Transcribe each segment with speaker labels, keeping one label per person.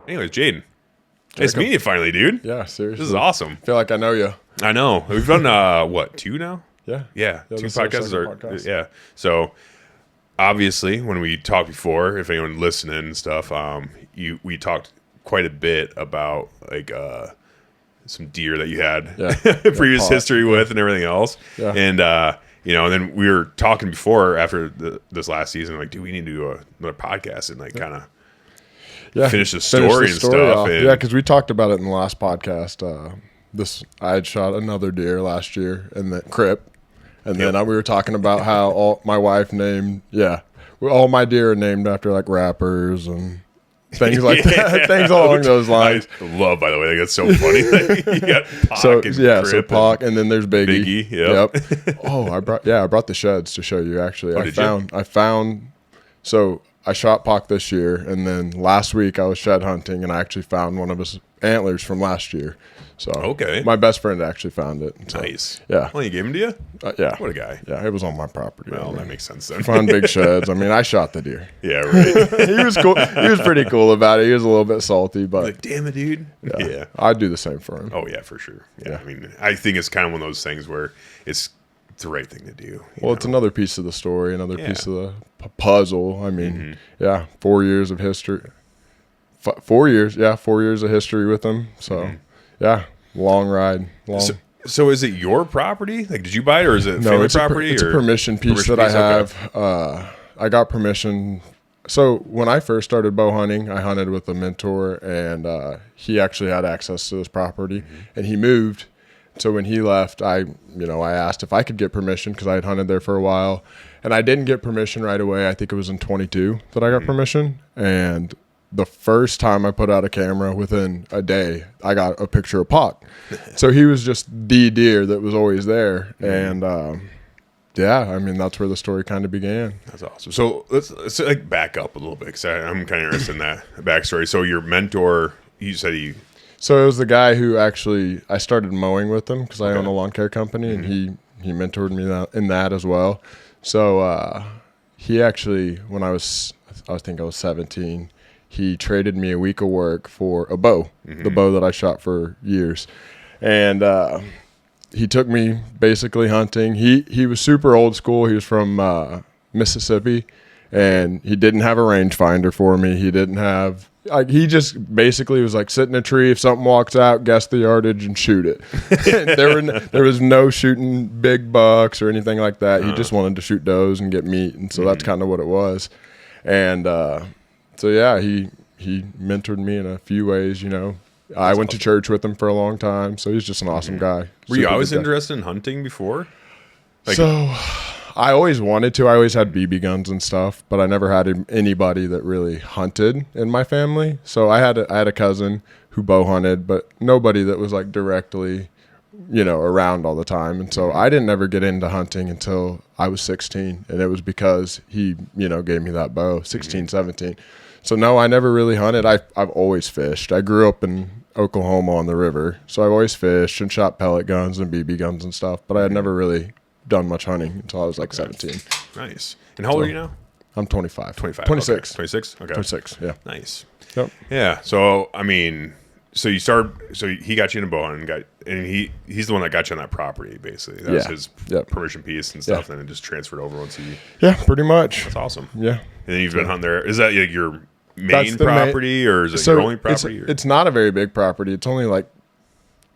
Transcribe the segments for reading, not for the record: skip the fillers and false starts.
Speaker 1: Anyways, Jaden. Nice meeting you finally, dude.
Speaker 2: Yeah, seriously.
Speaker 1: This is awesome.
Speaker 2: I feel like I know you.
Speaker 1: I know. We've done, what, 2 now?
Speaker 2: Yeah.
Speaker 1: Yeah, 2
Speaker 2: this is our
Speaker 1: podcasts.
Speaker 2: second podcast.
Speaker 1: Yeah. So, obviously, when we talked before, if anyone listening and stuff, we talked quite a bit about, like, some deer that you had previous history with and everything else. Yeah. And, and then we were talking before, after this last season, like, dude, we need to do another podcast and, like, kind of finish the story and stuff. And,
Speaker 2: yeah, because we talked about it in the last podcast. I had shot another deer last year in the crip, and then we were talking about how my wife named all my deer are named after like rappers and things like that, things along those lines.
Speaker 1: I love, by the way, like, that's so funny. You got Pac
Speaker 2: so Pac, and then there's Biggie.
Speaker 1: Yep.
Speaker 2: Oh, I brought the sheds to show you. Actually, I found. So I shot Pac this year, and then last week I was shed hunting, and I actually found one of his antlers from last year. So my best friend actually found it. So,
Speaker 1: nice.
Speaker 2: Yeah.
Speaker 1: Well, he gave him to you?
Speaker 2: Yeah.
Speaker 1: What a guy.
Speaker 2: Yeah, it was on my property.
Speaker 1: Well, that makes sense then.
Speaker 2: Found big sheds. I mean, I shot the deer.
Speaker 1: Yeah, right.
Speaker 2: He was cool. He was pretty cool about it. He was a little bit salty, but
Speaker 1: like, damn it, dude. Yeah.
Speaker 2: I'd do the same for him.
Speaker 1: Oh yeah, for sure. Yeah. I mean, I think it's kind of one of those things where it's the right thing to do.
Speaker 2: Well, it's another piece of the story, another piece of the puzzle. I mean, 4 years of history. 4 years, 4 years of history with him. So, long ride.
Speaker 1: So is it your property? Like, did you buy it, or is it family property?
Speaker 2: It's a permission piece that I have. Okay. I got permission. So when I first started bow hunting, I hunted with a mentor, and he actually had access to this property, and he moved. So when he left, I asked if I could get permission because I had hunted there for a while, and I didn't get permission right away. I think it was in 22 that I got permission, and the first time I put out a camera, within a day, I got a picture of Pac. So he was just the deer that was always there, and I mean, that's where the story kind of began.
Speaker 1: That's awesome. So let's like back up a little bit, because I'm kind of interested in that backstory. So your mentor, you said
Speaker 2: So it was the guy who actually, I started mowing with him because I own a lawn care company, and he mentored me in that as well. So he actually, when I think I was 17, he traded me a week of work for a bow, the bow that I shot for years. And he took me basically hunting. He was super old school. He was from Mississippi, and he didn't have a rangefinder for me. He didn't have, like, he just basically was like, sit in a tree. If something walks out, guess the yardage and shoot it. There was no shooting big bucks or anything like that. He just wanted to shoot does and get meat. And so that's kind of what it was. And he mentored me in a few ways, I went to church with him for a long time, so he's just an awesome guy.
Speaker 1: Were you always interested in hunting before?
Speaker 2: So I always wanted to. I always had BB guns and stuff, but I never had anybody that really hunted in my family. So I had a cousin who bow hunted, but nobody that was like directly, around all the time. And so I didn't ever get into hunting until I was 16, and it was because he, gave me that bow, 16, 17. So no, I never really hunted. I've always fished. I grew up in Oklahoma on the river, so I've always fished and shot pellet guns and BB guns and stuff, but I had never really done much hunting until I was like 17.
Speaker 1: Nice. And how old are you now?
Speaker 2: I'm 25.
Speaker 1: 26.
Speaker 2: Okay.
Speaker 1: 26? Okay.
Speaker 2: 26, yeah.
Speaker 1: Nice.
Speaker 2: Yep.
Speaker 1: Yeah. So, I mean, so he got you into bow hunting, and he's the one that got you on that property, basically. That was his permission piece and stuff, and then it just transferred over once he...
Speaker 2: Yeah, pretty much.
Speaker 1: That's awesome.
Speaker 2: Yeah.
Speaker 1: And then you've been hunting there. Is that like your main property, or is it your only property?
Speaker 2: It's not a very big property. It's only like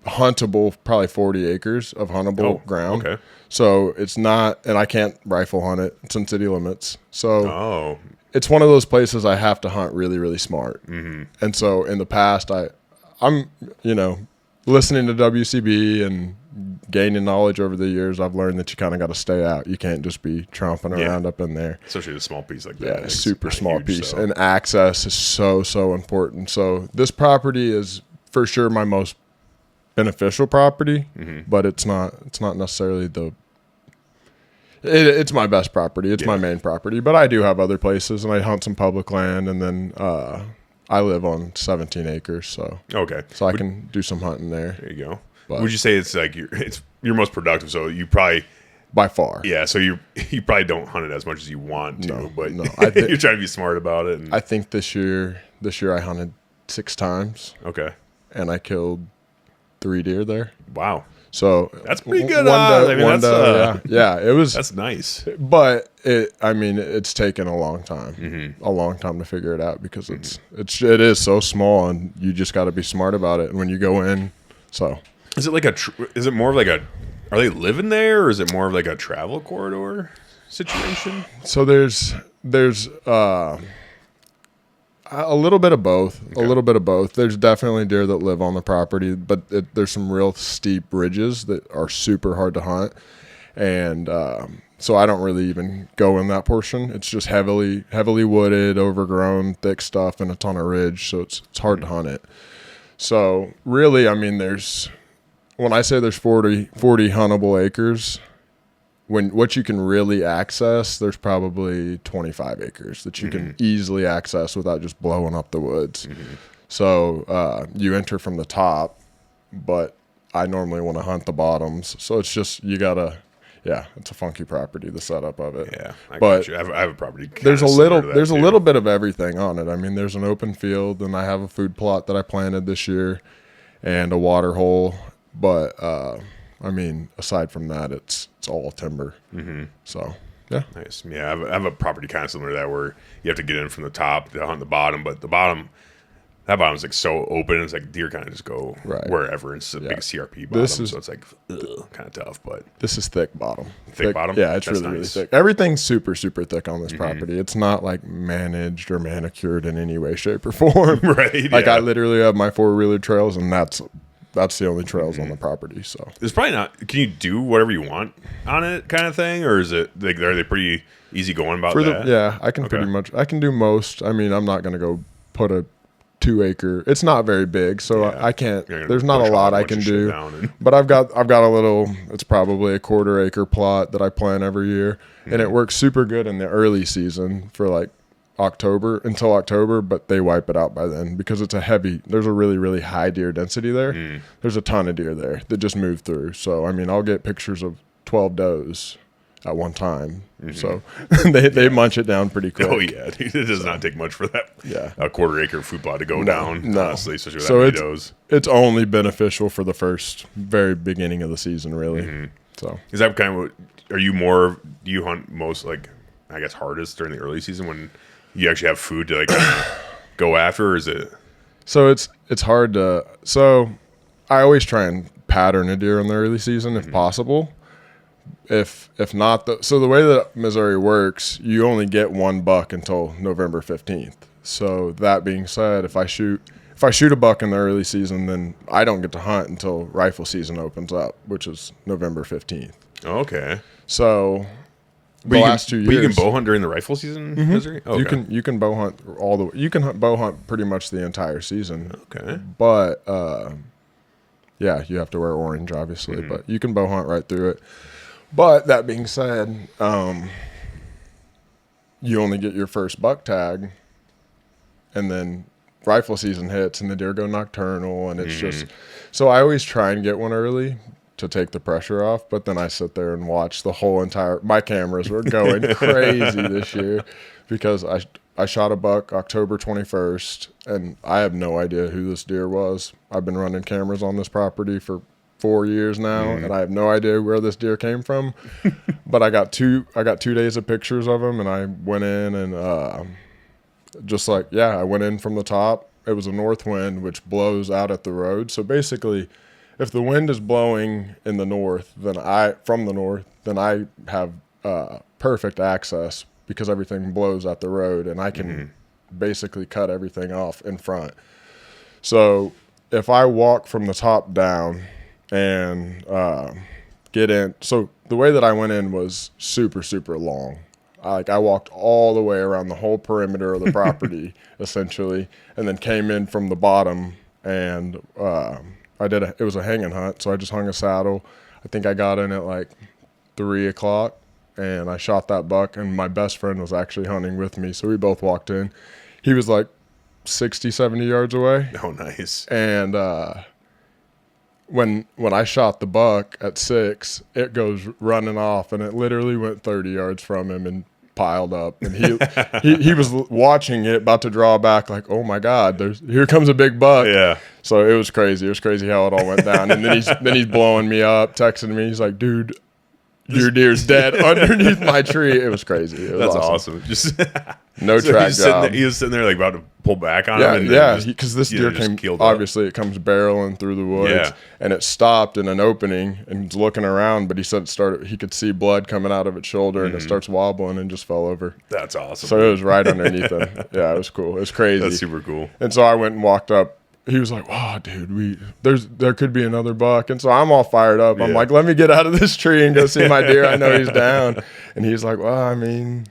Speaker 2: huntable, probably 40 acres of huntable ground. Okay. So it's not, and I can't rifle hunt it. It's in city limits. So it's one of those places I have to hunt really, really smart. Mm-hmm. And so in the past, I'm listening to WCB and gaining knowledge over the years, I've learned that you kind of got to stay out. You can't just be tromping around up in there.
Speaker 1: Especially a small piece like that.
Speaker 2: Yeah, super small piece. So. And access is so important. So this property is for sure my most beneficial property, but it's not necessarily it's my best property. It's my main property, but I do have other places, and I hunt some public land, and then I live on 17 acres, so I can do some hunting there.
Speaker 1: There you go. But would you say it's like your most productive? So you probably
Speaker 2: by far,
Speaker 1: So you probably don't hunt it as much as you want to, but
Speaker 2: no.
Speaker 1: You're trying to be smart about it.
Speaker 2: I think this year I hunted 6 times,
Speaker 1: Okay.
Speaker 2: and I killed 3 deer there.
Speaker 1: Wow.
Speaker 2: So
Speaker 1: That's pretty good.
Speaker 2: It was.
Speaker 1: That's nice.
Speaker 2: But it's taken a long time, a long time to figure it out because it is so small, and you just got to be smart about it. And when you go in, so
Speaker 1: is it like is it more of like a? Are they living there, or is it more of like a travel corridor situation?
Speaker 2: So there's a little bit of both. Okay. A little bit of both. There's definitely deer that live on the property, but there's some real steep ridges that are super hard to hunt, and so I don't really even go in that portion. It's just heavily wooded, overgrown, thick stuff, and a ton of ridge, so it's hard to hunt it. So really, I mean, when I say there's 40 huntable acres. What you can really access, there's probably 25 acres that you can easily access without just blowing up the woods. So you enter from the top, but I normally want to hunt the bottoms. So it's just it's a funky property, the setup of it.
Speaker 1: Yeah,
Speaker 2: but
Speaker 1: I have a property.
Speaker 2: There's a little bit of everything on it. I mean, there's an open field, and I have a food plot that I planted this year, and a water hole. But I mean, aside from that, it's all timber. So, yeah.
Speaker 1: Nice. Yeah, I have a property kind of similar to that where you have to get in from the top to hunt the bottom, but that bottom's like so open. It's like deer kind of just go wherever. It's a big CRP bottom, so it's like kind of tough. But
Speaker 2: this is thick bottom.
Speaker 1: Thick bottom?
Speaker 2: Yeah, it's really thick. Everything's super, super thick on this property. It's not like managed or manicured in any way, shape, or form.
Speaker 1: Right.
Speaker 2: Like I literally have my 4-wheeler trails, and that's the only trails on the property. So
Speaker 1: it's probably not. Can you do whatever you want on it, kind of thing, or is it like are they pretty easy going about that?
Speaker 2: I can pretty much. I can do most. I mean, I'm not going to go put a 2-acre. It's not very big, so I can't. There's not a lot I can do. But I've got a little. It's probably a 1/4 acre plot that I plant every year, and it works super good in the early season for like until October, but they wipe it out by then because there's a really, really high deer density there. There's a ton of deer there that just move through. So, I mean, I'll get pictures of 12 does at one time. So they munch it down pretty quick.
Speaker 1: Oh, yeah. It does not take much for that.
Speaker 2: Yeah.
Speaker 1: A 1/4 acre food plot to go down, honestly, especially with
Speaker 2: that
Speaker 1: many does.
Speaker 2: It's only beneficial for the very beginning of the season, really. So
Speaker 1: is that kind of do you hunt most, like, I guess, hardest during the early season when you actually have food to like go after, or is it?
Speaker 2: So it's hard to. So I always try and pattern a deer in the early season if possible. If not, so the way that Missouri works, you only get 1 buck until November 15th. So that being said, if I shoot a buck in the early season, then I don't get to hunt until rifle season opens up, which is November 15th.
Speaker 1: Okay.
Speaker 2: So.
Speaker 1: Last 2 years. But you can bow hunt during the rifle season, Missouri?
Speaker 2: Okay. You can bow hunt you can bow hunt pretty much the entire season.
Speaker 1: Okay.
Speaker 2: But you have to wear orange, obviously, but you can bow hunt right through it. But that being said, you only get your first buck tag, and then rifle season hits, and the deer go nocturnal, and it's just so I always try and get one early to take the pressure off, but then I sit there and watch the whole my cameras were going crazy this year because I shot a buck October 21st, and I have no idea who this deer was. I've been running cameras on this property for 4 years now, and I have no idea where this deer came from. But I got 2 days of pictures of him, and I went in and I went in from the top. It was a north wind, which blows out at the road. So basically, if the wind is blowing in the north, then I have perfect access because everything blows at the road, and I can basically cut everything off in front. So if I walk from the top down and get in, so the way that I went in was super, super long. I walked all the way around the whole perimeter of the property essentially, and then came in from the bottom and it was a hanging hunt, so I just hung a saddle. I think I got in at like 3 o'clock, and I shot that buck, and my best friend was actually hunting with me, so we both walked in. He was like 60, 70 yards away.
Speaker 1: Oh, nice.
Speaker 2: And when I shot the buck at 6, it goes running off, and it literally went 30 yards from him and piled up, and he was watching it, about to draw back, like, oh my God, here comes a big buck.
Speaker 1: Yeah.
Speaker 2: So it was crazy. It was crazy how it all went down. And then he's blowing me up, texting me. He's like, dude, your deer's dead underneath my tree. It was crazy. It was
Speaker 1: That's awesome. Just
Speaker 2: no track job.
Speaker 1: He was sitting there like about to pull back on him.
Speaker 2: Because this deer came, obviously it comes barreling through the woods, and it stopped in an opening and was looking around, but he said he could see blood coming out of its shoulder, and it starts wobbling and just fell over.
Speaker 1: That's awesome.
Speaker 2: So it was right underneath him. Yeah, it was cool. It was crazy.
Speaker 1: That's super cool.
Speaker 2: And so I went and walked up. He was like, wow, dude, there could be another buck. And so I'm all fired up. I'm like, let me get out of this tree and go see my deer. I know he's down. And he's like, well, I mean,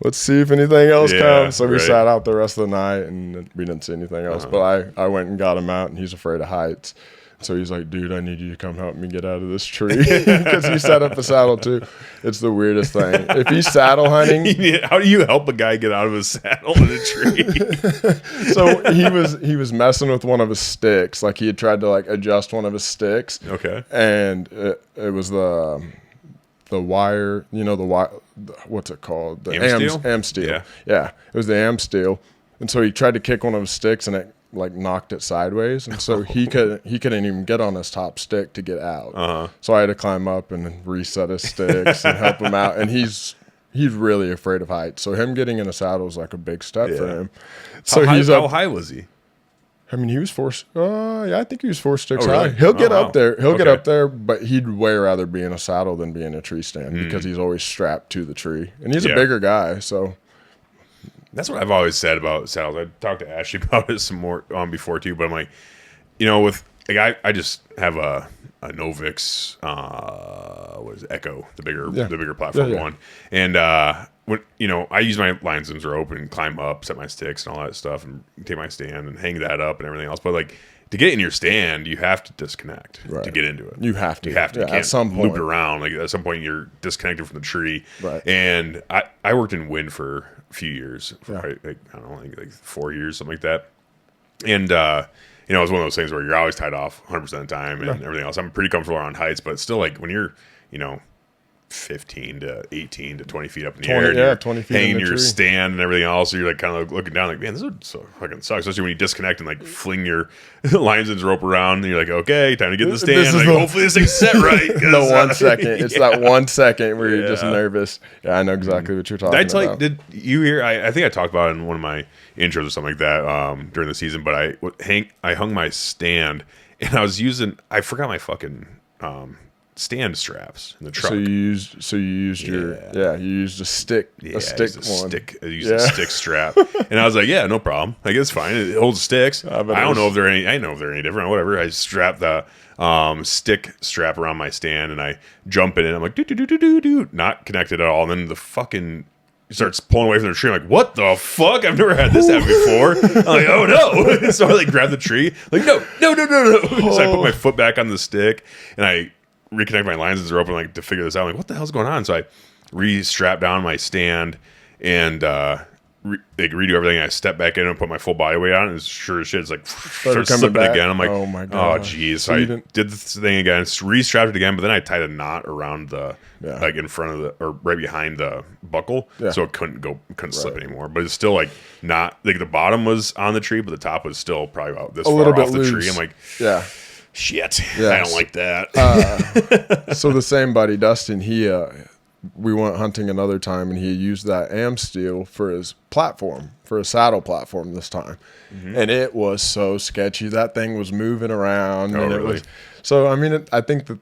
Speaker 2: let's see if anything else comes. So we sat out the rest of the night, and we didn't see anything else. But I went and got him out, and he's afraid of heights. So he's like, dude, I need you to come help me get out of this tree, because he set up a saddle too. It's the weirdest thing. If he's saddle hunting,
Speaker 1: how do you help a guy get out of his saddle in a tree?
Speaker 2: So he was messing with one of his sticks. Like, he had tried to like adjust one of his sticks.
Speaker 1: Okay.
Speaker 2: And it was the wire, the wire. What's it called? The am steel. Yeah. It was the am steel. And so he tried to kick one of his sticks, and it like knocked it sideways, and so he couldn't even get on his top stick to get out. So I had to climb up and reset his sticks and help him out. And he's really afraid of heights, so him getting in a saddle was like a big step for him. So
Speaker 1: how high was he?
Speaker 2: I mean, he was four. I think he was 4 sticks
Speaker 1: really?
Speaker 2: high. He'll get up there. He'll get up there, but he'd way rather be in a saddle than be in a tree stand, because he's always strapped to the tree, and he's a bigger guy. So
Speaker 1: that's what I've always said about saddles. I talked to Ashley about it some more before too, but I'm like, with like I just have a Novix, what is it, Echo, the bigger platform one, and when I use my lines and rope and climb up, set my sticks and all that stuff, and take my stand and hang that up and everything else. But like, to get in your stand, you have to disconnect to get into it.
Speaker 2: You have to.
Speaker 1: You can't at some point loop it around. Like, at some point, you're disconnected from the tree.
Speaker 2: Right.
Speaker 1: And I worked in wind for a few years. I don't know, like 4 years, something like that. And it was one of those things where you're always tied off 100% of the time and everything else. I'm pretty comfortable around heights, but still, like, when you're 15 to 18 to 20 feet up in the air, and you're
Speaker 2: 20 feet
Speaker 1: hanging
Speaker 2: in the
Speaker 1: your
Speaker 2: tree.
Speaker 1: stand and everything else, so you're like kind of looking down like, man, this would so fucking suck, especially when you disconnect and like fling your lines and rope around, and you're like, okay, time to get in the stand, like, hopefully this thing's set right.
Speaker 2: The 1 second, it's that 1 second where you're just nervous. I know exactly what you're talking about.
Speaker 1: Did you hear, I think I talked about it in one of my intros or something like that during the season, but I hung my stand, and I forgot my fucking stand straps in the truck.
Speaker 2: So you used you used a stick,
Speaker 1: a stick strap, and I was like, yeah, no problem. I guess it's fine. It holds sticks. I don't know if they're any different. Whatever. I strap the stick strap around my stand, and I jump in, and I'm like, do, not connected at all. And then the fucking starts pulling away from the tree. I'm like, what the fuck? I've never had this happen before. I'm like, oh no. So I like grab the tree, like, no. So I put my foot back on the stick, and I reconnect my lines as they're open, like, to figure this out. I'm like, what the hell's going on? So I re-strap down my stand and redo everything. I step back in and put my full body weight on, and sure as shit, it's like starts slipping back again. I'm like, oh my god, oh geez. So I did this thing again, re-strapped it again, but then I tied a knot around like in front of or right behind the buckle, so it couldn't slip anymore. But it's still like not like the bottom was on the tree, but the top was still probably about this far off the tree. I'm like, shit, I don't like that.
Speaker 2: So the same buddy, Dustin, we went hunting another time, and he used that am steel for his platform, for a saddle platform this time. And it was so sketchy. That thing was moving around.
Speaker 1: Oh,
Speaker 2: and it
Speaker 1: really?
Speaker 2: was, so, I mean, I think that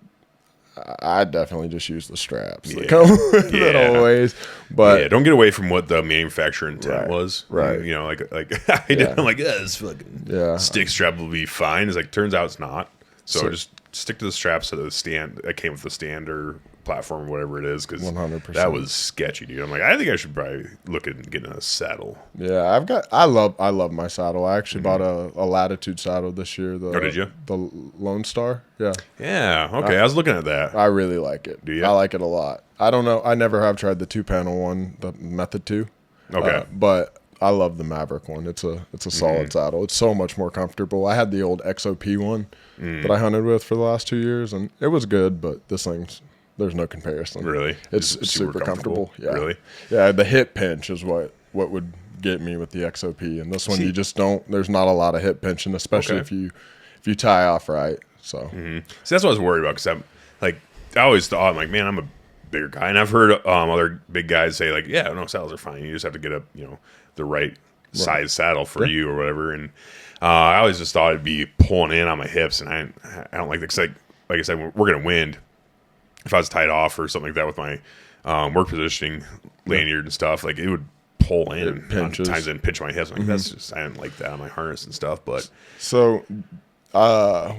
Speaker 2: I definitely just use the straps that come with it always. But
Speaker 1: don't get away from what the manufacturer intent was.
Speaker 2: Right.
Speaker 1: Like I did. I'm like, this fucking stick strap will be fine. It's like, turns out it's not. So just stick to the straps of the stand that came with the stand or platform or whatever it is, because 100%. That was sketchy, dude. I'm like, I think I should probably look at getting a saddle.
Speaker 2: Yeah, I love my saddle. I actually bought a Latitude saddle this year.
Speaker 1: Did you?
Speaker 2: The Lone Star. Yeah.
Speaker 1: Yeah. Okay. I was looking at that.
Speaker 2: I really like it.
Speaker 1: Do you?
Speaker 2: I like it a lot. I don't know. I never have tried the 2-panel one, the Method 2.
Speaker 1: Okay.
Speaker 2: But I love the Maverick one. It's a solid saddle. It's so much more comfortable. I had the old XOP one that I hunted with for the last 2 years, and it was good, but this thing's there's no comparison.
Speaker 1: Really?
Speaker 2: It's super comfortable. Yeah.
Speaker 1: Really?
Speaker 2: Yeah, the hip pinch is what would get me with the XOP, and this one you just don't. There's not a lot of hip pinching, especially if you tie off right. So,
Speaker 1: See, that's what I was worried about because I'm like, I always thought, I'm like, man, I'm a bigger guy, and I've heard other big guys say like, yeah, no, saddles are fine. You just have to get the right size saddle for you or whatever. And I always just thought it'd be pulling in on my hips, and I don't like that. 'Cause like I said, we're gonna wind. If I was tied off or something like that with my work positioning lanyard and stuff, like it would pull in on times and pinch my hips. Like that's just, I didn't like that on my harness and stuff. But
Speaker 2: so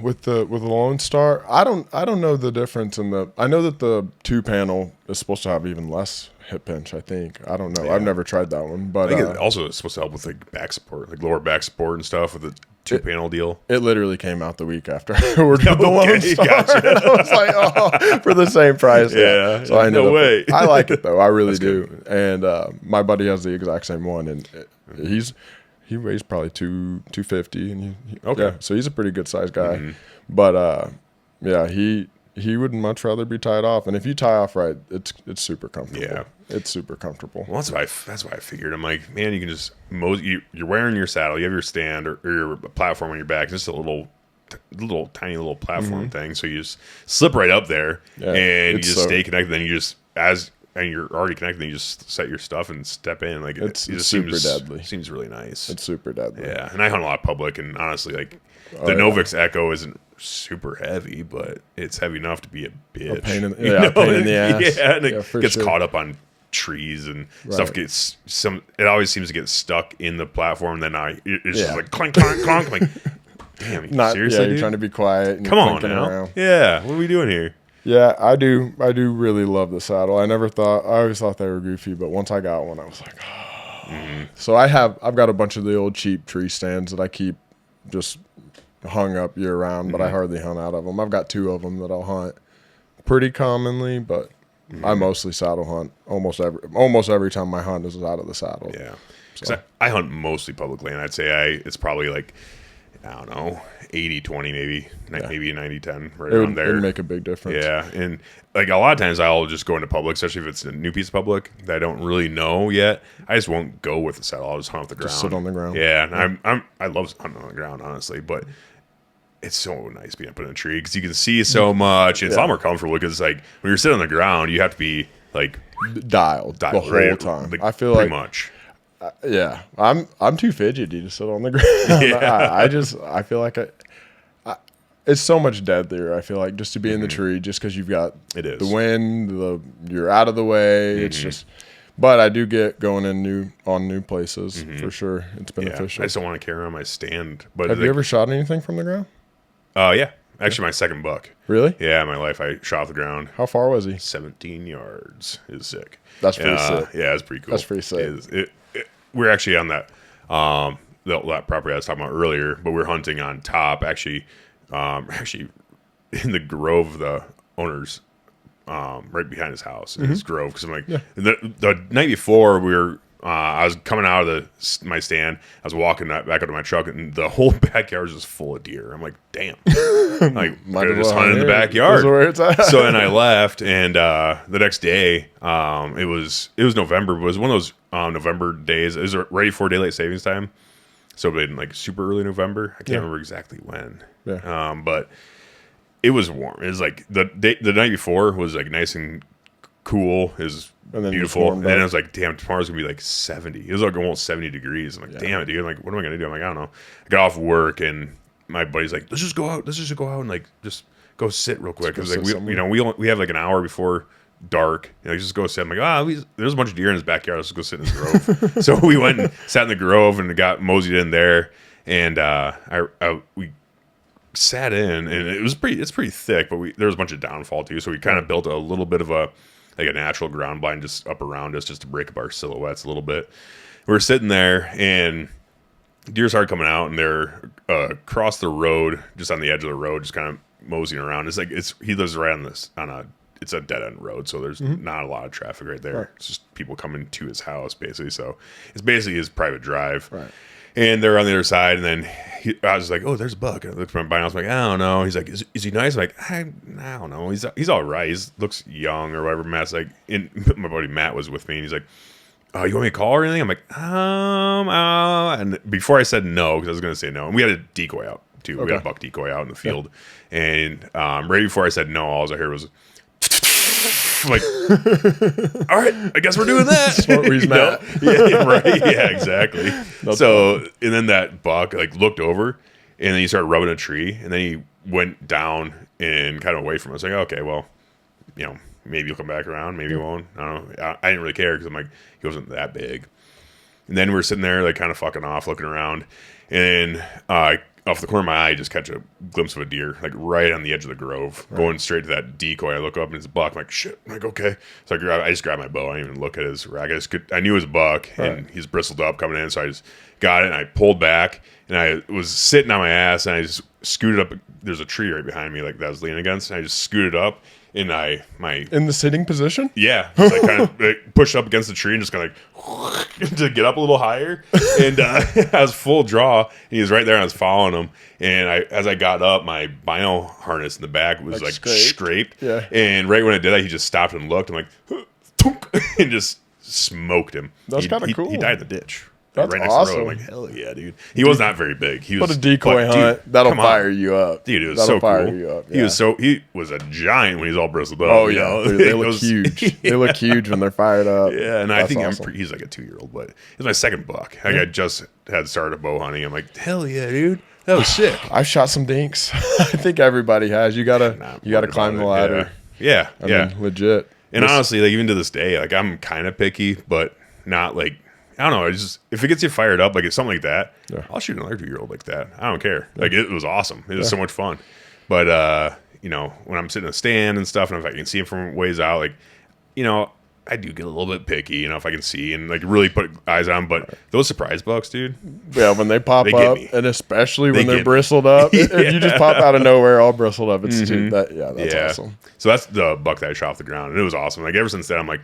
Speaker 2: with the Lone Star, I don't know the difference in the. I know that the 2-panel is supposed to have even less hip pinch. I think I don't know. Yeah. I've never tried that one, but
Speaker 1: I think it also is supposed to help with like back support, like lower back support and stuff with the 2-panel deal. It
Speaker 2: literally came out the week after I ordered the Lone Star. Gotcha. And I was like, oh, for the same price.
Speaker 1: Yeah.
Speaker 2: So I know.
Speaker 1: No way.
Speaker 2: I like it though. I really do. And my buddy has the exact same one, and he weighs probably 250, and so he's a pretty good sized guy. But he would much rather be tied off, and if you tie off right, it's super comfortable. Yeah, it's super comfortable.
Speaker 1: Well, that's why I figured. I'm like, man, you can just you're wearing your saddle, you have your stand or your platform on your back, just a little tiny little platform thing. So you just slip right up there, and you just stay connected. Then you just and you're already connected, then you just set your stuff and step in. Like
Speaker 2: it's super deadly.
Speaker 1: Seems really nice.
Speaker 2: It's super deadly.
Speaker 1: Yeah, and I hunt a lot of public, and honestly, like the Novix Echo isn't super heavy, but it's heavy enough to be a bitch.
Speaker 2: A pain in the ass.
Speaker 1: Yeah, and it gets caught up on trees and stuff. It always seems to get stuck in the platform. Then it's just like clunk, clunk, clonk. I'm like, damn, seriously,
Speaker 2: you're trying to be quiet. And
Speaker 1: come on now. Around. Yeah, what are we doing here?
Speaker 2: Yeah, I do really love the saddle. I always thought they were goofy, but once I got one, I was like, oh. So I've got a bunch of the old cheap tree stands that I keep just hung up year round, but I hardly hunt out of them. I've got 2 of them that I'll hunt pretty commonly, but I mostly saddle hunt almost every time I hunt is out of the saddle.
Speaker 1: Yeah, so. I hunt mostly public land. I'd say it's probably like, I don't know, 80-20 maybe, maybe 90-10 right around there.
Speaker 2: It would make a big difference.
Speaker 1: Yeah, and like a lot of times I'll just go into public, especially if it's a new piece of public that I don't really know yet. I just won't go with the saddle. I'll just hunt off the ground.
Speaker 2: Just sit on the ground.
Speaker 1: Yeah, and I love hunting on the ground, honestly, but it's so nice being up in a tree because you can see so much. And it's a lot more comfortable because like when you're sitting on the ground, you have to be like
Speaker 2: dialed the whole time.
Speaker 1: Like,
Speaker 2: I feel
Speaker 1: pretty
Speaker 2: like
Speaker 1: much.
Speaker 2: I'm too fidgety to sit on the ground. Yeah. I feel like it's so much deadlier. I feel like just to be in the tree, just because you've got the wind, you're out of the way. It's just. But I do get going in new places for sure. It's beneficial.
Speaker 1: I just don't want to carry on my stand. But
Speaker 2: have you ever shot anything from the ground?
Speaker 1: Yeah. Actually, my second buck.
Speaker 2: Really?
Speaker 1: Yeah, in my life, I shot off the ground.
Speaker 2: How far was he?
Speaker 1: 17 yards. It was sick.
Speaker 2: That's pretty sick.
Speaker 1: Yeah, it's pretty cool.
Speaker 2: That's pretty sick.
Speaker 1: We're actually on that property I was talking about earlier, but we're hunting on top. Actually in the grove of the owner's, right behind his house in his grove. Because I'm like, the night before I was coming out of my stand. I was walking back up to my truck, and the whole backyard was just full of deer. I'm like, damn. Like, I just hunted in the backyard. Where it's at. So then I left, and the next day, it was November. But it was one of those November days. It was right before daylight savings time. So it was like super early November. I can't remember exactly when. Yeah. But it was warm. It was like the night before was like nice and cool. It was beautiful. And then I was like, damn, tomorrow's gonna be like 70. It was like almost 70 degrees. I'm like, damn it, dude. I'm like, what am I gonna do? I'm like, I don't know. I got off work, and my buddy's like, let's just go out and like just go sit real quick. Because like we have like an hour before dark. Just go sit. I'm like, there's a bunch of deer in his backyard. Let's just go sit in his grove. So we went and sat in the grove and got moseyed in there. And we sat in, and it's pretty thick, but there was a bunch of downfall too. So we kind of built a little bit of a natural ground blind just up around us, just to break up our silhouettes a little bit. We were sitting there, and deer started coming out, and they're across the road, just on the edge of the road, just kind of moseying around. It's like he lives right on it's a dead end road, so there's not a lot of traffic right there. Right. It's just people coming to his house basically. So it's basically his private drive.
Speaker 2: Right.
Speaker 1: And they're on the other side, and then I was like, "Oh, there's a buck." And I looked at my binoculars. I'm like, "I don't know." He's like, "Is he nice?" I'm like, I don't know. He's all right. He looks young or whatever." Matt's like, my buddy Matt was with me, and he's like, "Oh, you want me to call or anything?" I'm like, and before I said no, because I was going to say no, and we had a decoy out too. We had a buck decoy out in the field, and right before I said no, all I heard was. I'm like, all right, I guess we're doing that.
Speaker 2: Smart wheeze Matt.
Speaker 1: Yeah, right. Yeah, exactly. So, and then that buck like looked over, and then he started rubbing a tree, and then he went down and kind of away from us. Like, okay, well, maybe he'll come back around, maybe he won't. I don't know. I didn't really care because I'm like, he wasn't that big. And then we're sitting there like kind of fucking off, looking around, and off the corner of my eye, I just catch a glimpse of a deer, like right on the edge of the grove, going straight to that decoy. I look up and it's a buck. I'm like, shit. I'm like, okay. So I just grabbed my bow. I didn't even look at his rack. I knew it was a buck, and he's bristled up coming in. So I just got it, and I pulled back, and I was sitting on my ass, and I just scooted up. There's a tree right behind me, like that I was leaning against, and I just scooted up, and
Speaker 2: in the sitting position?
Speaker 1: Yeah. Just like kind of pushed up against the tree and just kind of like to get up a little higher. And I was full draw, and he was right there, and I was following him. And as I got up, my bino harness in the back was like scraped.
Speaker 2: Yeah.
Speaker 1: And right when I did that, he just stopped and looked. I'm like, and just smoked him.
Speaker 2: That's kind of cool.
Speaker 1: He died in the ditch.
Speaker 2: That's
Speaker 1: right
Speaker 2: awesome.
Speaker 1: next to the road. I'm like, hell yeah, dude. He was not very big. He was
Speaker 2: a decoy hunt. That'll fire you up.
Speaker 1: Dude, it was
Speaker 2: That'll
Speaker 1: so
Speaker 2: fire
Speaker 1: cool.
Speaker 2: you up.
Speaker 1: Yeah. He was a giant when he's all bristled up.
Speaker 2: Oh yeah, they look huge. They look huge when they're fired up.
Speaker 1: Yeah, and I think awesome. He's like a 2-year-old, but it's my second buck. Like I just had started bow hunting. I'm like, hell yeah, dude. That was sick.
Speaker 2: I've shot some dinks. I think everybody has. You gotta climb the ladder.
Speaker 1: Yeah.
Speaker 2: I mean, legit.
Speaker 1: And honestly, like even to this day, like I'm kind of picky, but not like I don't know. It's just if it gets you fired up, like it's something like that, I'll shoot another 2-year-old like that. I don't care. Like it was awesome. It was so much fun. But when I'm sitting in a stand and stuff, and if I can see him from ways out, like I do get a little bit picky, if I can see and like really put eyes on. But those surprise bucks, dude.
Speaker 2: Yeah, when they pop up, and especially when they're bristled up, if you just pop out of nowhere all bristled up, it's that's awesome.
Speaker 1: So that's the buck that I shot off the ground, and it was awesome. Like ever since then, I'm like,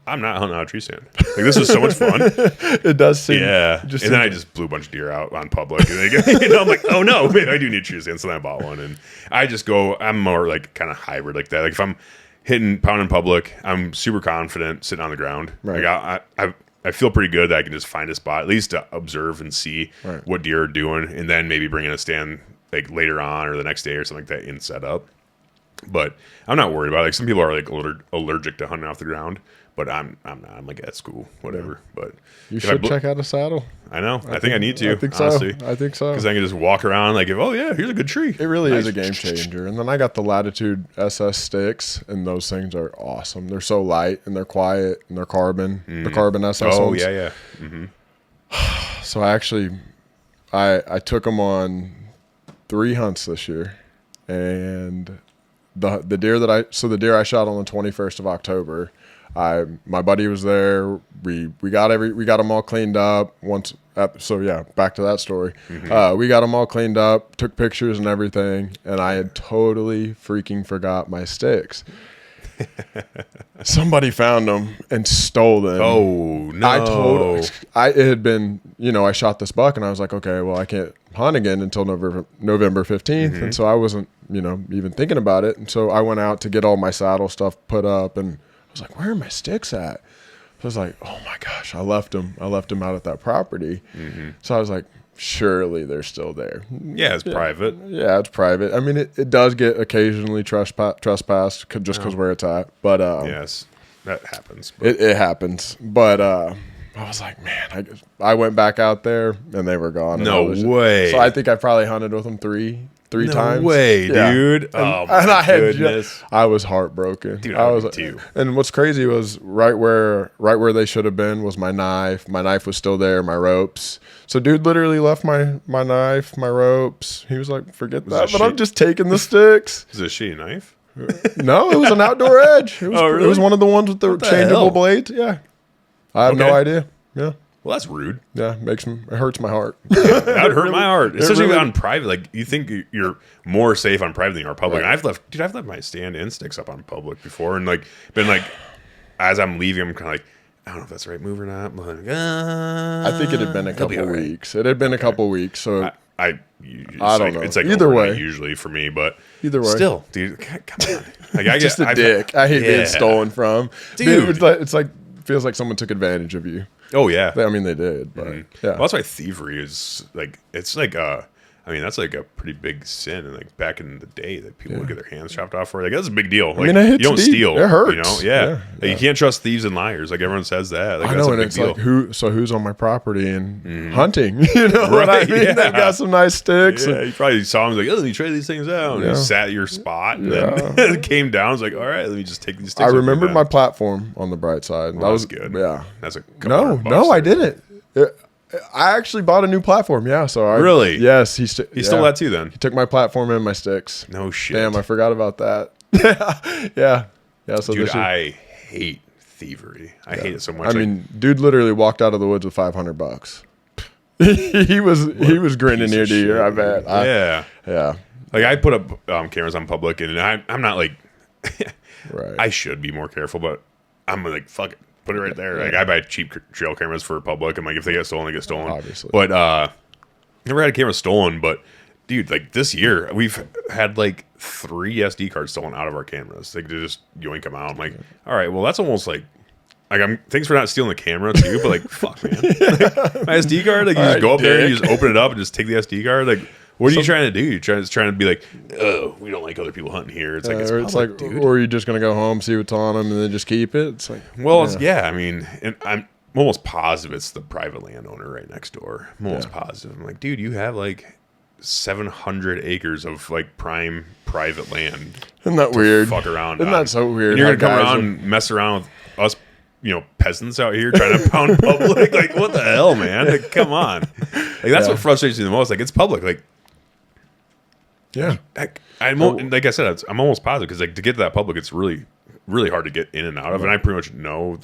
Speaker 1: I'm not hunting out a tree stand. Like this was so much fun.
Speaker 2: It does seem.
Speaker 1: Yeah. And then I just blew a bunch of deer out on public. And I'm like, oh no, maybe I do need a tree stand. So then I bought one, and I just go. I'm more like kind of hybrid like that. Like if I'm hitting pound in public, I'm super confident sitting on the ground.
Speaker 2: Right.
Speaker 1: Like I feel pretty good that I can just find a spot, at least to observe and see what deer are doing, and then maybe bring in a stand like later on or the next day or something like that in setup. But I'm not worried about it. Like some people are like allergic to hunting off the ground, but I'm not. I'm like, that's cool, whatever. But
Speaker 2: you should check out a saddle.
Speaker 1: I know. I think I need to.
Speaker 2: I think
Speaker 1: honestly.
Speaker 2: so. I think so.
Speaker 1: Because I can just walk around like, here's a good tree.
Speaker 2: It really is a game changer. And then I got the Latitude SS sticks, and those things are awesome. They're so light and they're quiet and they're carbon. The carbon SS ones.
Speaker 1: Oh yeah. Mm-hmm.
Speaker 2: So I took them on 3 hunts this year, and the deer I shot on the 21st of October. My buddy was there. We got them all cleaned up back to that story. Mm-hmm. We got them all cleaned up, took pictures and everything, and I had totally freaking forgot my sticks. Somebody found them and stole them.
Speaker 1: Oh no!
Speaker 2: It had been, I shot this buck and I was like, okay, well I can't hunt again until November 15th, and so I wasn't, even thinking about it, and so I went out to get all my saddle stuff put up, and I was like, where are my sticks at? So I was like, oh my gosh, I left them out at that property. Mm-hmm. So I was like, surely they're still there.
Speaker 1: Yeah, it's private.
Speaker 2: Yeah, it's private. I mean, it does get occasionally trespassed just because where it's at. But
Speaker 1: yes, that happens.
Speaker 2: It happens. But I was like, man, I went back out there and they were gone.
Speaker 1: No way.
Speaker 2: So I think I probably hunted with them three times.
Speaker 1: No way, dude.
Speaker 2: And I had goodness. I was heartbroken.
Speaker 1: Dude, I was too.
Speaker 2: And what's crazy was right where they should have been was my knife. My knife was still there, my ropes. So dude literally left my knife, my ropes. He was like, forget that, but I'm just taking the sticks.
Speaker 1: Is it a shitty knife?
Speaker 2: No, it was an outdoor edge. It was,
Speaker 1: really?
Speaker 2: It was one of the ones with the changeable blades. Yeah. I have no idea. Yeah.
Speaker 1: Well, that's rude.
Speaker 2: Yeah, it hurts my heart.
Speaker 1: Yeah, that would hurt my heart, especially on private. Like you think you're more safe on private than you are public.
Speaker 2: Right.
Speaker 1: And I've left my stand and sticks up on public before, and been as I'm leaving, I'm kind of like, I don't know if that's the right move or not. I'm like,
Speaker 2: I think it had been a couple weeks. It had been a couple weeks, so
Speaker 1: I
Speaker 2: don't know.
Speaker 1: It's like
Speaker 2: either way,
Speaker 1: usually for me, but
Speaker 2: either way,
Speaker 1: still, dude, come on. Like I
Speaker 2: just a dick. I hate being stolen from,
Speaker 1: dude.
Speaker 2: It's like feels like someone took advantage of you.
Speaker 1: Oh yeah,
Speaker 2: I mean they did, but yeah.
Speaker 1: Well, that's why thievery is like it's like I mean that's like a pretty big sin, and like back in the day that people would get their hands chopped off for. Like that's a big deal. Like,
Speaker 2: I mean, it hits
Speaker 1: you don't
Speaker 2: deep.
Speaker 1: steal.
Speaker 2: It hurts.
Speaker 1: You know, yeah. Like, you can't trust thieves and liars. Like everyone says that. Like,
Speaker 2: I
Speaker 1: that's
Speaker 2: know,
Speaker 1: a
Speaker 2: and
Speaker 1: big
Speaker 2: it's
Speaker 1: deal.
Speaker 2: like who's on my property and hunting. You know what I mean?
Speaker 1: Yeah.
Speaker 2: They got some nice sticks.
Speaker 1: Yeah, you probably saw him like, oh, let me try these things out. And he sat at your spot, and then came down. I was like, all right, let me just take these sticks.
Speaker 2: I remembered my platform on the bright side.
Speaker 1: Well, that was good.
Speaker 2: Yeah,
Speaker 1: that's a
Speaker 2: no, I didn't. I actually bought a new platform. Yeah, so
Speaker 1: really,
Speaker 2: yes, he
Speaker 1: stole that too. Then
Speaker 2: he took my platform and my sticks.
Speaker 1: No shit.
Speaker 2: Damn, I forgot about that. yeah. So
Speaker 1: dude, I hate thievery. I hate it so much.
Speaker 2: I mean, dude literally walked out of the woods with $500. he was grinning ear to ear. I bet. Yeah.
Speaker 1: Like I put up cameras on public, and I'm not like.
Speaker 2: Right.
Speaker 1: I should be more careful, but I'm like, fuck it. Put it right there. Like I buy cheap trail cameras for public. I'm like, if they get stolen, they get stolen.
Speaker 2: Obviously.
Speaker 1: But never had a camera stolen. But dude, like this year, we've had like 3 SD cards stolen out of our cameras. Like they just yoink them out. I'm like, all right, well that's almost like thanks for not stealing the camera too. But like, fuck man, like, my SD card. Like you just go up there and you just open it up and just take the SD card. Like. What are you trying to do? You're trying to be like, oh, we don't like other people hunting here. It's like it's public, dude.
Speaker 2: Or are you just gonna go home, see what's on them, and then just keep it? It's like,
Speaker 1: well, I mean, and I'm almost positive it's the private landowner right next door. I'm almost positive. I'm like, dude, you have like 700 acres of like prime private land.
Speaker 2: Isn't that weird?
Speaker 1: Fuck around.
Speaker 2: Isn't that so weird?
Speaker 1: And you're gonna come around and mess around with us. Peasants out here trying to pound public. Like, what the hell, man? Like, come on. Like, that's what frustrates me the most. Like, it's public. Like,
Speaker 2: yeah.
Speaker 1: like I said, I'm almost positive because like to get to that public, it's really, really hard to get in and out of. And I pretty much know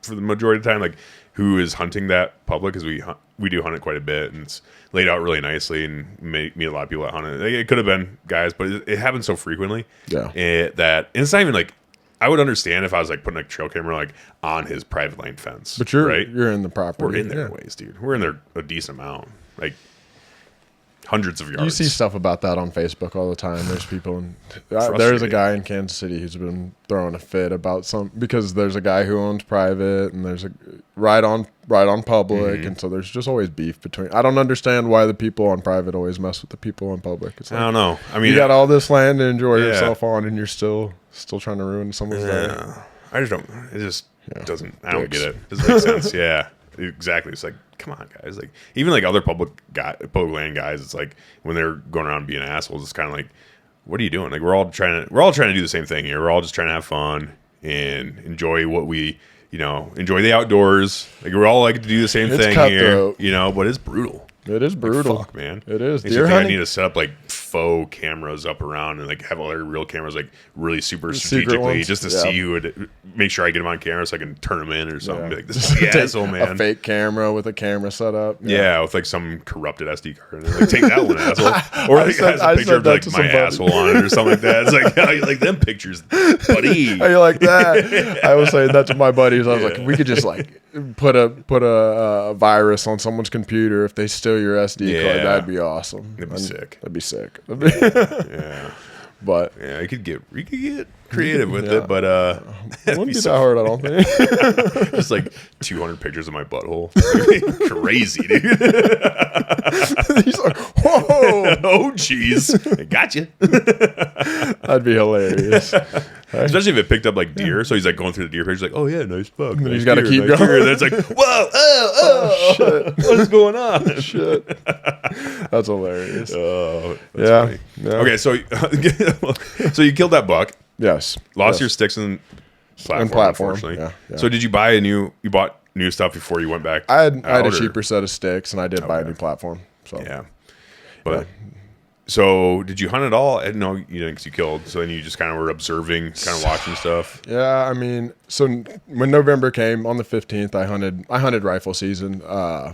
Speaker 1: for the majority of the time, like who is hunting that public because we do hunt it quite a bit, and it's laid out really nicely and meet a lot of people that hunt it. Like, it could have been guys, but it happens so frequently.
Speaker 2: Yeah.
Speaker 1: And it's not even like. I would understand if I was like putting a trail camera like on his private lane fence.
Speaker 2: But you're
Speaker 1: right.
Speaker 2: You're in the property.
Speaker 1: We're in there ways, dude. We're in there a decent amount, like hundreds of yards.
Speaker 2: You see stuff about that on Facebook all the time. There's people. There's a guy in Kansas City who's been throwing a fit about because there's a guy who owns private and there's a right on public, and so there's just always beef between. I don't understand why the people on private always mess with the people on public. It's like,
Speaker 1: I don't know. I mean,
Speaker 2: you got all this land to enjoy yourself on, and you're still trying to ruin someone's life.
Speaker 1: I just don't. It just doesn't. I don't get it. It doesn't make sense. Yeah, exactly. It's like, come on, guys. Like even like other public land guys. It's like when they're going around being assholes. It's kind of like, what are you doing? Like we're all trying to do the same thing here. We're all just trying to have fun and enjoy what we. Enjoy the outdoors. Like we all like to do the same thing
Speaker 2: cutthroat
Speaker 1: here. But it's brutal.
Speaker 2: It is brutal.
Speaker 1: Like, fuck, man.
Speaker 2: It is.
Speaker 1: I need to set up like faux cameras up around and like have all their real cameras like really super strategically just to see who would make sure I get them on camera so I can turn them in or something. Yeah. Be like, this is the asshole, man.
Speaker 2: A fake camera with a camera set up.
Speaker 1: Yeah, with like some corrupted SD card. And like, take that one, asshole. Or like has a picture of like my asshole on it or something like that. It's like, how you like them pictures, buddy?
Speaker 2: How you like that? I was saying that to my buddies. I was like, we could just like put a virus on someone's computer if they steal your SD card. That'd be awesome.
Speaker 1: That'd be sick.
Speaker 2: That'd be sick.
Speaker 1: Yeah.
Speaker 2: But
Speaker 1: you could get creative with it, but
Speaker 2: it wouldn't be that hard, I don't think.
Speaker 1: Just like 200 pictures of my butthole. Crazy, dude.
Speaker 2: He's like, whoa,
Speaker 1: oh jeez, I got you.
Speaker 2: That'd be hilarious.
Speaker 1: Especially if it picked up like deer. So he's like going through the deer page, like, oh yeah, nice buck.
Speaker 2: And
Speaker 1: nice
Speaker 2: he's got to keep going.
Speaker 1: And then it's like, whoa, oh
Speaker 2: shit,
Speaker 1: what is going on?
Speaker 2: Shit, that's hilarious.
Speaker 1: Oh, that's funny. Okay, so you killed that buck.
Speaker 2: Yes.
Speaker 1: Lost your sticks and platform. Unfortunately.
Speaker 2: Yeah.
Speaker 1: So did you bought new stuff before you went back?
Speaker 2: I had a cheaper set of sticks, and I did buy a new platform. So
Speaker 1: yeah, but. So, did you hunt at all? No, you didn't because you killed. So then you just kind of were observing, kind of watching stuff.
Speaker 2: Yeah, I mean, so when November came on the 15th, I hunted rifle season. I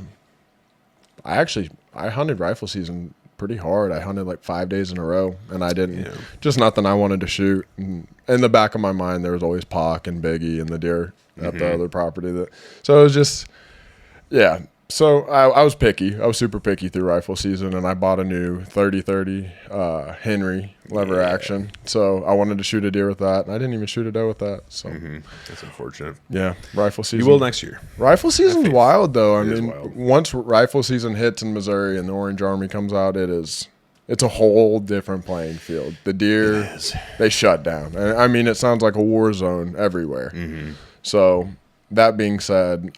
Speaker 2: hunted rifle season pretty hard. I hunted like 5 days in a row, and I didn't just nothing I wanted to shoot. And in the back of my mind, there was always Pock and Biggie and the deer at the other property. So it was just, So I was picky. I was super picky through rifle season, and I bought a new 30-30 Henry lever action. So I wanted to shoot a deer with that, and I didn't even shoot a doe with that. So
Speaker 1: That's unfortunate.
Speaker 2: Yeah, rifle season.
Speaker 1: You will next year.
Speaker 2: Rifle season's wild, though. I mean,
Speaker 1: wild.
Speaker 2: Once rifle season hits in Missouri and the Orange Army comes out, it's a whole different playing field. The deer, they shut down. And I mean, it sounds like a war zone everywhere. So that being said,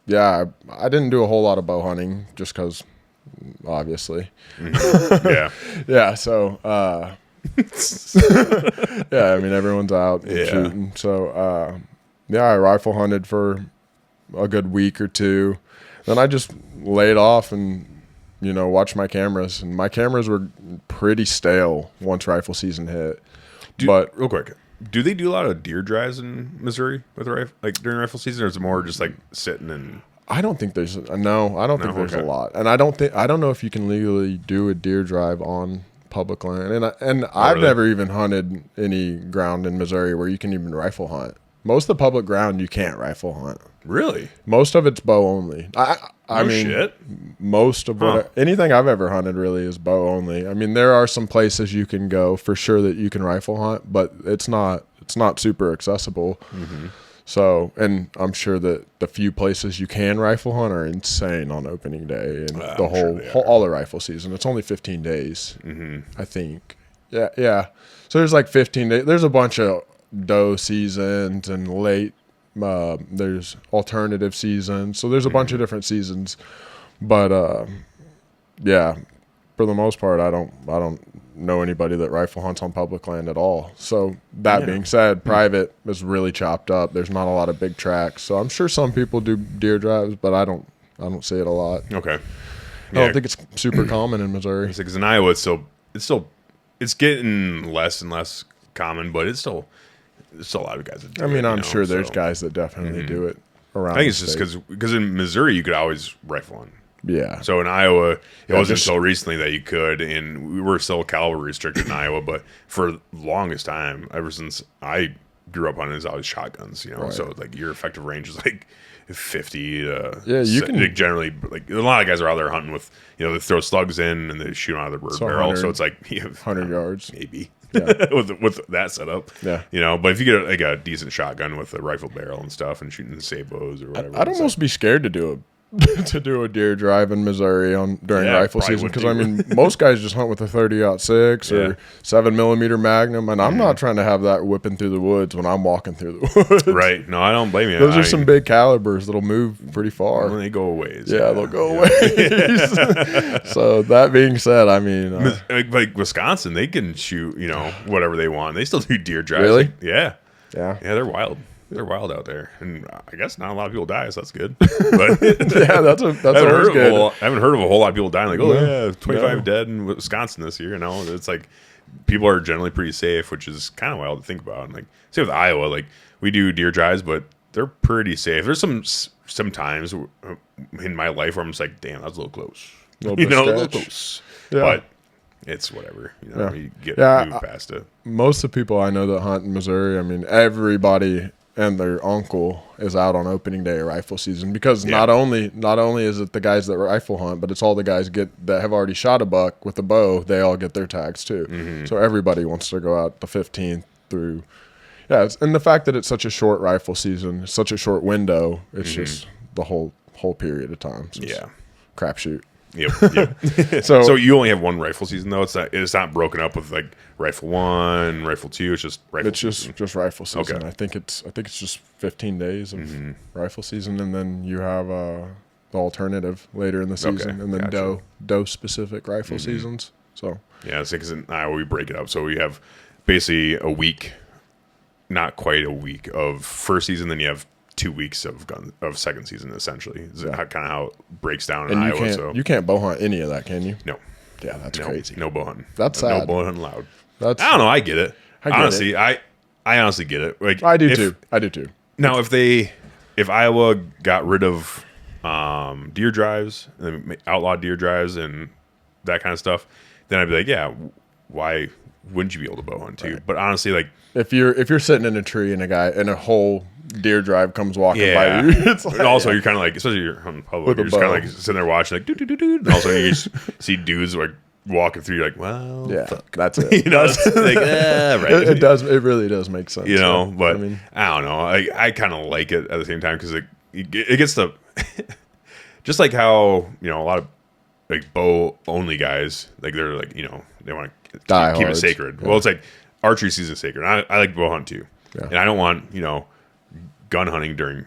Speaker 2: yeah, I didn't do a whole lot of bow hunting just because, obviously.
Speaker 1: Yeah.
Speaker 2: Yeah, so, yeah, I mean, everyone's out shooting. So, yeah, I rifle hunted for a good week or two. Then I just laid off and, watched my cameras. And my cameras were pretty stale once rifle season hit. But
Speaker 1: real quick, do they do a lot of deer drives in Missouri with rifle, like during rifle season, or is it more just like sitting and?
Speaker 2: I don't think there's a lot, and I don't know if you can legally do a deer drive on public land, and I've never even hunted any ground in Missouri where you can even rifle hunt. Most of the public ground you can't rifle hunt.
Speaker 1: Really?
Speaker 2: Most of it's bow only. I mean,
Speaker 1: shit.
Speaker 2: Most of anything I've ever hunted really is bow only. I mean, there are some places you can go for sure that you can rifle hunt, but it's not super accessible. So, and I'm sure that the few places you can rifle hunt are insane on opening day and all the rifle season. It's only 15 days, I think. Yeah. So there's like 15 days. There's a bunch of doe seasons and late. There's alternative seasons. So there's a bunch of different seasons, but yeah, for the most part, I don't know anybody that rifle hunts on public land at all. So that being said, private is really chopped up. There's not a lot of big tracks. So I'm sure some people do deer drives, but I don't see it a lot.
Speaker 1: Okay.
Speaker 2: I don't think it's super common in Missouri.
Speaker 1: Because in Iowa, it's getting less and less common, but it's still a lot of guys that do it.
Speaker 2: I'm sure there's guys that definitely do it around.
Speaker 1: I think it's just because in Missouri you could always rifle hunt.
Speaker 2: Yeah.
Speaker 1: So in Iowa, it wasn't until recently that you could, and we were still caliber restricted in Iowa. But for the longest time, ever since I grew up hunting, it's always shotguns. So like your effective range is like 50 to can generally, like a lot of guys are out there hunting with they throw slugs in and they shoot them out of the bird barrel. So it's like
Speaker 2: 100 yards
Speaker 1: maybe.
Speaker 2: Yeah.
Speaker 1: with that setup, but if you get like a decent shotgun with a rifle barrel and stuff and shooting the sabos or whatever,
Speaker 2: I'd almost be scared to do a deer drive in Missouri during rifle season because I mean most guys just hunt with a 30-06 or 7mm Magnum, and I'm not trying to have that whipping through the woods when I'm walking through the woods.
Speaker 1: Right? No, I don't blame you.
Speaker 2: Those are some big calibers that'll move pretty far.
Speaker 1: When they go away,
Speaker 2: they'll go away. So that being said, I mean,
Speaker 1: like Wisconsin, they can shoot whatever they want. They still do deer drives.
Speaker 2: Really?
Speaker 1: Yeah. They're wild. They're wild out there, and I guess not a lot of people die, so that's good. But
Speaker 2: that's always good.
Speaker 1: I haven't heard of a whole lot of people dying. Like, 25 dead in Wisconsin this year. It's like people are generally pretty safe, which is kind of wild to think about. And like, say with Iowa, like we do deer drives, but they're pretty safe. There's some times in my life where I'm just like, damn, that was a little close. A little close. Yeah. But it's whatever. You get moved past it.
Speaker 2: Most of the people I know that hunt in Missouri, I mean, everybody and their uncle is out on opening day of rifle season because not only is it the guys that rifle hunt, but it's all the guys that have already shot a buck with a bow. They all get their tags too. So everybody wants to go out the 15th through. Yeah, and the fact that it's such a short rifle season, such a short window, it's just the whole period of time. So crapshoot.
Speaker 1: Yep. So you only have one rifle season though. It's not broken up with like rifle 1, rifle 2. It's just rifle.
Speaker 2: It's just rifle season. Okay. I think it's just 15 days of rifle season, and then you have the alternative later in the season, and then doe specific rifle seasons. So
Speaker 1: it's because in Iowa we break it up. So we have basically a week, not quite a week of first season. Then you have 2 weeks of second season, essentially. Is kind of how it breaks down in Iowa.
Speaker 2: You can't bow hunt any of that, can you?
Speaker 1: No.
Speaker 2: Yeah, that's crazy.
Speaker 1: No bow hunting.
Speaker 2: That's sad.
Speaker 1: No bow hunting allowed. I don't know. I get it. Honestly, I honestly get it. Like
Speaker 2: I do too.
Speaker 1: Now, if Iowa got rid of deer drives, outlawed deer drives, and that kind of stuff, then I'd be like, yeah, why wouldn't you be able to bow hunt too? Right. But honestly, like
Speaker 2: if you're sitting in a tree and a hole deer drive comes walking by you. It's like,
Speaker 1: and also, you're kind of like, especially you're hunting public, you're just kind of like sitting there watching, like, do. And also, you just see dudes like walking through, you're like, well, fuck.
Speaker 2: That's it.
Speaker 1: You know, it's like, right.
Speaker 2: It does. It really does make sense.
Speaker 1: You know, but I don't know. I kind of like it at the same time because it gets the just like how, you know, a lot of like bow only guys, like they're like, you know, they want to keep it sacred. Yeah. Well, it's like archery season is sacred. I like bow hunt too, and I don't want, you know, gun hunting during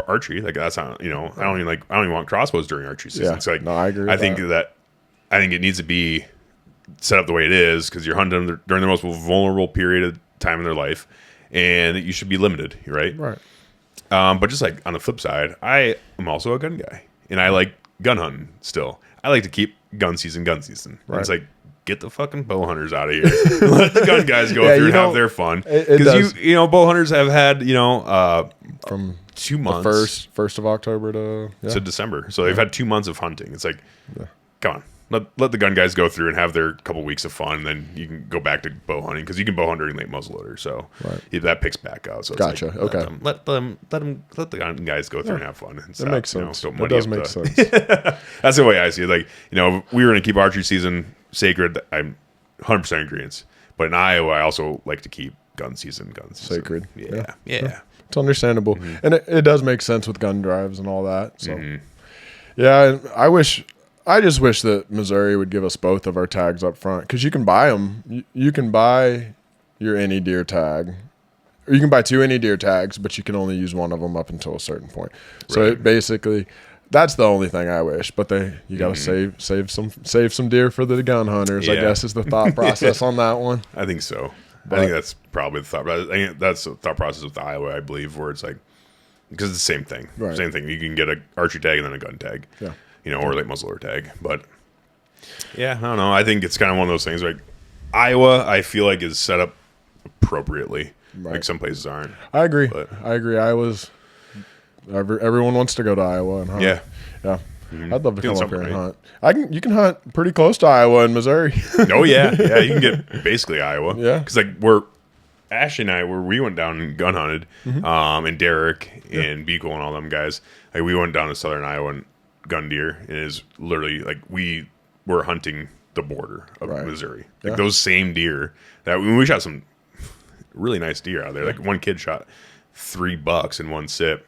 Speaker 1: archery. Like that's not, you know, I don't even want crossbows during archery season. It's like,
Speaker 2: no, I agree.
Speaker 1: I think it needs to be set up the way it is because you're hunting them during the most vulnerable period of time in their life, and you should be limited, right?
Speaker 2: Right.
Speaker 1: But just like on the flip side, I am also a gun guy, and I like gun hunting still. I like to keep gun season. Right. It's like, get the fucking bow hunters out of here. Let the gun guys go through and have their fun. Because you know, bow hunters have had, you know,
Speaker 2: from
Speaker 1: 2 months,
Speaker 2: first of October to
Speaker 1: December. So they've had 2 months of hunting. It's like, come on. Let the gun guys go through and have their couple weeks of fun, and then you can go back to bow hunting because you can bow hunt during late muzzleloader. So that picks back out. So it's
Speaker 2: gotcha.
Speaker 1: Like,
Speaker 2: okay.
Speaker 1: Let the gun guys go through and have fun. And
Speaker 2: that makes sense.
Speaker 1: That
Speaker 2: does make sense.
Speaker 1: That's the way I see it. Like, you know, we were going to keep archery season sacred. I'm 100% agreement. But in Iowa, I also like to keep gun season
Speaker 2: sacred.
Speaker 1: Yeah.
Speaker 2: It's understandable, and it does make sense with gun drives and all that. So, yeah, I just wish that Missouri would give us both of our tags up front because you can buy them. You can buy your any deer tag, or you can buy 2 any deer tags, but you can only use one of them up until a certain point. So it basically, that's the only thing I wish. But you got to save some deer for the gun hunters. I guess is the thought process on that one.
Speaker 1: I think so. I think that's probably the thought. I think that's the thought process with Iowa, I believe, where it's like because it's the same thing.
Speaker 2: Right.
Speaker 1: Same thing. You can get an archery tag and then a gun tag.
Speaker 2: Yeah.
Speaker 1: You know, or late muzzleloader tag. But yeah, I don't know. I think it's kind of one of those things. Like Iowa, I feel like is set up appropriately. Right. Like some places aren't.
Speaker 2: I agree. Iowa's everyone wants to go to Iowa and hunt.
Speaker 1: Yeah.
Speaker 2: I'd love to come up here and hunt. You can hunt pretty close to Iowa and Missouri.
Speaker 1: Oh yeah, you can get basically Iowa.
Speaker 2: Yeah,
Speaker 1: because like Ashley and I, we went down and gun hunted, and Derek and Beagle and all them guys. Like we went down to southern Iowa and gun deer, and it is literally like we were hunting the border of Missouri. Like those same deer that we shot some really nice deer out there. Like one kid shot $3 in one sip.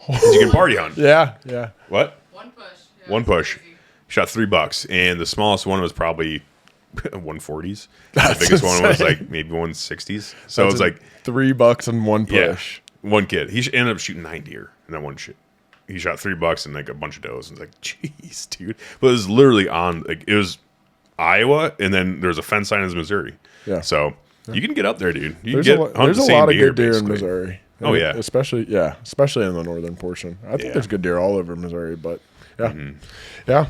Speaker 1: You can party hunt.
Speaker 2: Yeah.
Speaker 1: What?
Speaker 3: One push. Yeah,
Speaker 1: one push. Shot $3, and the smallest one was probably 140s. The biggest one was like maybe 160s. So it was like
Speaker 2: $3 in one push.
Speaker 1: Yeah, one kid. He ended up shooting 9 deer in that one shit. He shot $3 and like a bunch of does. And it's like, jeez, dude. But it was literally on like it was Iowa, and then there was a fence line in Missouri.
Speaker 2: Yeah.
Speaker 1: So you can get up there, dude. You
Speaker 2: there's
Speaker 1: can
Speaker 2: get there's a lot of good deer in Missouri.
Speaker 1: Oh yeah,
Speaker 2: especially in the northern portion. I think there's good deer all over Missouri, but yeah.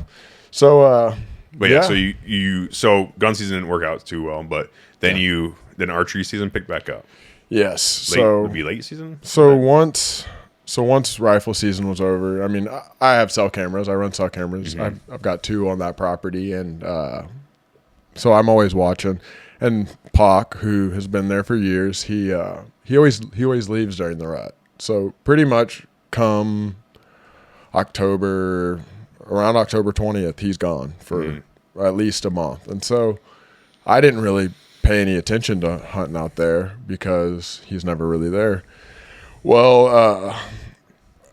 Speaker 2: So
Speaker 1: so so gun season didn't work out too well, but then then archery season picked back up.
Speaker 2: Yes.
Speaker 1: Would be late season.
Speaker 2: So once rifle season was over, I mean, I have cell cameras. I run cell cameras. I've got 2 on that property, and so I'm always watching. And Pac, who has been there for years, he always leaves during the rut. So pretty much come around October 20th, he's gone for at least a month. And so I didn't really pay any attention to hunting out there because he's never really there. Well,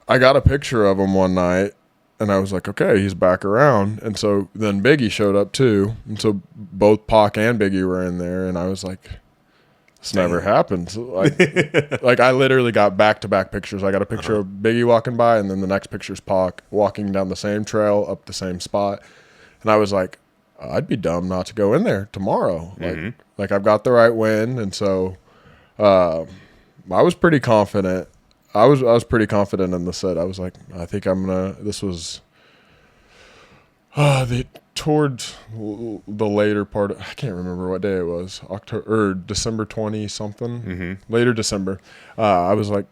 Speaker 2: I got a picture of him one night, and I was like, okay, he's back around. And so then Biggie showed up too. And so both Pac and Biggie were in there, and I was like, this never happened. So like I literally got back-to-back pictures. I got a picture of Biggie walking by, and then the next picture's Pac walking down the same trail up the same spot. And I was like, I'd be dumb not to go in there tomorrow. Like I've got the right wind, and so I was pretty confident. I was pretty confident in the set. I was like, I think I'm gonna. This was towards the later part. I can't remember what day it was. October or December 20 something. Later December. I was like,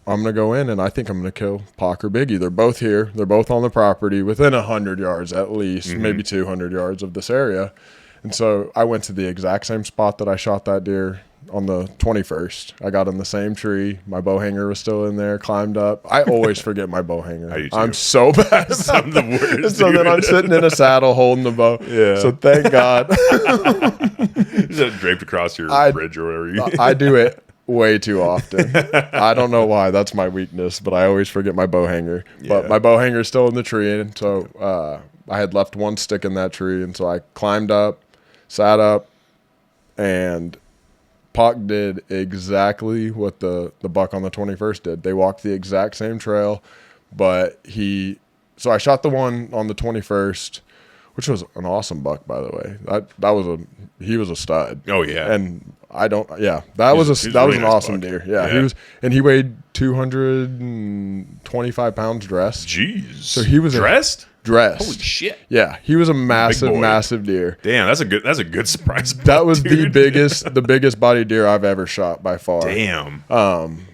Speaker 2: I'm gonna go in, and I think I'm gonna kill Pac or Biggie. They're both here. They're both on the property within 100 yards at least, maybe 200 yards of this area. And so I went to the exact same spot that I shot that deer on the 21st. I got in the same tree. My bow hanger was still in there, climbed up. I always forget my bow hanger.
Speaker 1: I do too.
Speaker 2: I'm so bad.
Speaker 1: I'm the worst.
Speaker 2: So then I'm sitting in a saddle holding the bow.
Speaker 1: Yeah.
Speaker 2: So thank God.
Speaker 1: Is that draped across your bridge or whatever?
Speaker 2: I do it way too often. I don't know why. That's my weakness, but I always forget my bow hanger. But my bow hanger is still in the tree, and so I had left one stick in that tree, and so I climbed up, sat up, and Puck did exactly what the buck on the 21st did. They walked the exact same trail, but so I shot the one on the 21st, which was an awesome buck, by the way. He was a stud.
Speaker 1: Oh yeah.
Speaker 2: And that was
Speaker 1: really
Speaker 2: an
Speaker 1: nice
Speaker 2: awesome
Speaker 1: buck.
Speaker 2: deer. Yeah, he weighed 225 pounds dressed.
Speaker 1: Jeez.
Speaker 2: So he was
Speaker 1: dressed.
Speaker 2: Holy
Speaker 1: shit.
Speaker 2: Yeah, he was a massive deer.
Speaker 1: Damn, that's a good surprise.
Speaker 2: That was
Speaker 1: dude.
Speaker 2: the biggest body deer I've ever shot by far.
Speaker 1: Damn.
Speaker 2: And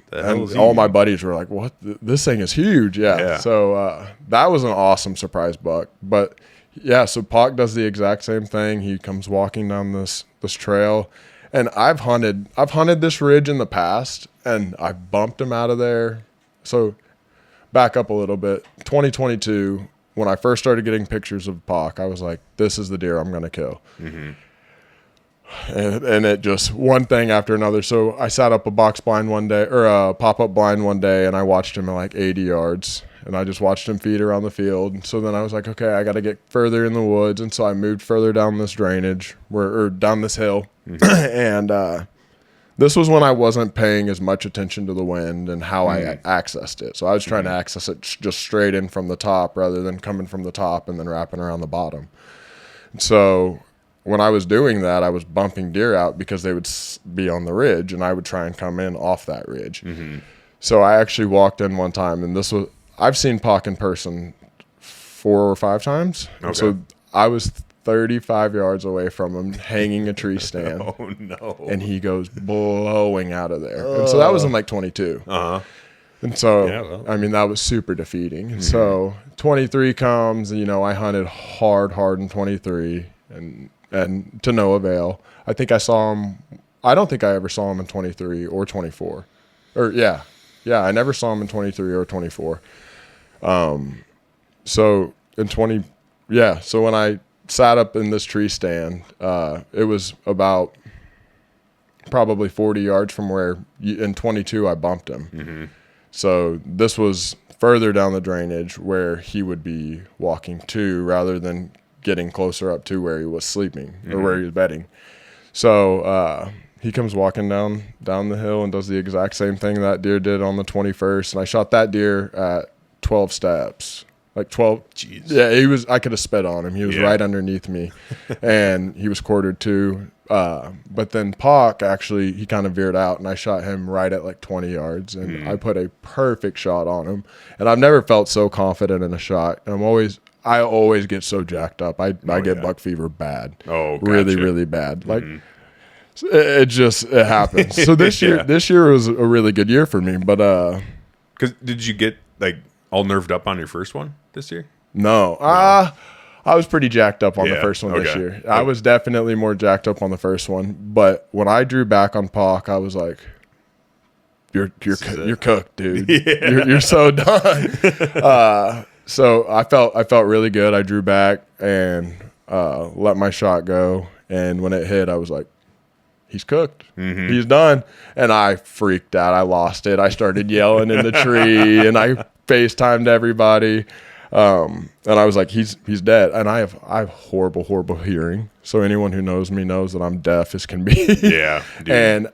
Speaker 2: all my buddies were like, "What? This thing is huge!" Yeah. So that was an awesome surprise buck. But yeah, so Pac does the exact same thing. He comes walking down this trail, and I've hunted this ridge in the past, and I bumped him out of there. So back up a little bit. 2022, when I first started getting pictures of Pac, I was like, "This is the deer I'm going to kill." Mm-hmm. And it just one thing after another. So I sat up a box blind one day, or a pop-up blind one day, and I watched him at like 80 yards. And I just watched him feed around the field. And so then I was like, okay, I got to get further in the woods. And so I moved further down this drainage, or down this hill. Mm-hmm. And this was when I wasn't paying as much attention to the wind and how I accessed it. So I was trying to access it just straight in from the top rather than coming from the top and then wrapping around the bottom. And so when I was doing that, I was bumping deer out because they would be on the ridge, and I would try and come in off that ridge. Mm-hmm. So I actually walked in one time, and I've seen Pac in person 4 or 5 times. Okay. So I was 35 yards away from him, hanging a tree stand.
Speaker 1: Oh no!
Speaker 2: And he goes blowing out of there. And so that was in like 22.
Speaker 1: Uh-huh.
Speaker 2: And so, I mean, that was super defeating. And so 23 comes, and I hunted hard in 23, and to no avail. I think I saw him. I don't think I ever saw him in 23 or 24. Or yeah, I never saw him in 23 or 24. So in 20, so when I sat up in this tree stand, it was about probably 40 yards from where in 22 I bumped him. Mm-hmm. So this was further down the drainage where he would be walking to, rather than getting closer up to where he was sleeping or where he was bedding. So he comes walking down the hill and does the exact same thing that deer did on the 21st. And I shot that deer at 12 steps, like 12.
Speaker 1: Jeez.
Speaker 2: Yeah, I could have sped on him. He was right underneath me, and he was quartered too. But then Pac actually, he kind of veered out, and I shot him right at like 20 yards, and I put a perfect shot on him. And I've never felt so confident in a shot. And I always get so jacked up. I get buck fever bad.
Speaker 1: Oh, gotcha.
Speaker 2: Really, really bad. Like it happens. So this year was a really good year for me. But
Speaker 1: because did you get like all nerved up on your first one this year?
Speaker 2: No. I was pretty jacked up on the first one this year. I was definitely more jacked up on the first one. But when I drew back on Pac, I was like, "You're cooked, dude. You're so done." So I felt really good. I drew back and let my shot go. And when it hit, I was like, he's cooked. Mm-hmm. He's done. And I freaked out. I lost it. I started yelling in the tree, and I FaceTimed everybody. And I was like, he's dead. And I have horrible hearing. So anyone who knows me knows that I'm deaf as can be.
Speaker 1: Yeah. Dude.
Speaker 2: And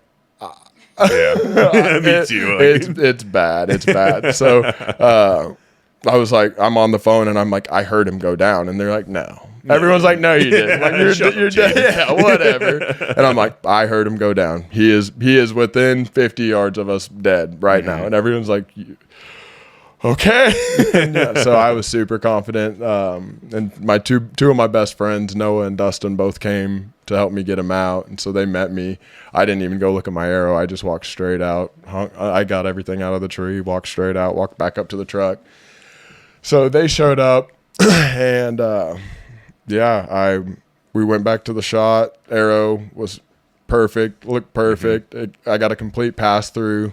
Speaker 1: me too.
Speaker 2: It's bad. It's bad. So I was like, I'm on the phone, and I'm like, I heard him go down. And they're like, no. Everyone's like, no, you didn't. Like, you're dead. Yeah, whatever. And I'm like, I heard him go down. He is within 50 yards of us dead right now. And everyone's like, okay. So I was super confident. And my two of my best friends, Noah and Dustin, both came to help me get him out. And so they met me. I didn't even go look at my arrow. I just walked straight out. I got everything out of the tree, walked straight out, walked back up to the truck. So they showed up, and we went back to the shot. Arrow was perfect, looked perfect. I got a complete pass through,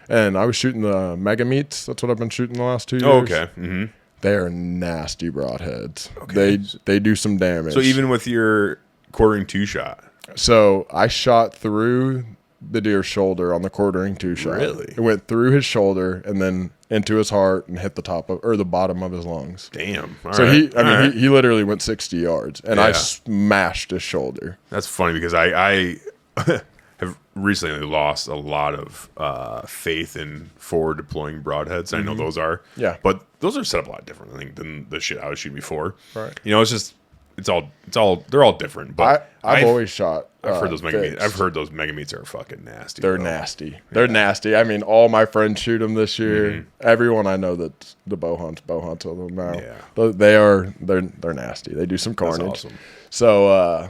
Speaker 2: and I was shooting the mega meats. That's what I've been shooting the last 2 years.
Speaker 1: Oh, okay. Mm-hmm.
Speaker 2: They are nasty broadheads. Okay. They do some damage.
Speaker 1: So even with your quartering 2 shot.
Speaker 2: So I shot through the deer's shoulder on the quartering 2 shot.
Speaker 1: Really?
Speaker 2: It went through his shoulder and then into his heart and hit the the bottom of his lungs.
Speaker 1: Damn.
Speaker 2: He literally went 60 yards, and I smashed his shoulder.
Speaker 1: That's funny because I have recently lost a lot of faith in forward deploying broadheads. I know those are.
Speaker 2: Yeah.
Speaker 1: But those are set up a lot different, I think, than the shit I was shooting before.
Speaker 2: Right.
Speaker 1: It's just they're all different. But
Speaker 2: I've always shot.
Speaker 1: I've heard those mega meats. I've heard those mega meats are fucking nasty.
Speaker 2: They're nasty. They're nasty. I mean, all my friends shoot them this year. Mm-hmm. Everyone I know that's the bow hunts with them now. Yeah. They're nasty. They do some carnage. That's awesome. So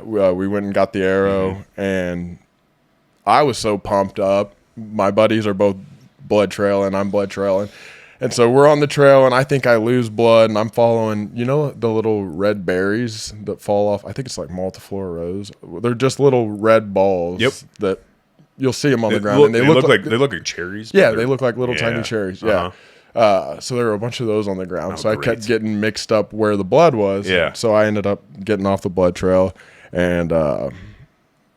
Speaker 2: we went and got the arrow, and I was so pumped up. My buddies are both blood trailing. I'm blood trailing. And so we're on the trail, and I think I lose blood, and I'm following, the little red berries that fall off. I think it's like multiflora rose. They're just little red balls that you'll see them on the ground. And
Speaker 1: they look like cherries.
Speaker 2: Yeah, they look like little tiny cherries. Yeah. So there were a bunch of those on the ground. So I kept getting mixed up where the blood was.
Speaker 1: Yeah.
Speaker 2: So I ended up getting off the blood trail, and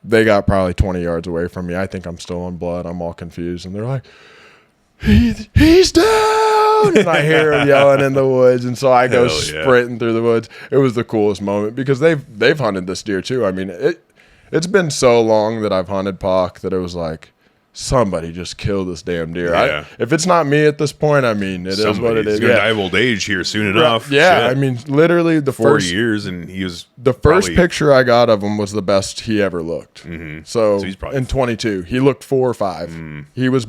Speaker 2: they got probably 20 yards away from me. I think I'm still on blood. I'm all confused, and they're like, he's down, and I hear him yelling in the woods, and so I go sprinting through the woods. It was the coolest moment because they've hunted this deer too. I mean, it's been so long that I've hunted Pock that it was like, somebody just killed this damn deer.
Speaker 1: Yeah.
Speaker 2: If it's not me at this point, I mean, it is what it is.
Speaker 1: He's gonna die of old age here soon enough.
Speaker 2: Yeah, shit. I mean, literally the
Speaker 1: 4
Speaker 2: first
Speaker 1: years, and he was
Speaker 2: the first picture I got of him was the best he ever looked.
Speaker 1: Mm-hmm.
Speaker 2: So he's probably in 22, he looked 4 or 5. He was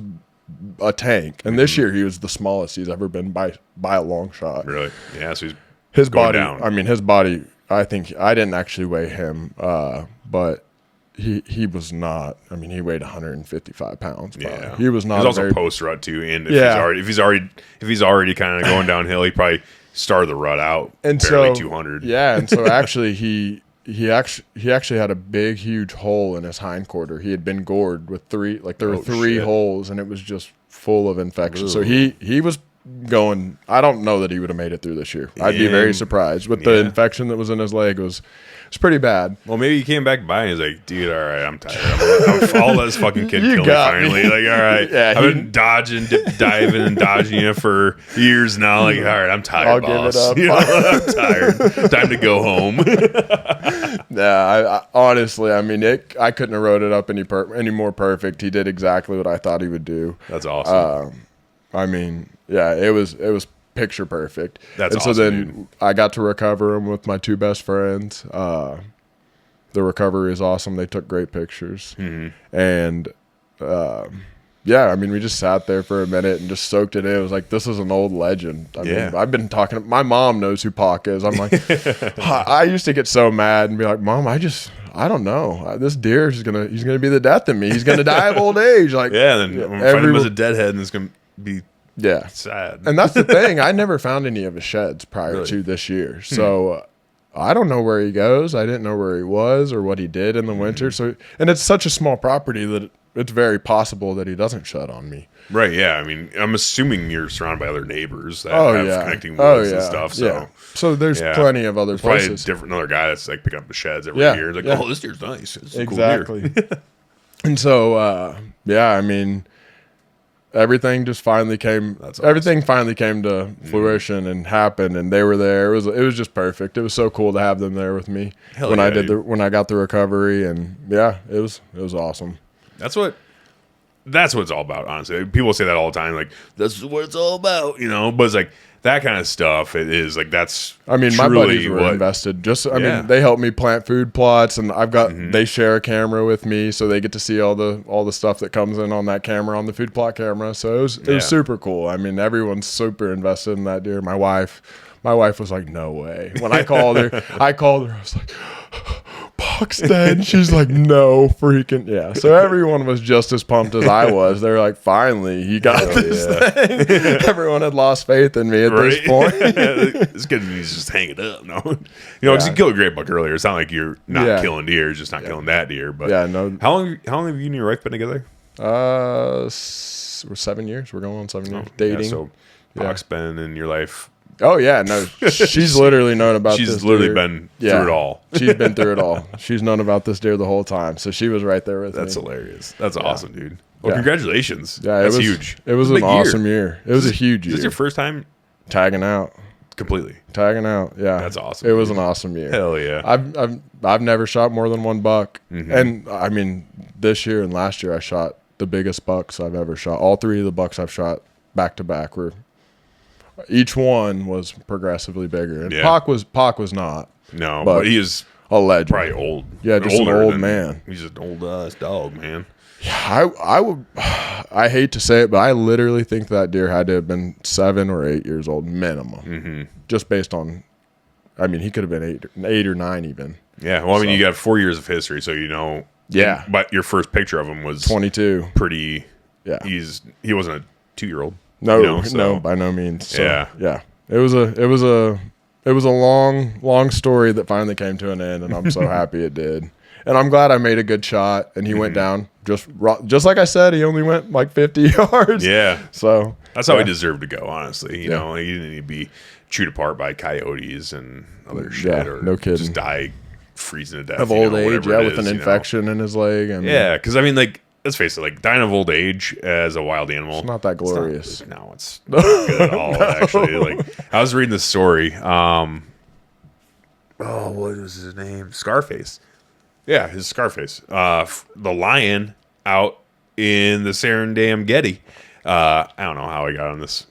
Speaker 2: a tank, and this year he was the smallest he's ever been by a long shot.
Speaker 1: Really? Yeah. So
Speaker 2: his body down. I mean, his body. I think I didn't actually weigh him, but he was not. I mean, he weighed 155 pounds. Probably. Yeah. He was not.
Speaker 1: He's also post rut too, and if he's already kind of going downhill, he probably started the rut out and barely 200.
Speaker 2: Yeah, and so actually he actually had a big, huge hole in his hindquarter. He had been gored with 3, there were 3 holes, and it was just full of infection. Ooh. So he was going. I don't know that he would have made it through this year. I'd be very surprised with the infection that was in his leg. It's pretty bad.
Speaker 1: Well, maybe he came back by and he's like, dude, all right, I'm tired. I'll let this fucking kid kill me finally. Like, all right. Yeah, I've been diving and dodging you for years now. Like, all right, I'm tired, boss.
Speaker 2: Give it up.
Speaker 1: I'm tired. Time to go home.
Speaker 2: I honestly, I mean, I couldn't have wrote it up any more perfect. He did exactly what I thought he would do.
Speaker 1: That's awesome.
Speaker 2: I mean, yeah, it was picture perfect.
Speaker 1: That's
Speaker 2: awesome.
Speaker 1: So then
Speaker 2: dude. I got to recover him with my 2 best friends. The recovery is awesome. They took great pictures. Mm-hmm. And I mean, we just sat there for a minute and just soaked it in. It was like, this is an old legend. I mean, I've been talking. My mom knows who Pock is. I'm like, I used to get so mad and be like, Mom, I don't know. This deer he's gonna be the death of me. He's gonna die of old age. Like,
Speaker 1: then I'm gonna find him as a deadhead, and it's gonna be sad.
Speaker 2: And that's the thing. I never found any of his sheds prior to this year. So I don't know where he goes. I didn't know where he was or what he did in the winter. So, and it's such a small property that it's very possible that he doesn't shed on me.
Speaker 1: Right, yeah. I mean, I'm assuming you're surrounded by other neighbors that have connecting woods and stuff.
Speaker 2: So there's plenty of other places.
Speaker 1: Probably another guy that's like picking up the sheds every year. It's like, oh, this deer's nice. It's
Speaker 2: exactly.
Speaker 1: A cool deer.
Speaker 2: And so, I mean, everything just finally came. Everything finally came to fruition and happened, and they were there. It was just perfect. It was so cool to have them there with me when I got the recovery, and it was awesome.
Speaker 1: That's what it's all about, honestly. People say that all the time, like, this is what it's all about, but it's like that kind of stuff. It is like, that's,
Speaker 2: I mean, my buddies were invested. I mean, they help me plant food plots, and I've got, they share a camera with me, so they get to see all the stuff that comes in on that camera, on the food plot camera. So it was super cool. I mean, everyone's super invested in that deer. My wife was like, no way. When I called her, I was like, buck's dead. She's like, no freaking yeah. So everyone was just as pumped as I was. They're like, finally, he got this thing. Everyone had lost faith in me at this point.
Speaker 1: This kid needs to just hang it up. No, because you killed a great buck earlier. It's not like you're not killing deer, just not killing that deer. But
Speaker 2: no.
Speaker 1: How long have you and your wife been together?
Speaker 2: We're 7 years. We're going on 7 years dating.
Speaker 1: Yeah, so buck's been in your life.
Speaker 2: Oh yeah, no, she's literally known about this.
Speaker 1: She's literally been through it all.
Speaker 2: She's been through it all. She's known about this deer the whole time, so she was right there with me.
Speaker 1: That's hilarious. That's awesome, dude. Well, congratulations.
Speaker 2: Yeah,
Speaker 1: that's huge.
Speaker 2: It was an awesome year. It was a huge year.
Speaker 1: Is this your first time
Speaker 2: tagging out?
Speaker 1: Completely
Speaker 2: tagging out. Yeah,
Speaker 1: that's awesome.
Speaker 2: It was an awesome year.
Speaker 1: Hell yeah.
Speaker 2: I've never shot more than one buck, and I mean this year and last year I shot the biggest bucks I've ever shot. All three of the bucks I've shot back to back were. Each one was progressively bigger. And Pac was not.
Speaker 1: No, but he is
Speaker 2: a legend.
Speaker 1: Probably old.
Speaker 2: Yeah, just an old man.
Speaker 1: He's an old dog, man.
Speaker 2: Yeah, I hate to say it, but I literally think that deer had to have been 7 or 8 years old minimum. Just based on, I mean, he could have been 8 or 9 even.
Speaker 1: Yeah, well, I mean, you got 4 years of history, so you know.
Speaker 2: Yeah.
Speaker 1: But your first picture of him was
Speaker 2: 22.
Speaker 1: Pretty.
Speaker 2: Yeah.
Speaker 1: He wasn't a 2-year-old.
Speaker 2: No, no, by no means. So, yeah. It was a long story that finally came to an end, and I'm so happy it did. And I'm glad I made a good shot, and he went down just like I said. He only went like 50 yards.
Speaker 1: Yeah.
Speaker 2: So
Speaker 1: that's how he deserved to go. Honestly, you know, he didn't need to be chewed apart by coyotes and other shit, or
Speaker 2: no kidding.
Speaker 1: Just die freezing to death
Speaker 2: of old age. Yeah, with an infection in his leg. And
Speaker 1: because I mean, like. Let's face it, like dying of old age as a wild animal.
Speaker 2: It's not that glorious.
Speaker 1: It's not good at all, actually. Like I was reading this story. What was his name? Scarface. Yeah, his Scarface. The lion out in the Serengeti. I don't know how I got on this.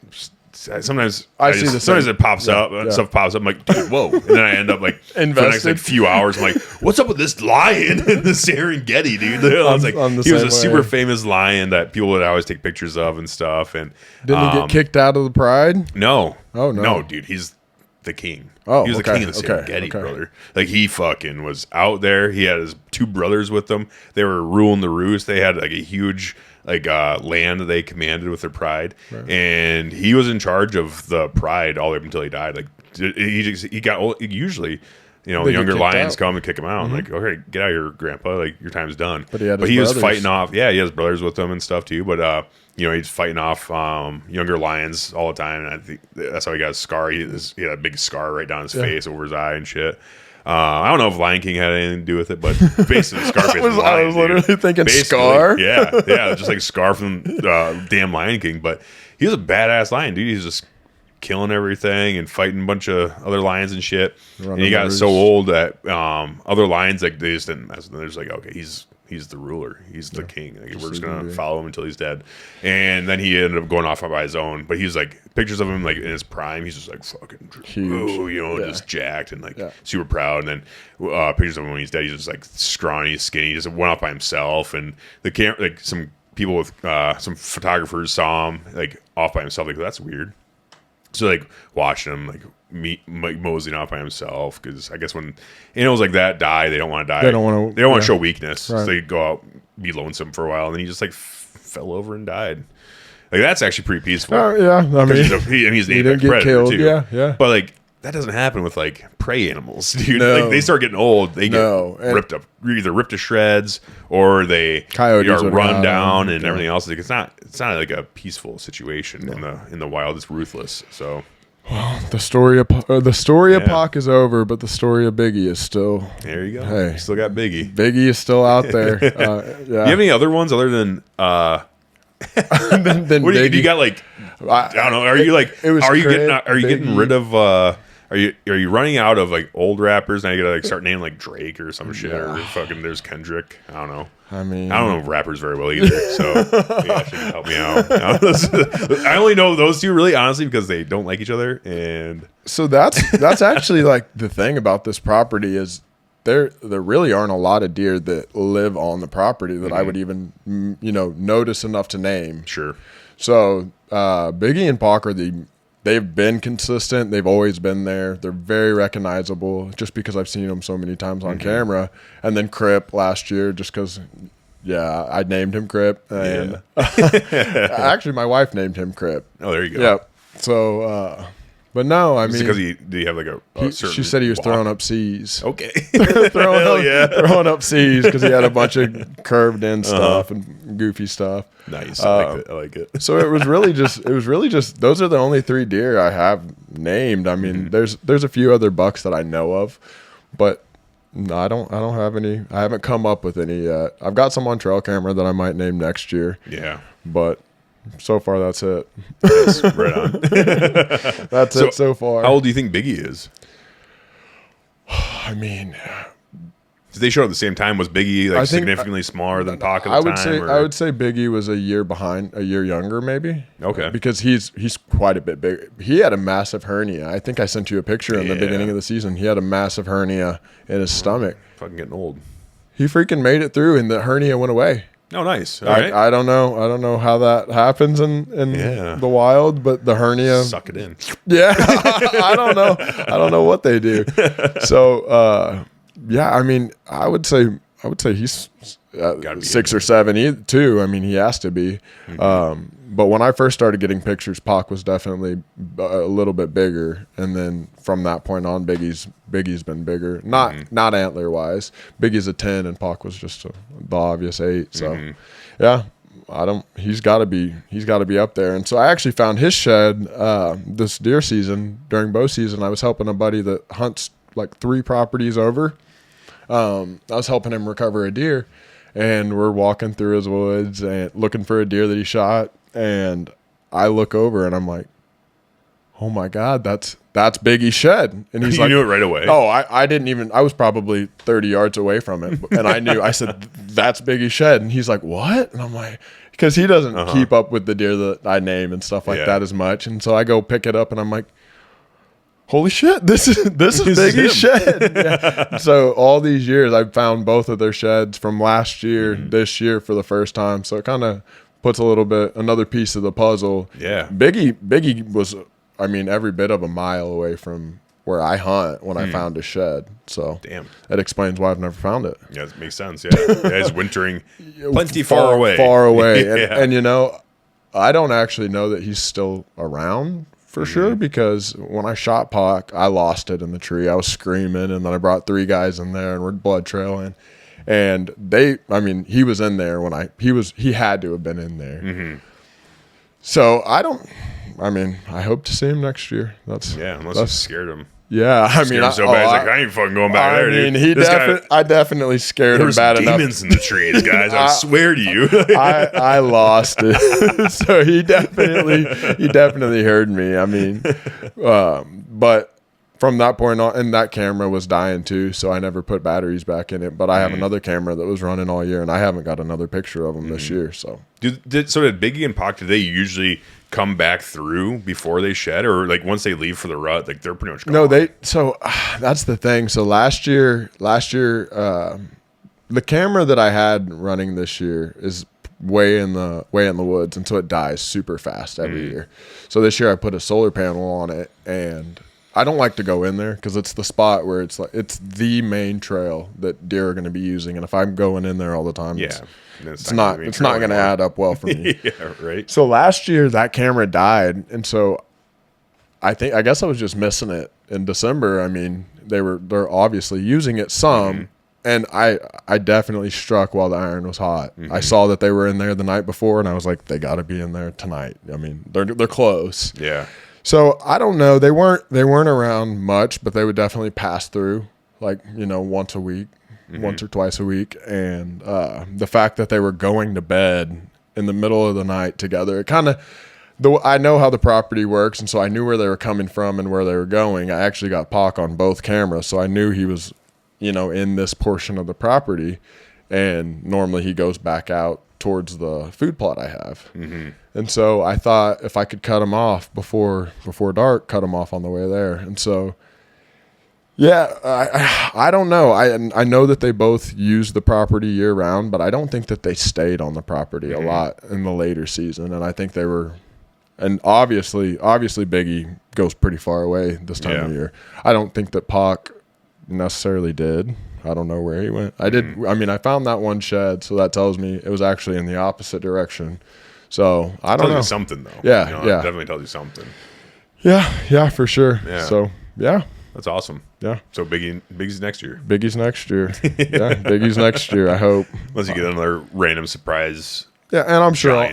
Speaker 1: Sometimes sometimes it pops up. Stuff pops up. I'm like, dude, whoa! And then I end up like for the next few hours. I'm like, what's up with this lion in the Serengeti, dude? I was like, he was a super famous lion that people would always take pictures of and stuff. And
Speaker 2: didn't he get kicked out of the pride?
Speaker 1: No.
Speaker 2: Oh no,
Speaker 1: no, dude, he's the king.
Speaker 2: Oh,
Speaker 1: he was the king of the Serengeti, brother. Like he fucking was out there. He had his 2 brothers with him. They were ruling the roost. They had like a huge land that they commanded with their pride, and he was in charge of the pride all the way up until he died. Like he got old. Usually, you know, the younger lions come and kick him out. Like, okay, get out of here, grandpa. Like your time's done.
Speaker 2: But
Speaker 1: he was fighting off. Yeah, he has brothers with him and stuff too. But you know, he's fighting off younger lions all the time, and I think that's how he got his scar. He had a big scar right down his face, over his eye and shit. I don't know if Lion King had anything to do with it, but basically Scarface was lion,
Speaker 2: I was literally thinking Scar.
Speaker 1: Yeah, just like Scar from damn Lion King. But he was a badass lion, dude. He's just killing everything and fighting a bunch of other lions and shit. And he got so old that other lions, like, they just didn't mess with him. They're just like, okay, he's the ruler. He's the king. Like, we're just going to follow him until he's dead. And then he ended up going off by his own. But he's like, pictures of him like in his prime, he's just like fucking huge, you know, just jacked and like super proud. And then pictures of him when he's dead, he's just like scrawny, skinny. He just went off by himself. And the camera, like some people with some photographers saw him like off by himself. Like, that's weird. So like watching him like moseying off by himself, because I guess when animals like that die, they don't want to die. They don't want to show weakness. Right. So they go out, be lonesome for a while, and then he just like fell over and died. Like, that's actually pretty peaceful.
Speaker 2: Yeah, I mean,
Speaker 1: he's an apex predator too. Yeah. But like, that doesn't happen with like prey animals, dude. No. Like, they start getting old, they get ripped up, either ripped to shreds, or they are run down and everything else. Like, it's not like a peaceful situation in the wild. It's ruthless. So,
Speaker 2: well, the story of Pac is over, but the story of Biggie is still.
Speaker 1: There you go. Hey, you still got Biggie.
Speaker 2: Biggie is still out there.
Speaker 1: Do you have any other ones other than? Then what do you got? Like, I don't know. Are you like? Are you getting rid of? Are you running out of like old rappers now? You gotta like start naming like Drake or some shit, or fucking there's Kendrick. I don't know.
Speaker 2: I mean,
Speaker 1: I don't know rappers very well either, so you actually can help me out. I only know those two, really, honestly, because they don't like each other. And
Speaker 2: so that's actually like the thing about this property is there really aren't a lot of deer that live on the property that I would even notice enough to name.
Speaker 1: Sure.
Speaker 2: So Biggie and Pac are the they've been consistent. They've always been there. They're very recognizable just because I've seen them so many times on camera. And then Crip last year, just because, I named him Crip. And actually, my wife named him Crip.
Speaker 1: Oh, there you go.
Speaker 2: Yep. So, but no, I mean,
Speaker 1: because did he have like a certain
Speaker 2: she said he was
Speaker 1: walk?
Speaker 2: throwing up C's.
Speaker 1: Okay,
Speaker 2: throwing up C's because he had a bunch of curved in stuff and goofy stuff.
Speaker 1: Nice, I like it.
Speaker 2: So it was really just those are the only 3 deer I have named. I mean, there's a few other bucks that I know of, but no, I don't have any. I haven't come up with any yet. I've got some on trail camera that I might name next year.
Speaker 1: Yeah,
Speaker 2: but so far that's it.
Speaker 1: Yes, right on.
Speaker 2: That's it so far.
Speaker 1: How old do you think Biggie is?
Speaker 2: I mean,
Speaker 1: did they show at the same time? Was Biggie like significantly smaller than Pac at the time?
Speaker 2: I would say Biggie was a year younger, maybe.
Speaker 1: Okay,
Speaker 2: because he's quite a bit big. He had a massive hernia. I think I sent you a picture in the beginning of the season. He had a massive hernia in his stomach.
Speaker 1: Fucking getting old.
Speaker 2: He freaking made it through, and the hernia went away.
Speaker 1: Oh, nice. All right.
Speaker 2: I don't know how that happens in the wild, but the hernia.
Speaker 1: Suck it in.
Speaker 2: Yeah, I don't know what they do. So I mean, I would say he's 6 or 7 too. I mean, he has to be. But when I first started getting pictures, Pac was definitely a little bit bigger, and then from that point on, Biggie's been bigger. Not antler wise. Biggie's a 10, and Pac was just the obvious 8. So, he's got to be up there. And so I actually found his shed this deer season during bow season. I was helping a buddy that hunts like 3 properties over. I was helping him recover a deer, and we're walking through his woods and looking for a deer that he shot. And I look over and I'm like, oh my God, that's Biggie's shed. And he's
Speaker 1: you knew it right away.
Speaker 2: Oh, I didn't even, I was probably 30 yards away from it. And I said, that's Biggie's shed. And he's like, what? And I'm like, because he doesn't keep up with the deer that I name and stuff like that as much. And so I go pick it up and I'm like, holy shit, this is Biggie's shed. Yeah. So all these years I've found both of their sheds from last year, this year for the first time. So it kind of puts another piece of the puzzle.
Speaker 1: Yeah.
Speaker 2: Biggie was, I mean, every bit of a mile away from where I hunt when I found his shed. So that explains why I've never found it.
Speaker 1: Yeah, it makes sense. Yeah. He's wintering plenty far away.
Speaker 2: Far away. And you know, I don't actually know that he's still around for sure, because when I shot Pac, I lost it in the tree. I was screaming, and then I brought 3 guys in there, and we're blood trailing. And he was in there when he had to have been in there. So I hope to see him next year. Unless
Speaker 1: you scared him.
Speaker 2: Yeah, I mean,
Speaker 1: him so bad. He's like, I ain't fucking going back there, dude.
Speaker 2: I definitely scared him bad enough.
Speaker 1: There was demons in the trees, guys. I swear to you.
Speaker 2: I lost it. So he definitely heard me. I mean, but from that point on, and that camera was dying too, so I never put batteries back in it. But I have another camera that was running all year, and I haven't got another picture of him this year. So
Speaker 1: did Biggie and Pac, did they usually come back through before they shed, or like once they leave for the rut, like they're pretty much gone?
Speaker 2: No, so that's the thing. So last year, the camera that I had running this year is way in the woods, and so it dies super fast every year. So this year I put a solar panel on it, and I don't like to go in there because it's the spot where it's the main trail that deer are going to be using, and if I'm going in there all the time, it's not going to add up well for me.
Speaker 1: Yeah, right.
Speaker 2: So last year that camera died, and so I guess I was just missing it in December. I mean, they're obviously using it some, and I definitely struck while the iron was hot. I saw that they were in there the night before, and I was like, they got to be in there tonight. I mean, they're close.
Speaker 1: Yeah.
Speaker 2: So I don't know. They weren't around much, but they would definitely pass through, like, once a week. Once or twice a week. And the fact that they were going to bed in the middle of the night together, it kind of, I know how the property works, and so I knew where they were coming from and where they were going. I actually got Pac on both cameras, so I knew he was, in this portion of the property, and normally he goes back out towards the food plot I have. And so I thought if I could cut him off before dark, cut him off on the way there. And so I don't know. I know that they both use the property year round, but I don't think that they stayed on the property a lot in the later season. And I think they were And obviously Biggie goes pretty far away this time of year. I don't think that Pac necessarily did. I don't know where he went. I found that one shed, so that tells me it was actually in the opposite direction. So I don't know.
Speaker 1: Tells you something though.
Speaker 2: Yeah,
Speaker 1: It definitely tells you something.
Speaker 2: Yeah, for sure.
Speaker 1: Yeah.
Speaker 2: So yeah.
Speaker 1: That's awesome.
Speaker 2: Yeah.
Speaker 1: So Biggie's next year.
Speaker 2: Biggie's next year. Biggie's next year, I hope.
Speaker 1: Unless you get another random surprise.
Speaker 2: Yeah, and I'm sure I'll
Speaker 1: like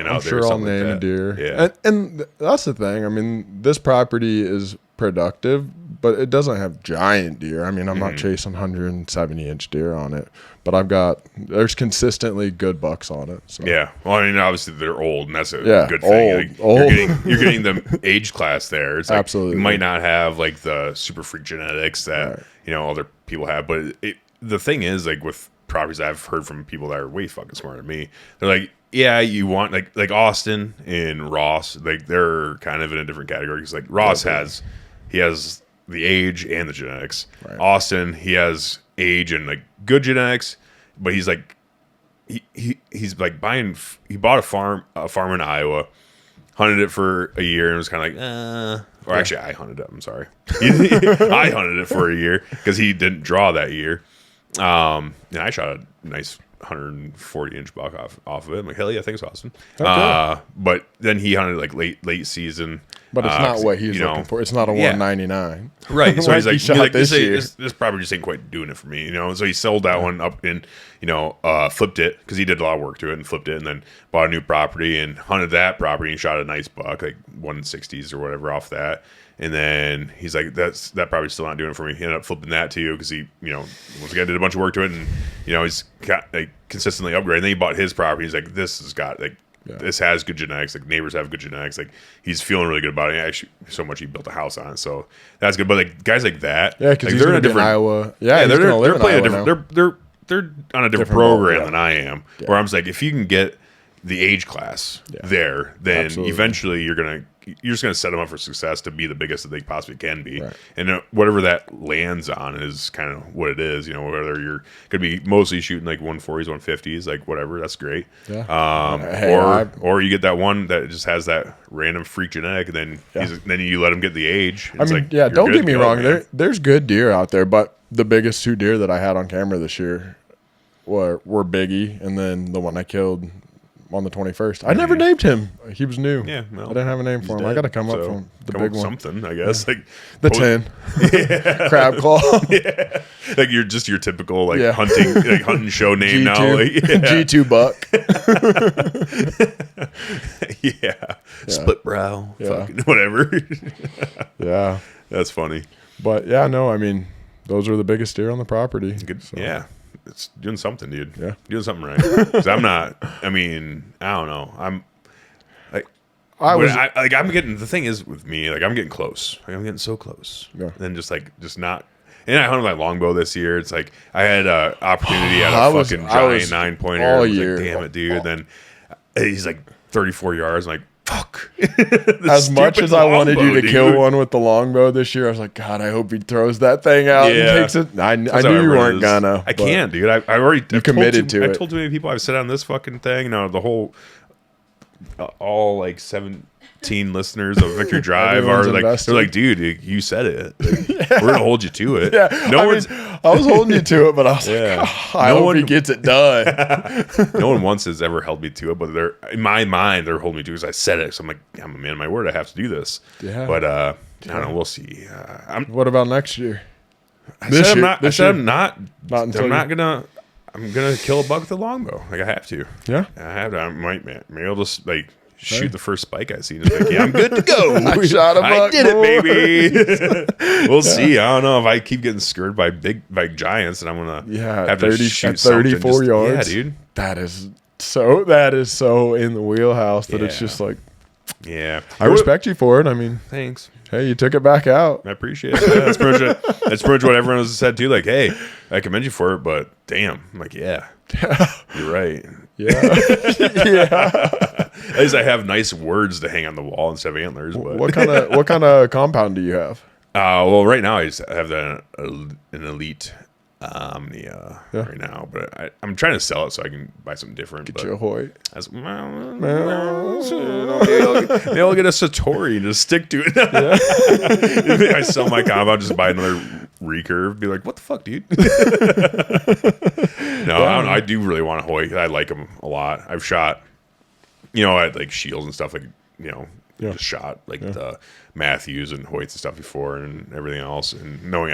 Speaker 2: name a
Speaker 1: that.
Speaker 2: deer.
Speaker 1: Yeah.
Speaker 2: And that's the thing. I mean, this property is productive, but it doesn't have giant deer. I mean, I'm not chasing 170-inch deer on it, but there's consistently good bucks on it. So.
Speaker 1: Yeah. Well, I mean, obviously they're old, and that's a good thing.
Speaker 2: Old.
Speaker 1: You're getting the age class there. It's like
Speaker 2: Absolutely.
Speaker 1: You might not have like the super freak genetics that other people have, but the thing is, like with properties I've heard from people that are way fucking smarter than me, they're like, yeah, you want like Austin and Ross, like they're kind of in a different category because like Ross has the age and the genetics.
Speaker 2: Right.
Speaker 1: Austin, he has age and like good genetics, but he's like he's like he bought a farm in Iowa, hunted it for a year and was kind of like or actually I hunted it. I'm sorry, I hunted it for a year because he didn't draw that year. And I shot a nice 140-inch buck off of it. I'm like, hell yeah, thanks, Austin.
Speaker 2: Okay.
Speaker 1: But then he hunted like late season.
Speaker 2: But it's not what he's looking for. It's not a 199.
Speaker 1: Right. So he's like,
Speaker 2: this
Speaker 1: property just ain't quite doing it for me, So he sold that one up and, flipped it because he did a lot of work to it and flipped it and then bought a new property and hunted that property and shot a nice buck, like 160s or whatever off that. And then he's like, that probably still not doing it for me. He ended up flipping that too because he, once again did a bunch of work to it and, he's got like consistently upgraded. And then he bought his property. He's like, this has got like, this has good genetics. Like neighbors have good genetics. Like he's feeling really good about it. Actually, so much he built a house on it. So that's good. But like guys like that,
Speaker 2: because
Speaker 1: like,
Speaker 2: they're in a different Iowa. Yeah,
Speaker 1: they're playing a different. They're on a different program than I am. Yeah. Where I'm just like, if you can get the age class there, then eventually you're just gonna set them up for success to be the biggest that they possibly can be, and whatever that lands on is kind of what it is. Whether you're gonna be mostly shooting like 140s, 150s, like whatever, that's great. Yeah. Or you get that one that just has that random freak genetic, and then you let them get the age.
Speaker 2: I mean, don't get me wrong. There's good deer out there, but the biggest two deer that I had on camera this year were Biggie, and then the one I killed on the 21st. I never named him. He was new.
Speaker 1: Yeah, well,
Speaker 2: I didn't have a name for him. I got to come up with the big one.
Speaker 1: Something, I guess. Like
Speaker 2: the 10. Crab claw.
Speaker 1: Yeah. Like you're just your typical hunting show name
Speaker 2: G2.
Speaker 1: now. Like,
Speaker 2: G2 buck.
Speaker 1: Yeah. Split brow. Fucking whatever.
Speaker 2: Yeah.
Speaker 1: That's funny.
Speaker 2: But yeah, no, I mean, those are the biggest deer on the property.
Speaker 1: Good. So. Yeah. It's doing something, dude.
Speaker 2: Yeah.
Speaker 1: Doing something right. Because I don't know. I'm getting, the thing is with me, like I'm getting close. Like, I'm getting so close. Yeah. And just not. And I hunted my longbow this year. It's like I had an opportunity at a fucking giant 9-pointer.
Speaker 2: All year.
Speaker 1: Like, damn it, dude. Then he's like 34 yards. I'm like, fuck.
Speaker 2: As much as I wanted you to kill one with the longbow this year, I was like, God, I hope he throws that thing out and takes it. I knew you weren't gonna.
Speaker 1: I can't, dude. I already
Speaker 2: committed to it.
Speaker 1: I told too many people I've said on this fucking thing. The whole, all like 17 listeners of Victory Drive are like, they're like, dude, you said it. Like, we're gonna hold you to it.
Speaker 2: Yeah, I was holding you to it, but I was like, I hope he gets it done.
Speaker 1: No one once has ever held me to it, but they're in my mind they're holding me to it because I said it. So I'm like, I'm a man of my word. I have to do this. Yeah. But I don't know. We'll see.
Speaker 2: What about next year?
Speaker 1: I'm gonna kill a buck with a longbow. Like I have to.
Speaker 2: Yeah.
Speaker 1: I have to. Maybe I'll just like shoot the first spike I see. And like, yeah, I'm good to go.
Speaker 2: I shot a buck.
Speaker 1: I did it, baby. We'll see. I don't know if I keep getting skirted by giants, and I'm gonna have to shoot
Speaker 2: 34 yards.
Speaker 1: Yeah, dude.
Speaker 2: That is so in the wheelhouse that it's just like.
Speaker 1: Yeah,
Speaker 2: I respect you for it. I mean,
Speaker 1: thanks.
Speaker 2: Hey, you took it back out.
Speaker 1: I appreciate it. Yeah, that's pretty much what everyone has said too. Like, hey, I commend you for it, but damn, I'm like, yeah, you're right.
Speaker 2: Yeah,
Speaker 1: At least I have nice words to hang on the wall instead of antlers. But
Speaker 2: what kind of compound do you have?
Speaker 1: Well, right now I just have an elite Omnia right now, but I'm trying to sell it so I can buy something different.
Speaker 2: Get you a Hoyt.
Speaker 1: Maybe I'll get a Satori and just stick to it. I sell my comp, I'll just buy another recurve. Be like, what the fuck, dude? No, I don't know. I do really want a Hoyt. I like them a lot. I've shot, at like shields and stuff, like just shot like the Matthews and Hoyts and stuff before and everything else, and knowing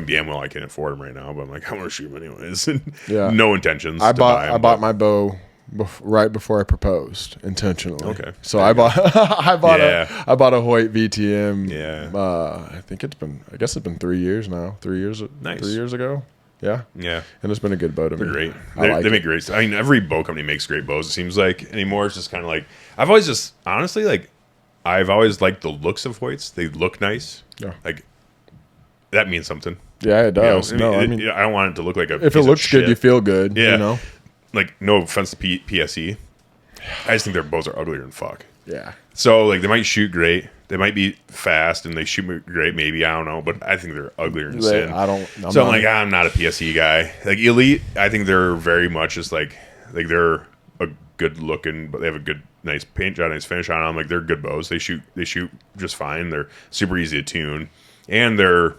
Speaker 1: damn well I can't afford them right now, but I'm like, I want to shoot them anyways. No intentions.
Speaker 2: I bought my bow right before I proposed intentionally.
Speaker 1: Okay,
Speaker 2: so I bought I bought a Hoyt VTM. I guess it's been 3 years now. 3 years.
Speaker 1: Nice.
Speaker 2: 3 years ago. Yeah.
Speaker 1: And
Speaker 2: it's been a good bow to me.
Speaker 1: Great. They make great. I mean, every bow company makes great bows. It seems like anymore. It's just kind of like I've always liked the looks of Hoyts. They look nice. Yeah. Like that means something.
Speaker 2: Yeah, it does.
Speaker 1: I don't want it to look like a.
Speaker 2: If it looks good, you feel good.
Speaker 1: Yeah. Like no offense to PSE, I just think their bows are uglier than fuck.
Speaker 2: Yeah.
Speaker 1: So like they might shoot great. They might be fast and they shoot great. Maybe I don't know, but I think they're uglier than sin. I'm not a PSE guy. Like Elite, I think they're very much just like they're a good looking, but they have a good. Nice paint job, nice finish on them. Like they're good bows. They shoot just fine. They're super easy to tune, and they're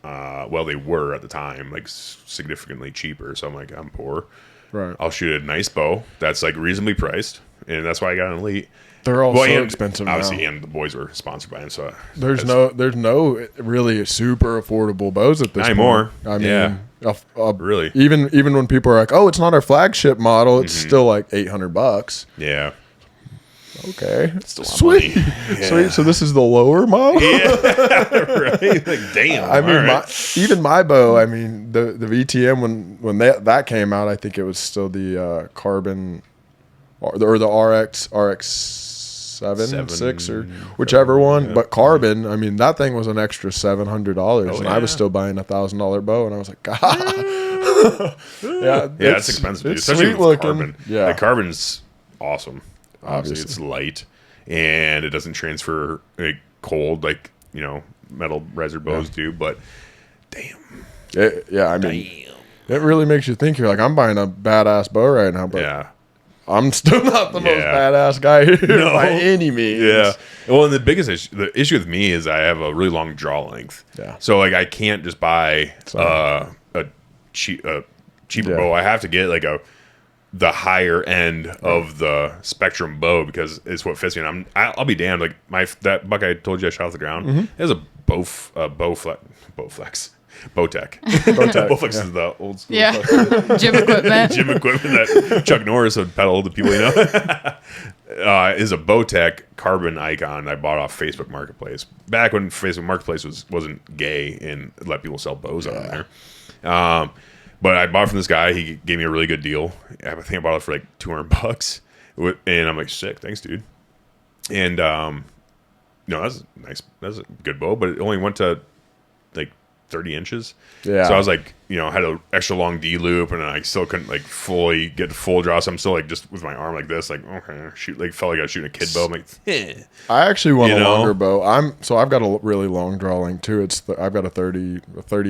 Speaker 1: they were at the time like significantly cheaper. So I'm like, I'm poor.
Speaker 2: Right.
Speaker 1: I'll shoot a nice bow that's like reasonably priced, and that's why I got an Elite.
Speaker 2: They're all so expensive
Speaker 1: obviously,
Speaker 2: now.
Speaker 1: And the boys were sponsored by them, so
Speaker 2: there's no really super affordable bows at this point.
Speaker 1: Anymore.
Speaker 2: I mean,
Speaker 1: really,
Speaker 2: even when people are like, "Oh, it's not our flagship model," it's still like $800.
Speaker 1: Yeah.
Speaker 2: Okay.
Speaker 1: It's still sweet.
Speaker 2: Yeah. Sweet. So this is the lower model.
Speaker 1: Yeah. Right. Like damn.
Speaker 2: I mean, even my bow. I mean, the VTM when that came out, I think it was still the carbon or the RX 6 or whichever one, but carbon. I mean, that thing was an extra $700, and I was still buying $1,000 bow, and I was like, God,
Speaker 1: it's expensive,
Speaker 2: it's
Speaker 1: especially
Speaker 2: sweet
Speaker 1: with
Speaker 2: looking.
Speaker 1: carbon.
Speaker 2: Yeah,
Speaker 1: like carbon's awesome. Obviously, it's light and it doesn't transfer like cold like metal riser bows do. But damn,
Speaker 2: I mean, it really makes you think. You're like, I'm buying a badass bow right now, but I'm still not the most badass guy here by any means.
Speaker 1: Yeah. Well, and the issue with me is I have a really long draw length.
Speaker 2: Yeah.
Speaker 1: So like I can't just buy a cheaper bow. I have to get like the higher end of the spectrum bow because it's what fits me. And I'll be damned. Like that buck I told you I shot off the ground. It was a Bowflex. Bowtech. Bowflex is the old school.
Speaker 3: Yeah. Gym equipment.
Speaker 1: Gym equipment that Chuck Norris would peddle to people, is a Bowtech carbon icon I bought off Facebook Marketplace. Back when Facebook Marketplace wasn't gay and let people sell bows on there. But I bought it from this guy. He gave me a really good deal. I think I bought it for like $200. And I'm like, sick. Thanks, dude. And that's nice. That's a good bow, but it only went to like 30 inches. Yeah. So I was like, had an extra long D loop, and I still couldn't like fully get full draw. So I'm still like just with my arm like this, like okay, felt like I was shooting a kid bow. I'm like,
Speaker 2: I actually want a longer bow. I've got a really long draw length too. I've got a 30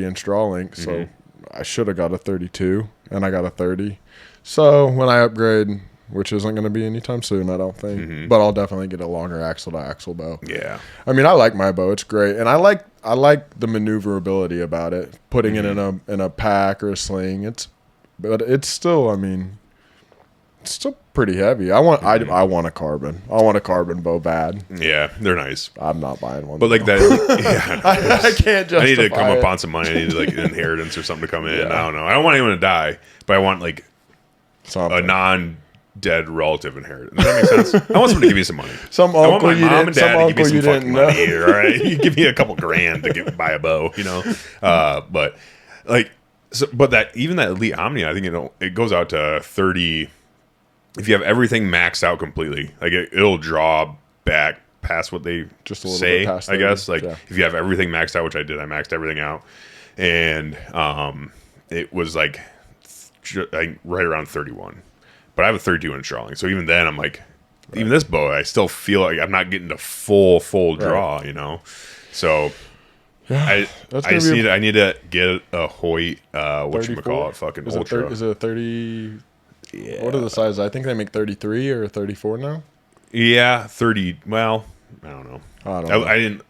Speaker 2: inch draw length, so I should have got a 32, and I got a 30. So when I upgrade, which isn't going to be anytime soon, I don't think. But I'll definitely get a longer axle to axle bow.
Speaker 1: Yeah.
Speaker 2: I mean, I like my bow; it's great, and I like the maneuverability about it. Putting it in a pack or a sling, but it's still. I mean, it's still pretty heavy. I want a carbon. I want a carbon bow bad.
Speaker 1: Yeah, they're nice.
Speaker 2: I'm not buying one.
Speaker 1: But like that,
Speaker 2: I can't justify
Speaker 1: I need to come
Speaker 2: it.
Speaker 1: up on some money. I need like an inheritance or something to come in. I don't know. I don't want anyone to die, but I want like a non-dead relative inheritance. Does that make sense? I want someone to give me some money.
Speaker 2: Some
Speaker 1: I want
Speaker 2: uncle
Speaker 1: my mom and dad to give me some fucking
Speaker 2: know.
Speaker 1: money. All right, you give me a couple grand to buy a bow, But like, but that Elite Omnia, I think it goes out to 30. If you have everything maxed out completely, like it'll draw back past what they
Speaker 2: just a little
Speaker 1: say.
Speaker 2: Bit past
Speaker 1: I guess like if you have everything maxed out, which I did, I maxed everything out, and it was like right around 31. But I have a 32 inch drawing, so even then I'm like, even this bow, I still feel like I'm not getting the full draw, So I need to get a Hoyt. Whatchamacallit, fucking
Speaker 2: is
Speaker 1: Ultra.
Speaker 2: Is it a 30?
Speaker 1: Yeah.
Speaker 2: What are the sizes? I think they make 33 or 34 now.
Speaker 1: Yeah, 30. Well, I don't know.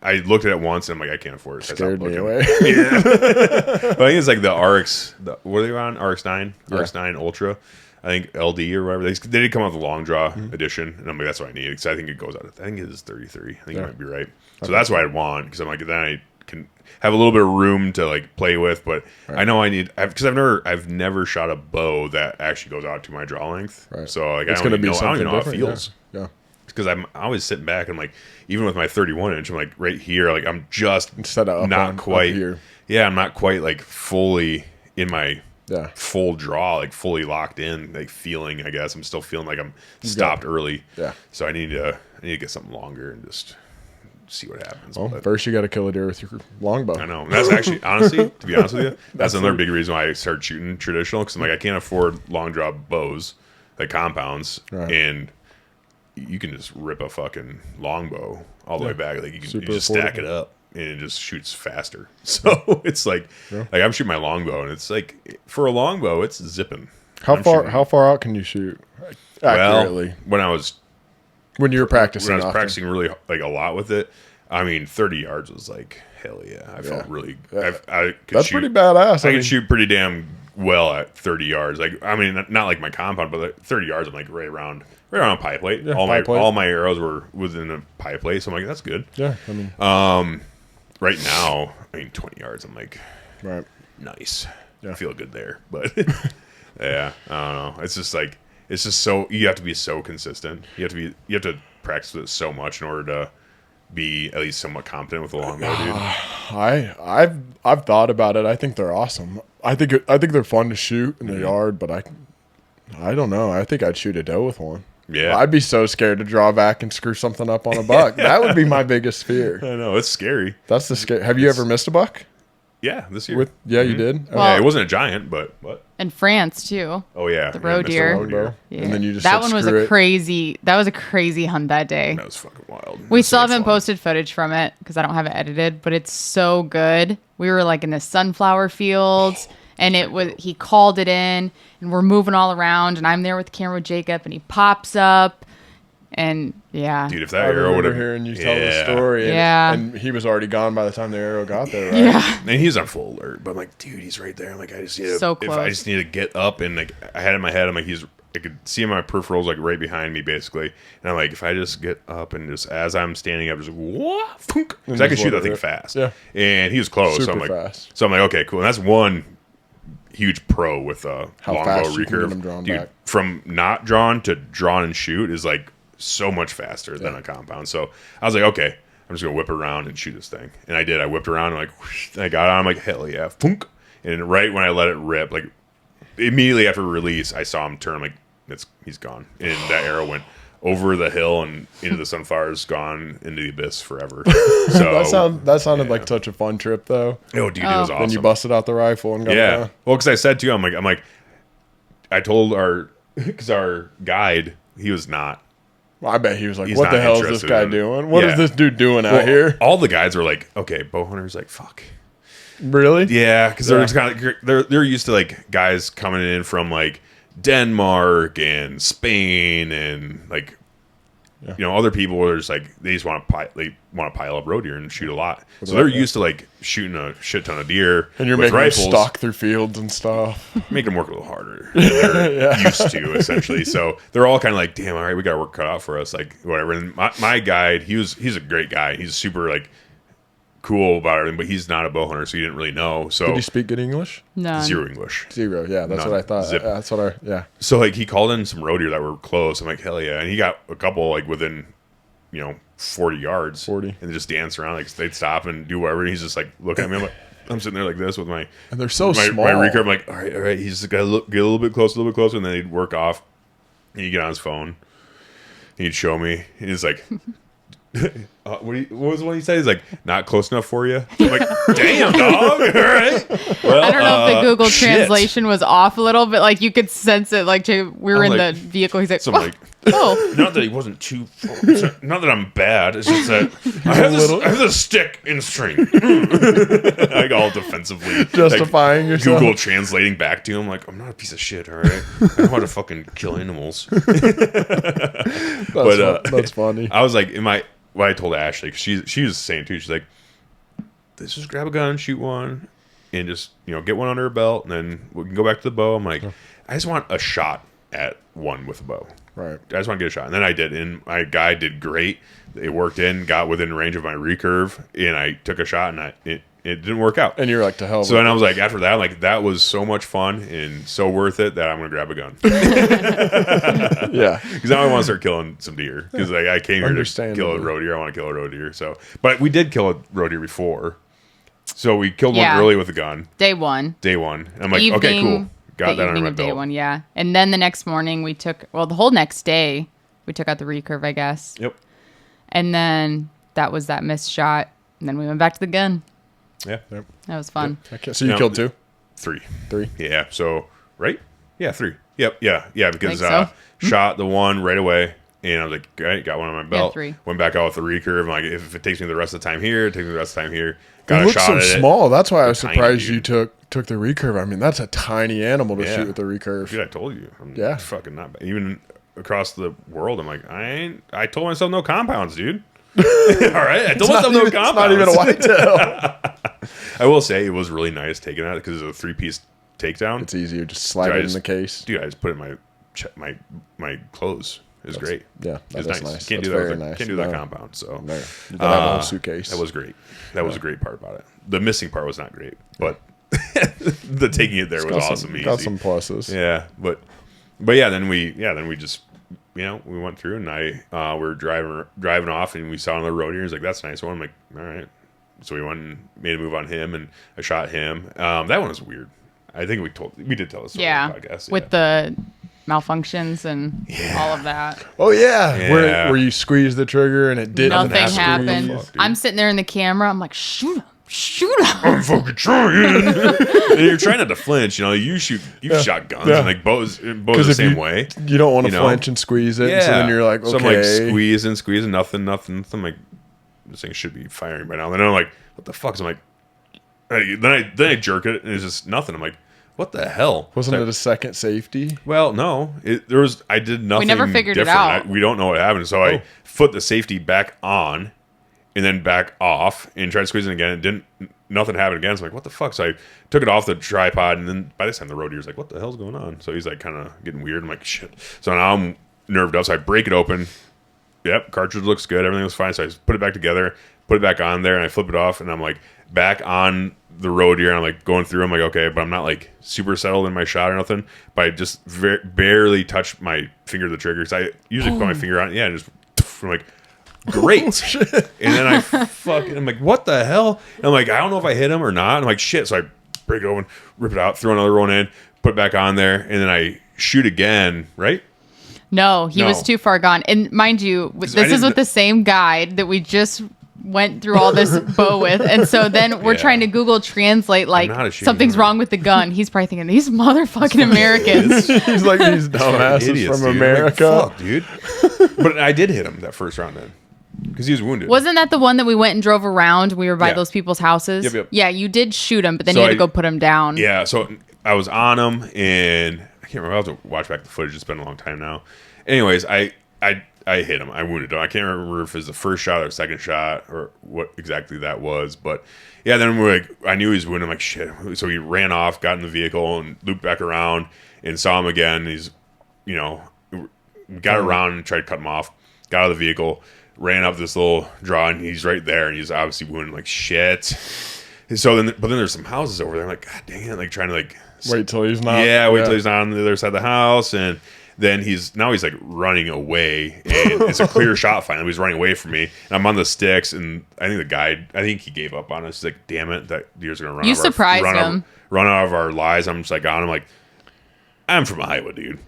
Speaker 1: I looked at it once and I'm like, I can't afford it. So
Speaker 2: Scared me away.
Speaker 1: Yeah. But I think it's like the RX. What are they on? RX9?
Speaker 2: Yeah.
Speaker 1: RX9 Ultra. I think LD or whatever. They did come out with the long draw edition, and I'm like, that's what I need because I think it goes out. I think it is 33. I think you might be right. So that's what I want because I'm like, then I can have a little bit of room to like play with. But I know I need because I've never shot a bow that actually goes out to my draw length.
Speaker 2: Right.
Speaker 1: So like
Speaker 2: It's
Speaker 1: I don't even know how it
Speaker 2: different,
Speaker 1: feels.
Speaker 2: Yeah.
Speaker 1: Because I'm always sitting back and I'm like, even with my 31 inch, I'm like right here, like I'm just
Speaker 2: Instead of
Speaker 1: not quite
Speaker 2: up here.
Speaker 1: Yeah, I'm not quite like fully in my
Speaker 2: Yeah.
Speaker 1: full draw, like fully locked in, like feeling. I guess I'm still feeling like I'm stopped early.
Speaker 2: Yeah.
Speaker 1: So I need to get something longer and just see what happens.
Speaker 2: Well,
Speaker 1: But
Speaker 2: first you got to kill a deer with your longbow.
Speaker 1: I know. And that's actually, honestly, to be honest with you, that's another big reason why I started shooting traditional because I'm like, I can't afford long draw bows, like compounds, and you can just rip a fucking longbow all the way back. Like you just stack it up and it just shoots faster. So it's like I'm shooting my longbow and it's like for a longbow, it's zipping.
Speaker 2: How far out can you shoot accurately?
Speaker 1: Well,
Speaker 2: when you were practicing,
Speaker 1: when I was practicing really like a lot with it, I mean, 30 yards was like hell yeah. I felt really. I could
Speaker 2: that's pretty badass.
Speaker 1: I can shoot pretty damn well at 30 yards. Like I mean, not like my compound, but like 30 yards, I'm like right around a pie plate.
Speaker 2: Yeah,
Speaker 1: all my arrows were within a pie plate, so I'm like, that's good.
Speaker 2: Yeah, I mean,
Speaker 1: right now, I mean, 20 yards, I'm like, nice.
Speaker 2: Yeah.
Speaker 1: I feel good there, but yeah, I don't know. It's just like it's just so you have to be so consistent. You have to practice it so much in order to be at least somewhat competent with the longbow, dude.
Speaker 2: I've thought about it. I think they're awesome. I think they're fun to shoot in the yard, but I don't know. I think I'd shoot a doe with one.
Speaker 1: Yeah,
Speaker 2: I'd be so scared to draw back and screw something up on a buck. That would be my biggest fear.
Speaker 1: I know, it's scary.
Speaker 2: That's the scare. Have you ever missed a buck?
Speaker 1: Yeah, this year.
Speaker 2: You did.
Speaker 3: Well,
Speaker 1: yeah, it wasn't a giant, but what?
Speaker 3: In France too.
Speaker 1: Oh yeah,
Speaker 3: the roe deer.
Speaker 2: Yeah. And then you just
Speaker 3: that one was a crazy hunt that day.
Speaker 1: That was fucking wild.
Speaker 3: We still haven't posted footage from it because I don't have it edited, but it's so good. We were like in the sunflower fields. And he called it in, and we're moving all around, and I'm there with the camera with Jacob, and he pops up, and
Speaker 1: dude, if that arrow would have
Speaker 2: hearing you tell the story, and he was already gone by the time the arrow got there, right?
Speaker 3: Yeah,
Speaker 1: and he was on full alert, but I'm like, dude, he's right there. I'm like, I just need
Speaker 3: so close.
Speaker 1: If I just need to get up, and like I had it in my head, I'm like, I could see my peripherals like right behind me, basically, and I'm like, if I just get up and just as I'm standing up, just what? Because I could shoot that thing fast, and he was close,
Speaker 2: super
Speaker 1: so I'm like,
Speaker 2: fast.
Speaker 1: So I'm like, okay, cool, and that's one huge pro with longbow recurve, dude.
Speaker 2: Back.
Speaker 1: From not drawn to drawn and shoot is like so much faster than a compound. So I was like, okay, I'm just gonna whip around and shoot this thing, and I did. I whipped around and like whoosh, and I got on. I'm like, hell yeah, funk! And right when I let it rip, like immediately after release, I saw him turn. I'm like, he's gone, and that arrow went over the hill and into the sunflowers, gone into the abyss forever. So
Speaker 2: that sounded like such a fun trip, though.
Speaker 1: Oh, dude, it was awesome.
Speaker 2: Then you busted out the rifle and got
Speaker 1: well, because I said to you, I'm like, I told our guide, he was not.
Speaker 2: Well, I bet he was like, what the hell is this guy doing? What is this dude doing out here?
Speaker 1: All the guides were like, okay, bow hunters, like, fuck.
Speaker 2: Really?
Speaker 1: Yeah, because they're just kind of they're used to like guys coming in from like Denmark and Spain and like other people are just like they just want to pile up roe deer and shoot a lot. So they're used to like shooting a shit ton of deer,
Speaker 2: and you're
Speaker 1: with
Speaker 2: making
Speaker 1: rifles,
Speaker 2: them stalk through fields and stuff.
Speaker 1: Make them work a little harder than they're used to, essentially. So they're all kind of like, damn, all right, we got work cut out for us, like whatever. And my guide, he's a great guy. He's super like cool about everything, but he's not a bow hunter, so he didn't really know. So
Speaker 2: did he speak good English?
Speaker 3: No,
Speaker 1: zero English.
Speaker 2: Zero. Yeah, that's what I thought.
Speaker 1: Zip.
Speaker 2: That's what
Speaker 1: So like he called in some roe deer that were close. I'm like, hell yeah, and he got a couple like within 40 yards, and just dance around. Like they'd stop and do whatever. And he's just like looking at me. I'm sitting there like this with my
Speaker 2: and they're so small.
Speaker 1: My recurve. I'm like, all right. He's just gotta get a little bit closer, and then he'd work off. And he'd get on his phone. And he'd show me. And he's like, what was the one he said? He's like, not close enough for you. I'm like, damn, dog. All right. Well,
Speaker 3: I don't know if the Google
Speaker 1: shit.
Speaker 3: translation was off a little bit. Like you could sense it. Like we were in
Speaker 1: like,
Speaker 3: the vehicle. He's like,
Speaker 1: so I'm like,
Speaker 3: oh.
Speaker 1: not that he wasn't too. Not that I'm bad. It's just that I have this stick and string. Like all defensively
Speaker 2: justifying yourself.
Speaker 1: Google translating back to him. Like, I'm not a piece of shit. All right. I know how to fucking kill animals.
Speaker 2: That's funny.
Speaker 1: I was like, what I told Ashley, cause she was saying too. She's like, let's just grab a gun, shoot one, and just get one under her belt, and then we can go back to the bow. I'm like, I just want a shot at one with a bow.
Speaker 2: Right.
Speaker 1: I just want to get a shot, and then I did, and my guy did great. It worked got within range of my recurve, and I took a shot, and it didn't work out.
Speaker 2: And you're like, to hell.
Speaker 1: So then I was like, after that, like that was so much fun and so worth it that I'm gonna grab a gun.
Speaker 2: Yeah,
Speaker 1: because now I want to start killing some deer. Because like I came here to kill a roe deer. I want to kill a roe deer. So, but we did kill a roe deer before. So we killed one early with a gun.
Speaker 3: Day one.
Speaker 1: And I'm like, okay, cool. Got that under my belt.
Speaker 3: Day one, yeah. And then the next morning the whole next day we took out the recurve, I guess.
Speaker 1: Yep.
Speaker 3: And then that was that missed shot. And then we went back to the gun.
Speaker 1: Yeah.
Speaker 3: That was fun.
Speaker 2: Yep. So you killed 2?
Speaker 1: 3.
Speaker 2: 3.
Speaker 1: Yeah. So right? Yeah, 3. Yep. Yeah. Because
Speaker 3: so.
Speaker 1: Shot the one right away, and I was like, great, got one on my belt.
Speaker 3: 3.
Speaker 1: Went back out with the recurve. I'm like, if it takes me the rest of the time here, it takes me the rest of the time here. Got
Speaker 2: It
Speaker 1: a shot
Speaker 2: looks so
Speaker 1: at
Speaker 2: small.
Speaker 1: it.
Speaker 2: That's why I was surprised
Speaker 1: Tiny,
Speaker 2: you took the recurve. I mean, that's a tiny animal to
Speaker 1: Yeah.
Speaker 2: shoot with the recurve.
Speaker 1: Dude, I told you. I'm
Speaker 2: Yeah.
Speaker 1: fucking not bad. Even across the world, I'm like, I told myself no compounds, dude. All right, I told myself no compounds.
Speaker 2: It's not even a whitetail.
Speaker 1: I will say it was really nice taking it because it's a 3-piece takedown.
Speaker 2: It's easier. Just slide it in the case.
Speaker 1: Dude, I just put it in my clothes. It was great.
Speaker 2: Yeah,
Speaker 1: It's
Speaker 2: that's
Speaker 1: nice.
Speaker 2: nice.
Speaker 1: Can't
Speaker 2: That's
Speaker 1: do that.
Speaker 2: very nice.
Speaker 1: Can't do that compound. So
Speaker 2: no. You don't have a whole suitcase.
Speaker 1: That was great. That was a great part about it. The missing part was not great, but the taking it there was awesome.
Speaker 2: Got some pluses.
Speaker 1: Yeah, but yeah, then we just we went through, and we were driving off, and we saw another road here. He's like, that's a nice one. I'm like, all right. So we went and made a move on him, and I shot him. That one was weird. I think we did tell us on the podcast.
Speaker 3: With the malfunctions and all of that.
Speaker 2: Oh yeah. Where you squeeze the trigger and it did
Speaker 3: nothing happened. I'm sitting there in the camera. I'm like, shoot him.
Speaker 1: I'm fucking trying. You're trying not to flinch. You shot guns and like bows the same way.
Speaker 2: You don't want to flinch and squeeze it. Yeah. So then you're like, okay.
Speaker 1: So I'm like squeezing, nothing. I'm like, this thing should be firing by now. And then I'm like, what the fuck? So I'm like, then I jerk it and it's just nothing. I'm like, what the hell?
Speaker 2: Wasn't it a second safety?
Speaker 1: Well, no. I did nothing.
Speaker 3: We never figured
Speaker 1: different.
Speaker 3: it out.
Speaker 1: We don't know what happened. So I put the safety back on and then back off and tried squeezing it again. Nothing happened again. So I'm like, what the fuck? So I took it off the tripod, and then by this time the road deer's like, what the hell's going on? So he's like kind of getting weird. I'm like, shit. So now I'm nerved up. So I break it open. Yep, cartridge looks good. Everything was fine. So I just put it back together, put it back on there, and I flip it off, and I'm like back on the road deer, and I'm like going through. I'm like, okay, but I'm not like super settled in my shot or nothing. But I just barely touched my finger to the trigger. Because I usually put my finger on it. Yeah, and just I'm like, great. And then I'm like, what the hell? And I'm like, I don't know if I hit him or not. I'm like, shit. So I break it open, rip it out, throw another one in, put it back on there, and then I shoot again, right?
Speaker 3: No, he was too far gone. And mind you, this is with the same guide that we just went through all this bow with. And so then we're trying to Google translate, like, something's wrong with the gun. He's probably thinking, these motherfucking Americans.
Speaker 2: He's like, these dumbasses
Speaker 1: idiots,
Speaker 2: from
Speaker 1: dude.
Speaker 2: America.
Speaker 1: Like, fuck, dude. But I did hit him that first round then. Because he was wounded.
Speaker 3: Wasn't that the one that we went and drove around? We were by those people's houses?
Speaker 1: Yep.
Speaker 3: Yeah, you did shoot him, but then you had to go put him down.
Speaker 1: Yeah, so I was on him, and I can't remember. I'll have to watch back the footage. It's been a long time now. Anyways, I hit him. I wounded him. I can't remember if it was the first shot or second shot or what exactly that was. But, yeah, then I knew he was wounded. I'm like, shit. So he ran off, got in the vehicle, and looped back around and saw him again. He's, got around and tried to cut him off. Got out of the vehicle. Ran up this little draw, and he's right there, and he's obviously wounded. Like, shit. And so but then there's some houses over there. I'm like, God dang it! Like trying to
Speaker 2: wait till he's not.
Speaker 1: Yeah, wait till he's not on the other side of the house, and then he's like running away, and it's a clear shot. Finally, he's running away from me, and I'm on the sticks, and I think he gave up on us. He's like, damn it, that deer's gonna run.
Speaker 3: You surprised him.
Speaker 1: Run out of our lives. I'm just like on him, like, I'm from Iowa, dude.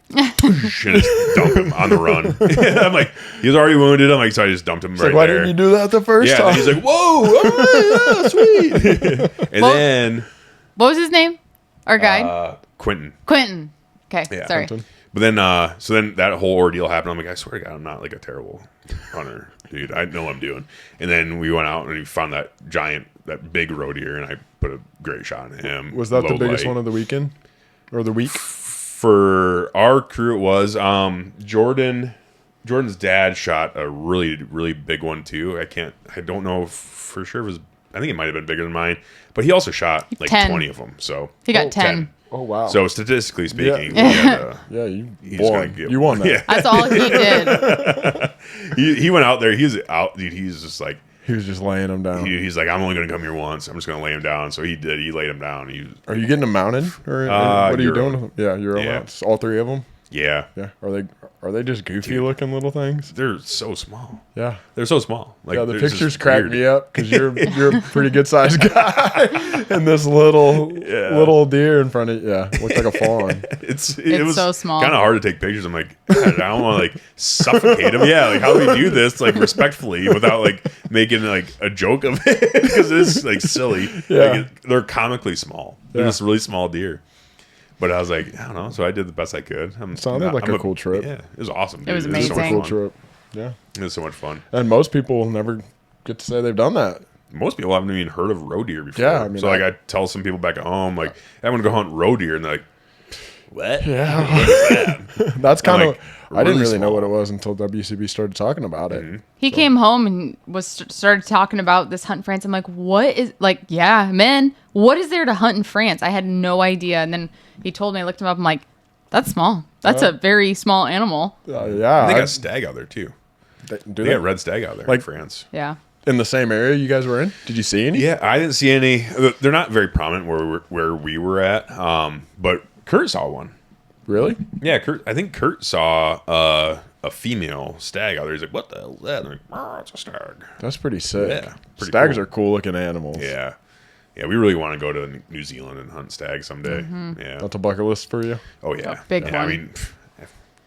Speaker 1: Should just dump him on the run. I'm like, he's already wounded. I'm like, so I just dumped him right
Speaker 2: why
Speaker 1: there.
Speaker 2: didn't you do that the first time?
Speaker 1: Yeah, he's like, whoa, all right, yeah, sweet. And then
Speaker 3: what was his name? Our guide?
Speaker 1: Quentin.
Speaker 3: Quentin. Okay,
Speaker 1: Yeah.
Speaker 3: sorry.
Speaker 2: Quentin.
Speaker 1: But then, so then that whole ordeal happened. I'm like, I swear to God, I'm not like a terrible hunter, dude. I know what I'm doing. And then we went out and we found that big roe deer, and I put a great shot on him.
Speaker 2: Was that the
Speaker 1: low
Speaker 2: biggest
Speaker 1: light.
Speaker 2: one of the weekend or the week?
Speaker 1: For our crew? It was Jordan's dad shot a really, really big one too. I don't know for sure if it was. I think it might have been bigger than mine, but he also shot like
Speaker 3: 10.
Speaker 1: 20 of them. So
Speaker 3: He got 10.
Speaker 2: Oh, wow.
Speaker 1: So statistically speaking,
Speaker 3: Yeah.
Speaker 2: Yeah,
Speaker 1: he's
Speaker 2: won.
Speaker 1: gonna get
Speaker 2: You won that.
Speaker 1: Yeah.
Speaker 3: That's all he did.
Speaker 1: He went out there. He was out, dude. He's just like
Speaker 2: He was just laying them down.
Speaker 1: he's like, I'm only going to come here once. I'm just going to lay him down. So he did. He laid him down.
Speaker 2: Are you getting them mounted, or what are you
Speaker 1: Euro.
Speaker 2: doing? Yeah, Euro
Speaker 1: Yeah.
Speaker 2: mounts. All three of them.
Speaker 1: Yeah,
Speaker 2: Yeah. Are they just goofy looking little things?
Speaker 1: they're so small.
Speaker 2: Yeah.
Speaker 1: They're so small. Like
Speaker 2: Yeah, the
Speaker 1: they're just
Speaker 2: pictures crack
Speaker 1: weird.
Speaker 2: me up because you're a pretty good sized guy, and this little deer in front of looks like a fawn.
Speaker 1: It was
Speaker 3: so small.
Speaker 1: Kind of hard to take pictures. I'm like, I don't want to like suffocate him. Yeah, like how do we do this like respectfully without like making like a joke of it because it's like silly.
Speaker 2: Yeah.
Speaker 1: Like, they're comically small. They're
Speaker 2: Yeah.
Speaker 1: just really small deer. But I was like, I don't know. So I did the best I could.
Speaker 2: Sounded like a cool trip.
Speaker 1: Yeah, it was awesome.
Speaker 3: It was
Speaker 1: so
Speaker 3: amazing.
Speaker 1: much
Speaker 2: Cool
Speaker 1: fun.
Speaker 2: trip. Yeah.
Speaker 1: It was so much fun.
Speaker 2: And most people will never get to say they've done that.
Speaker 1: Most people haven't even heard of roe deer before.
Speaker 2: Yeah, I mean,
Speaker 1: so like I tell some people back at home, like, I want to go hunt roe deer, and they're like, what?
Speaker 2: Yeah.
Speaker 1: What is that?
Speaker 2: That's kind of.
Speaker 1: like,
Speaker 2: I didn't
Speaker 1: really
Speaker 2: really know what it
Speaker 1: small.
Speaker 2: was until WCB started talking about it.
Speaker 3: He came home and started talking about this hunt in France. I'm like, what is, like, yeah, man, what is there to hunt in France? I had no idea. And then he told me, I looked him up. I'm like, that's small. That's a very small animal.
Speaker 2: Yeah.
Speaker 1: They got stag out there too.
Speaker 2: do
Speaker 1: They got red stag out there
Speaker 2: Like-
Speaker 1: in France.
Speaker 3: Yeah.
Speaker 2: in the same area you guys were in? Did you see any?
Speaker 1: Yeah, I didn't see any. They're not very prominent where we were at. But Kurt saw one.
Speaker 2: Really?
Speaker 1: Yeah, I think Kurt saw a female stag out there. He's like, "What the hell is that?" I'm like, "Oh, it's a stag."
Speaker 2: That's pretty sick.
Speaker 1: Yeah, pretty
Speaker 2: Stags
Speaker 1: cool.
Speaker 2: are cool looking animals.
Speaker 1: Yeah, we really want to go to New Zealand and hunt stag someday. Yeah.
Speaker 2: That's a bucket list for you.
Speaker 1: Oh yeah,
Speaker 3: A big
Speaker 1: yeah, I
Speaker 3: one.
Speaker 1: mean,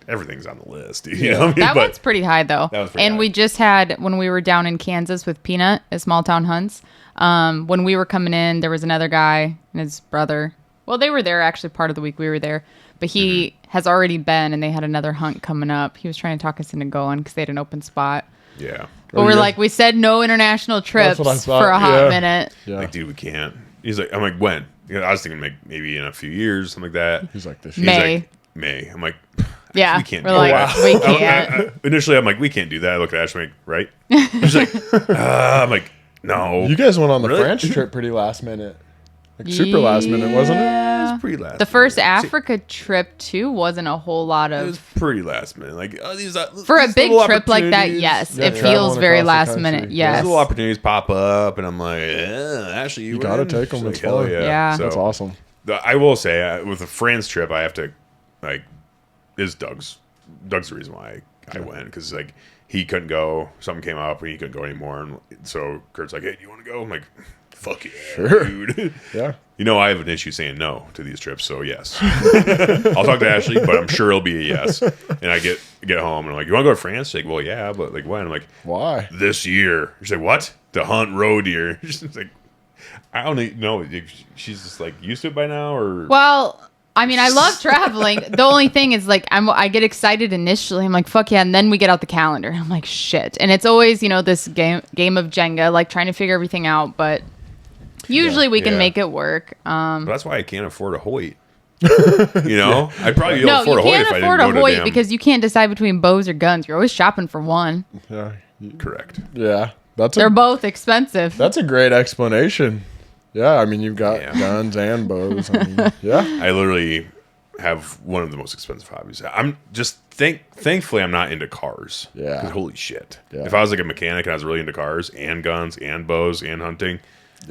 Speaker 1: everything's on the list. You know what I mean?
Speaker 3: That
Speaker 1: But
Speaker 3: one's pretty high though.
Speaker 1: That was pretty
Speaker 3: And
Speaker 1: high.
Speaker 3: we just had, when we were down in Kansas with Peanut at Small Town Hunts, when we were coming in, there was another guy and his brother. Well, they were there actually part of the week we were there, but he has already been, and they had another hunt coming up. He was trying to talk us into going because they had an open spot.
Speaker 1: yeah,
Speaker 3: But we're
Speaker 2: yeah.
Speaker 3: like, we said no international trips
Speaker 2: what I thought,
Speaker 3: for a hot
Speaker 2: yeah.
Speaker 3: minute.
Speaker 2: Yeah.
Speaker 1: like, dude, we can't. He's like, I'm like, when? You know, I was thinking maybe in a few years, something like that.
Speaker 2: He's like this.
Speaker 1: He's
Speaker 3: May.
Speaker 1: like, May. I'm like,
Speaker 3: Yeah,
Speaker 1: we can't
Speaker 3: we're
Speaker 1: do
Speaker 3: like,
Speaker 1: that.
Speaker 3: we can't.
Speaker 1: Initially, I'm like, we can't do that. I look at Ashley, I'm like, right? He's like, I'm like, no.
Speaker 2: You guys went on the
Speaker 1: Really?
Speaker 2: French trip pretty last minute. Like super last minute, wasn't it?
Speaker 3: Yeah.
Speaker 1: pretty last
Speaker 3: The first
Speaker 1: minute.
Speaker 3: Africa trip too wasn't a whole lot
Speaker 1: It was
Speaker 3: of.
Speaker 1: pretty last minute. Like these
Speaker 3: For a
Speaker 1: these
Speaker 3: big
Speaker 1: little
Speaker 3: trip like that,
Speaker 1: opportunities-
Speaker 3: yes,
Speaker 2: Yeah,
Speaker 3: it feels
Speaker 2: traveling
Speaker 3: very
Speaker 2: across the
Speaker 3: last
Speaker 2: country.
Speaker 3: minute.
Speaker 2: These
Speaker 3: Yes,
Speaker 1: These little opportunities pop up, and I'm like, Ashley, you
Speaker 2: gotta
Speaker 1: in?
Speaker 2: take 'em,
Speaker 1: She's
Speaker 2: it's
Speaker 1: like, hell
Speaker 2: fun.
Speaker 3: Yeah.
Speaker 1: So,
Speaker 2: That's awesome.
Speaker 1: I will say, with the France trip, I have to like is Doug's the reason why I went, because like he couldn't go, something came up and he couldn't go anymore, and so Kurt's like, hey, do you want to go? I'm like, fuck yeah,
Speaker 2: Sure.
Speaker 1: dude.
Speaker 2: Yeah.
Speaker 1: You know, I have an issue saying no to these trips, so yes. I'll talk to Ashley, but I'm sure it'll be a yes. And I get home and I'm like, you want to go to France? She's like, well, yeah, but like when? I'm like,
Speaker 2: Why?
Speaker 1: this year. She's like, what? To hunt roe deer. She's like, I don't even know. If she's just like used to it by now, or
Speaker 3: Well, I mean, I love traveling. The only thing is, like, I get excited initially. I'm like, fuck yeah, and then we get out the calendar. I'm like, shit. And it's always, this game of Jenga, like trying to figure everything out. But usually we can
Speaker 1: Yeah.
Speaker 3: make it work.
Speaker 1: But that's why I can't afford a Hoyt. I'd probably be able to
Speaker 3: No,
Speaker 1: afford
Speaker 3: you
Speaker 1: a Hoyt
Speaker 3: can't
Speaker 1: if I
Speaker 3: afford
Speaker 1: didn't
Speaker 3: a
Speaker 1: go
Speaker 3: Hoyt
Speaker 1: to
Speaker 3: because you can't decide between bows or guns. You're always shopping for one.
Speaker 2: Yeah.
Speaker 1: correct.
Speaker 2: Yeah.
Speaker 3: They're both expensive.
Speaker 2: That's a great explanation. Yeah, I mean you've got
Speaker 1: Yeah.
Speaker 2: guns and bows. I mean, yeah.
Speaker 1: I literally have one of the most expensive hobbies. I'm just thankfully I'm not into cars.
Speaker 2: Yeah.
Speaker 1: 'Cause holy shit.
Speaker 2: Yeah.
Speaker 1: If I was like a mechanic and I was really into cars and guns and bows and hunting,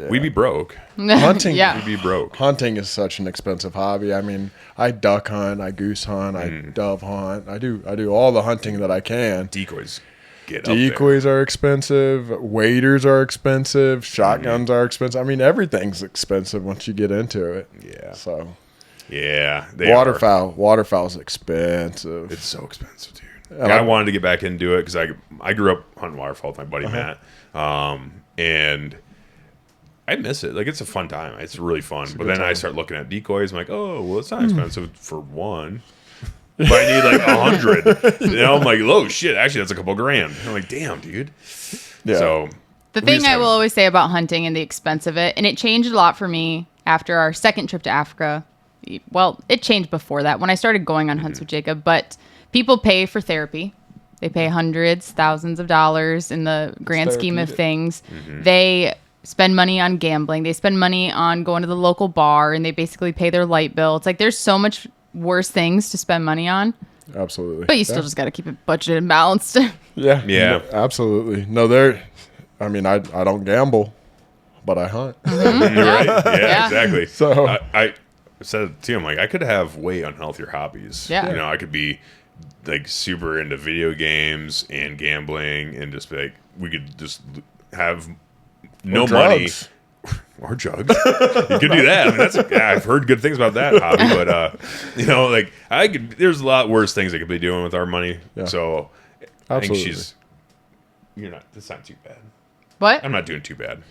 Speaker 1: we'd be broke.
Speaker 2: Hunting.
Speaker 3: Yeah.
Speaker 1: We'd be broke.
Speaker 2: Hunting is such an expensive hobby. I mean, I duck hunt, I goose hunt, I dove hunt. I do all the hunting that I can.
Speaker 1: Decoys get up there.
Speaker 2: Decoys are expensive. Waders are expensive. Shotguns are expensive. I mean, everything's expensive once you get into it.
Speaker 1: Yeah.
Speaker 2: So,
Speaker 1: Yeah,
Speaker 2: waterfowl's expensive.
Speaker 1: It's so expensive, dude. I wanted to get back into it because I grew up hunting waterfowl with my buddy Matt, and I miss it. Like, it's a fun time. It's really fun. But then I start looking at decoys. I'm like, oh, well, it's not expensive for one. But I need like 100. I'm like, oh shit, actually that's a couple grand. I'm like, damn, dude. Yeah. So
Speaker 3: the thing I will always say about hunting and the expense of it, and it changed a lot for me after our second trip to Africa. Well, it changed before that when I started going on hunts with Jacob, but people pay for therapy. They pay hundreds, thousands of dollars in the grand scheme of things. They spend money on gambling. They spend money on going to the local bar, and they basically pay their light bill. It's like there's so much worse things to spend money on.
Speaker 2: Absolutely.
Speaker 3: But you still just got to keep it budgeted and balanced.
Speaker 2: Yeah.
Speaker 1: No,
Speaker 2: absolutely. No, I don't gamble, but I hunt.
Speaker 1: Right? Yeah, exactly.
Speaker 2: So
Speaker 1: I said to him, like, I could have way unhealthier hobbies.
Speaker 3: Yeah.
Speaker 1: I could be like super into video games and gambling and just be like, we could just have no money. Or drugs. You could do that. I mean, I've heard good things about that hobby, but like there's a lot worse things I could be doing with our money. Yeah. So I think that's not too bad.
Speaker 3: What?
Speaker 1: I'm not doing too bad.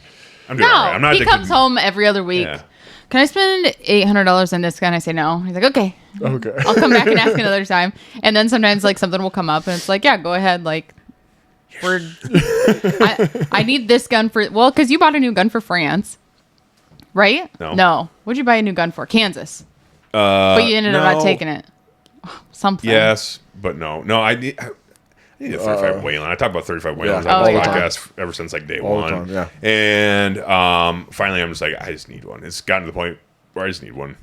Speaker 1: I'm doing all right. I'm not.
Speaker 3: He comes home every other week. Yeah. Can I spend $800 on this guy? And I say no. He's like, okay. I'll come back and ask another time. And then sometimes like something will come up, and it's like, yeah, go ahead. Like, I need this gun because you bought a new gun for France. Right? No. What'd you buy a new gun for? Kansas. But you ended up not taking it. Something.
Speaker 1: Yes, but no. I need a 35 Wayland. I talk about 35 Waylands on this podcast ever since like day one.
Speaker 2: Yeah.
Speaker 1: And finally, I'm just like, I just need one. It's gotten to the point where I just need one.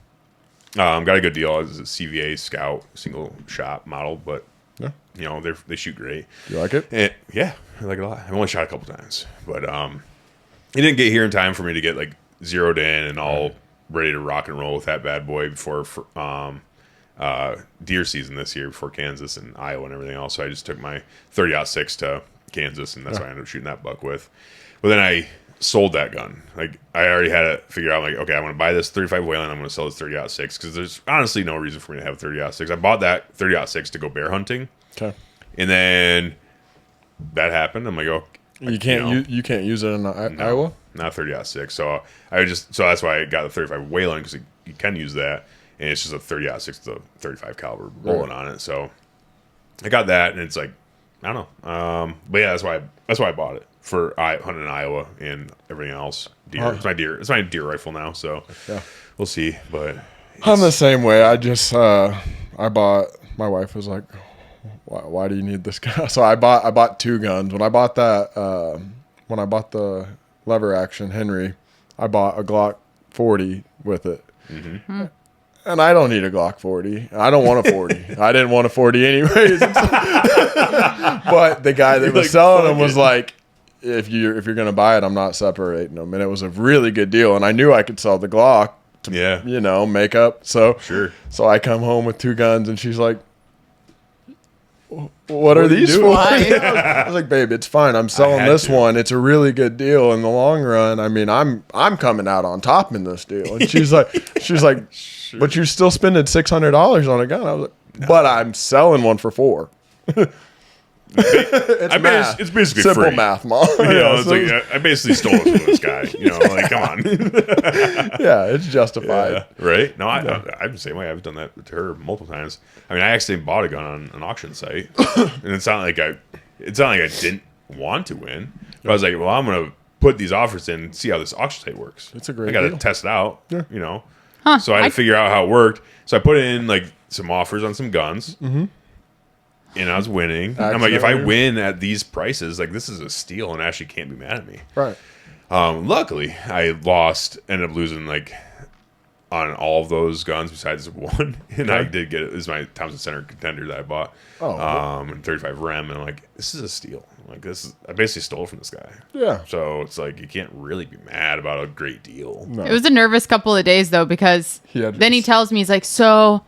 Speaker 1: Got a good deal. It's a CVA Scout single shot model, but they shoot great.
Speaker 2: You like it?
Speaker 1: And, yeah, I like it a lot. I've only shot a couple times, but it didn't get here in time for me to get like zeroed in and all ready to rock and roll with that bad boy before deer season this year, before Kansas and Iowa and everything else. So I just took my 30-06 to Kansas, and that's what I ended up shooting that buck with. But then I sold that gun. Like, I already had it figured out. I'm like, okay, I'm going to buy this 35 Wayland. I'm going to sell this 30-06 because there's honestly no reason for me to have 30-06. I bought that 30-06 to go bear hunting.
Speaker 2: Okay.
Speaker 1: And then that happened. I'm like, oh,
Speaker 2: you can't use it in Iowa?
Speaker 1: Not 30-06. So that's why I got the 35 Wayland, because you can use that, and it's just a 30-06 to 35 caliber bullet on it. So I got that, and it's like, I don't know. But yeah, that's why I bought it for hunting in Iowa and everything else. Deer. It's my deer rifle now. So we'll see. But
Speaker 2: I'm the same way. I just I bought. My wife was like, why do you need this gun? So I bought two guns. When I bought the lever action Henry, I bought a Glock 40 with it. Mm-hmm. And I don't need a Glock 40. I don't want a 40. I didn't want a 40 anyways. But the guy that was selling them was like, if you're going to buy it, I'm not separating them. And it was a really good deal. And I knew I could sell the Glock to, make up. So I come home with two guns, and she's like, what are these for? I was like, babe, it's fine. I'm selling this one. It's a really good deal in the long run. I mean, I'm coming out on top in this deal. And she's like, but you're still spending $600 on a gun. I was like, but I'm selling one for $4.
Speaker 1: It's basically
Speaker 2: simple
Speaker 1: free.
Speaker 2: Math, Mom.
Speaker 1: I basically stole it from this guy. Like, come on.
Speaker 2: Yeah, it's justified.
Speaker 1: Yeah, right? No, I'm the same way. I've done that to her multiple times. I mean, I actually bought a gun on an auction site, and it's not like I didn't want to win. But I was like, well, I'm gonna put these offers in and see how this auction site works.
Speaker 2: It's a great.
Speaker 1: I got to
Speaker 2: deal.
Speaker 1: Test it out.
Speaker 2: Yeah.
Speaker 1: So I had to figure out how it worked. So I put in like some offers on some guns. Mm-hmm. And I was winning. And I'm like, if I win at these prices, like, this is a steal, and Ashley can't be mad at me.
Speaker 2: Right.
Speaker 1: Luckily, I ended up losing, like, on all of those guns besides one. And I did get it. This is my Thompson Center Contender that I bought. And 35 Rem. And I'm like, this is a steal. Like, I basically stole from this guy.
Speaker 2: Yeah.
Speaker 1: So it's like, you can't really be mad about a great deal.
Speaker 3: No. It was a nervous couple of days, though, because then he tells me, he's like, so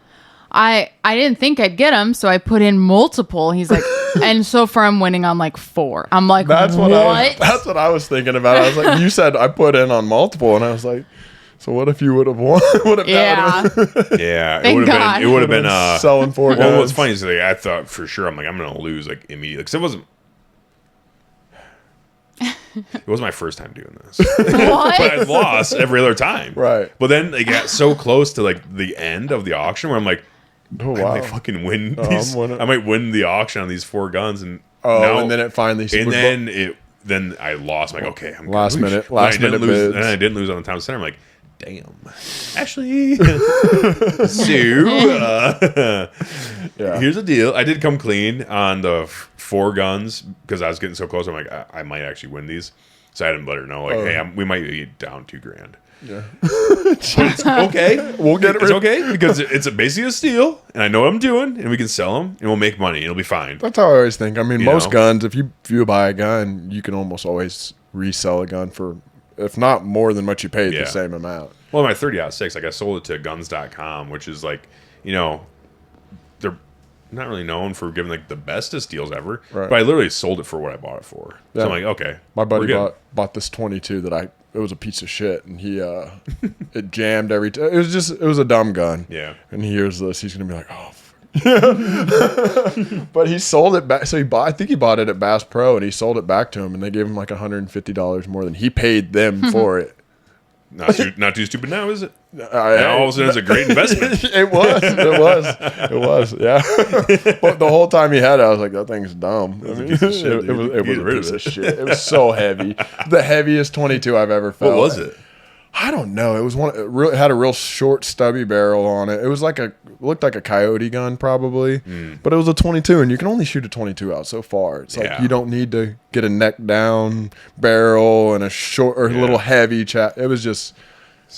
Speaker 3: I didn't think I'd get him, so I put in multiple. He's like, and so far I'm winning on like 4. I'm like,
Speaker 2: that's what I was thinking about. I was like, you said I put in on multiple, and I was like, So what if you would have won?
Speaker 3: Yeah.
Speaker 1: Yeah,
Speaker 3: Thank God.
Speaker 1: it would have been
Speaker 2: selling 4 guns.
Speaker 1: Well, what's funny is like, I thought for sure I'm gonna lose like immediately because it wasn't my first time doing this.
Speaker 3: What?
Speaker 1: But I lost every other time.
Speaker 2: Right.
Speaker 1: But then it got so close to like the end of the auction where I'm like,
Speaker 2: Oh,
Speaker 1: I
Speaker 2: wow.
Speaker 1: might fucking win
Speaker 2: Oh,
Speaker 1: these.
Speaker 2: I'm winning.
Speaker 1: I might win the auction on these 4 guns, and
Speaker 2: And then it finally.
Speaker 1: then I lost. I'm like, okay, I'm
Speaker 2: Last
Speaker 1: good.
Speaker 2: minute
Speaker 1: And I didn't
Speaker 2: bids.
Speaker 1: lose, and I didn't lose on the town center. I'm like, damn, Ashley. Sue, here's the deal. I did come clean on the 4 guns because I was getting so close. I'm like, I might actually win these. So I didn't let her know, like, hey, we might be down $2,000.
Speaker 2: Yeah.
Speaker 1: It's okay.
Speaker 2: We'll get it.
Speaker 1: It's okay because it's basically a steal, and I know what I'm doing, and we can sell them, and we'll make money. It'll be fine.
Speaker 2: That's how I always think. I mean,
Speaker 1: You
Speaker 2: most
Speaker 1: know?
Speaker 2: guns, if you buy a gun, you can almost always resell a gun for, if not more than what you paid,
Speaker 1: Yeah.
Speaker 2: the same amount.
Speaker 1: Well, my 30-06, like I sold it to guns.com, which is like, they're not really known for giving like the bestest deals ever.
Speaker 2: Right.
Speaker 1: But I literally sold it for what I bought it for.
Speaker 2: Yeah.
Speaker 1: So I'm like, okay.
Speaker 2: My buddy
Speaker 1: we're good.
Speaker 2: bought this 22 that it was a piece of shit, and he it jammed every time. It was a dumb gun.
Speaker 1: Yeah.
Speaker 2: And he hears this, he's gonna be like, oh. But he sold it back. So I think he bought it at Bass Pro, and he sold it back to him, and they gave him like $150 more than he paid them for it.
Speaker 1: Not too stupid now, is it?
Speaker 2: Now
Speaker 1: Now all of a sudden it's a great investment.
Speaker 2: It was, yeah. But the whole time he had it, I was like, that thing's dumb. I mean,
Speaker 1: piece of shit,
Speaker 2: it
Speaker 1: dude.
Speaker 2: was
Speaker 1: Get
Speaker 2: a
Speaker 1: rid of
Speaker 2: piece
Speaker 1: it.
Speaker 2: of shit. It was so heavy. The heaviest 22 I've ever felt.
Speaker 1: What was it?
Speaker 2: I don't know. It was it had a real short, stubby barrel on it. It was looked like a coyote gun probably, but it was a 22, and you can only shoot a 22 out so far. It's like
Speaker 1: Yeah.
Speaker 2: you don't need to get a neck down barrel and a short or little heavy chat. It was just,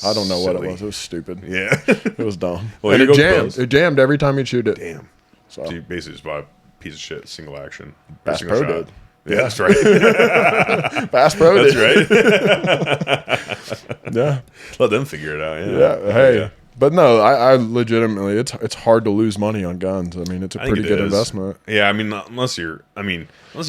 Speaker 2: I don't know what it
Speaker 1: Silly.
Speaker 2: was. It was stupid.
Speaker 1: Yeah.
Speaker 2: It was dumb.
Speaker 1: Well,
Speaker 2: And
Speaker 1: here
Speaker 2: it
Speaker 1: goes
Speaker 2: jammed.
Speaker 1: Buzz.
Speaker 2: It jammed every time you shoot it.
Speaker 1: Damn.
Speaker 2: So
Speaker 1: So you basically just bought a piece of shit, single action.
Speaker 2: Bass
Speaker 1: Single
Speaker 2: Pro
Speaker 1: shot.
Speaker 2: did.
Speaker 1: Yeah, that's right.
Speaker 2: Bass Pro
Speaker 1: That's
Speaker 2: did.
Speaker 1: right.
Speaker 2: Yeah.
Speaker 1: Let them figure it out. Yeah.
Speaker 2: Yeah. Hey.
Speaker 1: Yeah.
Speaker 2: But no, I legitimately, it's hard to lose money on guns. I mean, it's a
Speaker 1: I think
Speaker 2: pretty
Speaker 1: it
Speaker 2: good
Speaker 1: is.
Speaker 2: investment.
Speaker 1: Yeah, I mean, unless you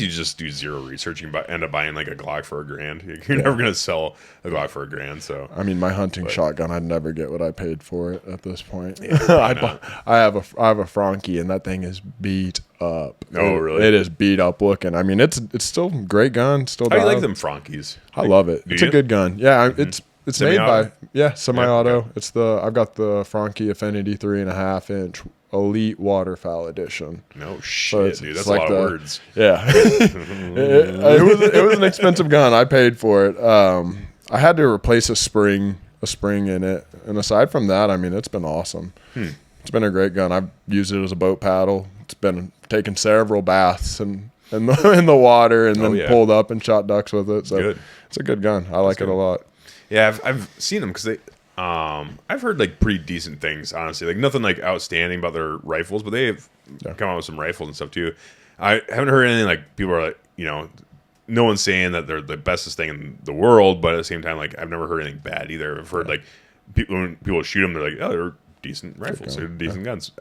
Speaker 1: just do zero research, you can end up buying like a Glock for $1,000. You're never gonna sell a Glock for $1,000. So
Speaker 2: I mean, my hunting shotgun, I'd never get what I paid for it at this point.
Speaker 1: probably
Speaker 2: I have a Frankie, and that thing is beat up.
Speaker 1: Oh, really?
Speaker 2: It is beat up looking. I mean, it's still a great gun. Still,
Speaker 1: how do you like
Speaker 2: dialed.
Speaker 1: them Frankies?
Speaker 2: I love it. It's
Speaker 1: you?
Speaker 2: a good gun. Yeah, it's made
Speaker 1: Semi-auto?
Speaker 2: by semi-auto.
Speaker 1: okay.
Speaker 2: I've got the Frankie Affinity 3.5-inch Elite Waterfowl Edition.
Speaker 1: No shit, dude.
Speaker 2: it's
Speaker 1: That's
Speaker 2: like
Speaker 1: a lot of words.
Speaker 2: Yeah, it was an expensive gun. I paid for it. I had to replace a spring in it, and aside from that, I mean, it's been awesome. It's been a great gun. I've used it as a boat paddle. It's been taken several baths in the water, and then
Speaker 1: yeah.
Speaker 2: pulled up and shot ducks with it. So
Speaker 1: Good.
Speaker 2: it's a good gun. I like it a lot.
Speaker 1: Yeah, I've seen them because they. I've heard like pretty decent things, honestly. Like nothing like outstanding about their rifles, but they've come out with some rifles and stuff too. I haven't heard anything like people are like, no one's saying that they're the bestest thing in the world, but at the same time, like I've never heard anything bad either. I've heard like when people shoot them, they're like, oh, they're decent rifles, they're decent guns.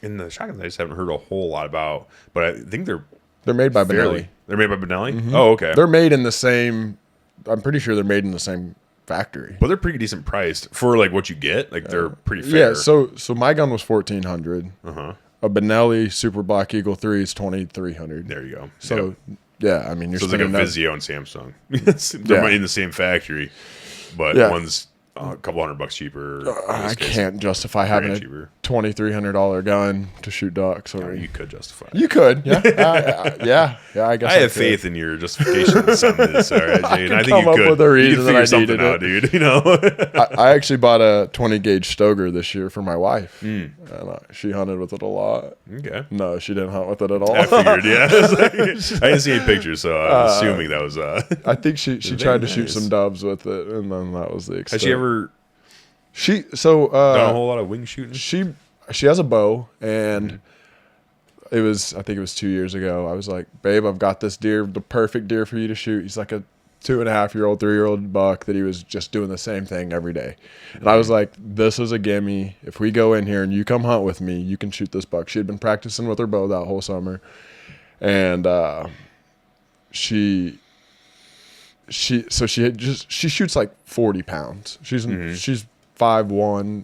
Speaker 1: In the shotguns, I just haven't heard a whole lot about, but I think they're
Speaker 2: made by
Speaker 1: fairly.
Speaker 2: Benelli.
Speaker 1: They're made by Benelli. Oh, okay.
Speaker 2: They're made in the same. I'm pretty sure they're made in the same factory.
Speaker 1: But they're pretty decent priced for like what you get. Like they're pretty fair.
Speaker 2: Yeah. So my gun was $1,400.
Speaker 1: Uh-huh.
Speaker 2: A Benelli Super Black Eagle 3 is $2,300.
Speaker 1: There you go.
Speaker 2: So
Speaker 1: Yep.
Speaker 2: yeah, I mean, you're
Speaker 1: So it's like a
Speaker 2: spending that.
Speaker 1: Vizio and Samsung. They're
Speaker 2: Yeah.
Speaker 1: in the same factory, but
Speaker 2: Yeah.
Speaker 1: one's a couple $100 cheaper. in
Speaker 2: I
Speaker 1: this case,
Speaker 2: can't justify having a
Speaker 1: cheaper.
Speaker 2: $2,300 gun to shoot ducks. Or
Speaker 1: You could justify it.
Speaker 2: you could, yeah, yeah. I guess
Speaker 1: I have
Speaker 2: could.
Speaker 1: faith in your justification on some of this, all right, Jay. And I think
Speaker 2: come
Speaker 1: you
Speaker 2: up
Speaker 1: could.
Speaker 2: with a
Speaker 1: You
Speaker 2: reason
Speaker 1: could
Speaker 2: that
Speaker 1: figure
Speaker 2: I
Speaker 1: something
Speaker 2: needed
Speaker 1: out,
Speaker 2: it.
Speaker 1: dude. You know?
Speaker 2: I actually bought a 20 gauge Stoger this year for my wife,
Speaker 1: Hmm.
Speaker 2: and she hunted with it a lot.
Speaker 1: Okay.
Speaker 2: No, she didn't hunt with it at all.
Speaker 1: I figured, yeah. I didn't see any pictures, so I was assuming that was.
Speaker 2: I think she tried to shoot some doves with it, and then that was the extent.
Speaker 1: Has she ever
Speaker 2: She
Speaker 1: done a whole lot of wing shooting?
Speaker 2: she has a bow, and I think it was 2 years ago. I was like, babe, I've got this deer, the perfect deer for you to shoot. He's like a 2.5-year-old, 3-year-old buck that he was just doing the same thing every day. And I was like, this is a gimme. If we go in here and you come hunt with me, you can shoot this buck. She had been practicing with her bow that whole summer, and she she shoots like 40 pounds. She's 5'1"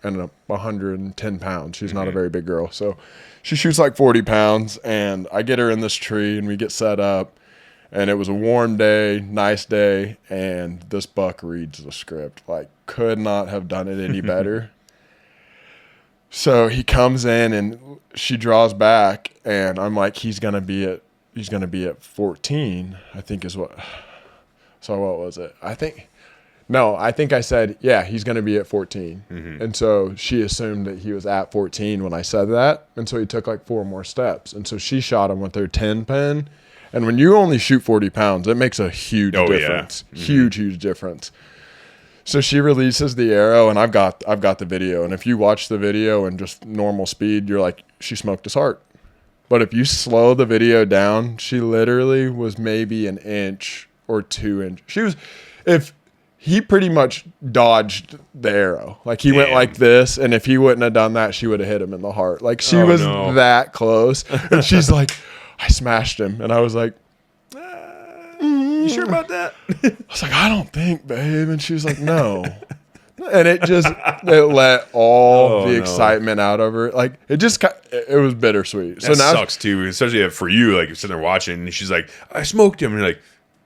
Speaker 2: and 110 pounds. She's not a very big girl. So she shoots like 40 pounds, and I get her in this tree, and we get set up, and it was a warm day, nice day, and this buck reads the script. Like, could not have done it any better. So he comes in, and she draws back, and I'm like, he's gonna be at 14, I think is what. So what was it? I think I said, yeah, he's going to be at 14. And so she assumed that he was at 14 when I said that. And so he took like 4 more steps. And so she shot him with her 10 pin. And when you only shoot 40 pounds, it makes a huge difference. Yeah. Huge difference. So she releases the arrow, and I've got the video. And if you watch the video and just normal speed, you're like, she smoked his heart. But if you slow the video down, she literally was maybe an inch or 2 inches. He pretty much dodged the arrow. Like, he went like this, and if he wouldn't have done that, she would have hit him in the heart. Like, she was that close. And she's like, I smashed him. And I was like,
Speaker 1: you sure about that?
Speaker 2: I was like, I don't think, babe. And she was like, no. And it let all the excitement out of her. Like, it was bittersweet.
Speaker 1: That sucks too, especially for you. Like, you're sitting there watching, and she's like, I smoked him. And you're like,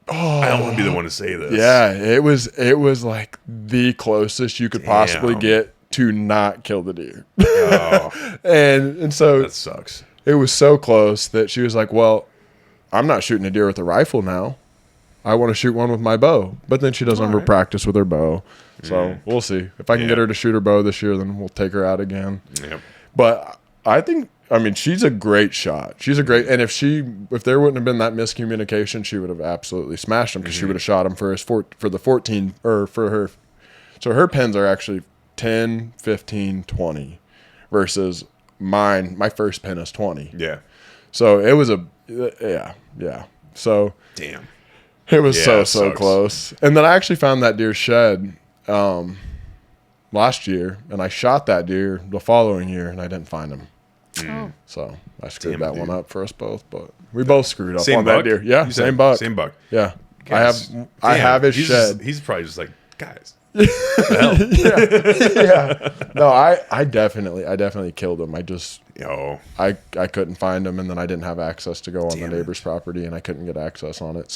Speaker 1: oh, I don't want to be the one to say this.
Speaker 2: Yeah, it was like the closest you could possibly get to not kill the deer. Oh. and so
Speaker 1: that sucks.
Speaker 2: It was so close that she was like, well, I'm not shooting a deer with a rifle now. I want to shoot one with my bow. But then she doesn't ever practice with her bow. So we'll see. If I can get her to shoot her bow this year, then we'll take her out again.
Speaker 1: Yep.
Speaker 2: But I think, she's a great shot. She's a great, and if there wouldn't have been that miscommunication, she would have absolutely smashed him, because she would have shot him for the 14, or for her. So her pins are actually 10, 15, 20 versus mine. My first pin is 20.
Speaker 1: Yeah.
Speaker 2: So it was yeah. So
Speaker 1: damn.
Speaker 2: It was so close. And then I actually found that deer shed last year, and I shot that deer the following year, and I didn't find him. So I screwed that one up for us both, but we both screwed up on that deer. Yeah, same buck.
Speaker 1: Same buck.
Speaker 2: Yeah. I have his shed.
Speaker 1: He's probably just like, guys.
Speaker 2: Yeah. No, I definitely killed him. I couldn't find him, and then I didn't have access to go on the neighbor's property, and I couldn't get access on it.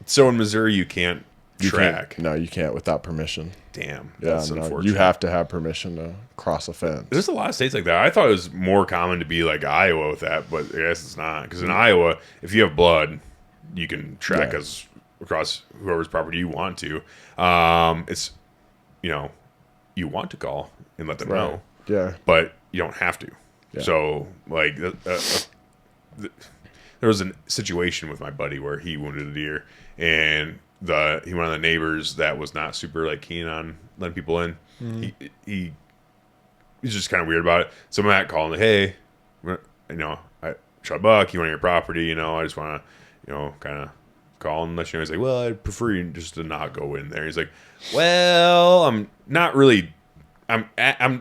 Speaker 1: So in Missouri, you can't track.
Speaker 2: No, you can't without permission.
Speaker 1: Damn.
Speaker 2: That's unfortunate. You have to have permission to cross a fence.
Speaker 1: There's a lot of states like that. I thought it was more common to be like Iowa with that, but I guess it's not. Because in Iowa, if you have blood, you can track us across whoever's property you want to. It's, you want to call and let them know.
Speaker 2: Yeah.
Speaker 1: But you don't have to. Yeah. So, like, there was a situation with my buddy where he wounded a deer, and one of the neighbors that was not super keen on letting people in. He's just kind of weird about it. So Matt called him, hey, I shot a buck. You want your property? I just want to, kind of call and let you know. He's like, well, I'd prefer you just to not go in there. He's like, well, I'm not really. I'm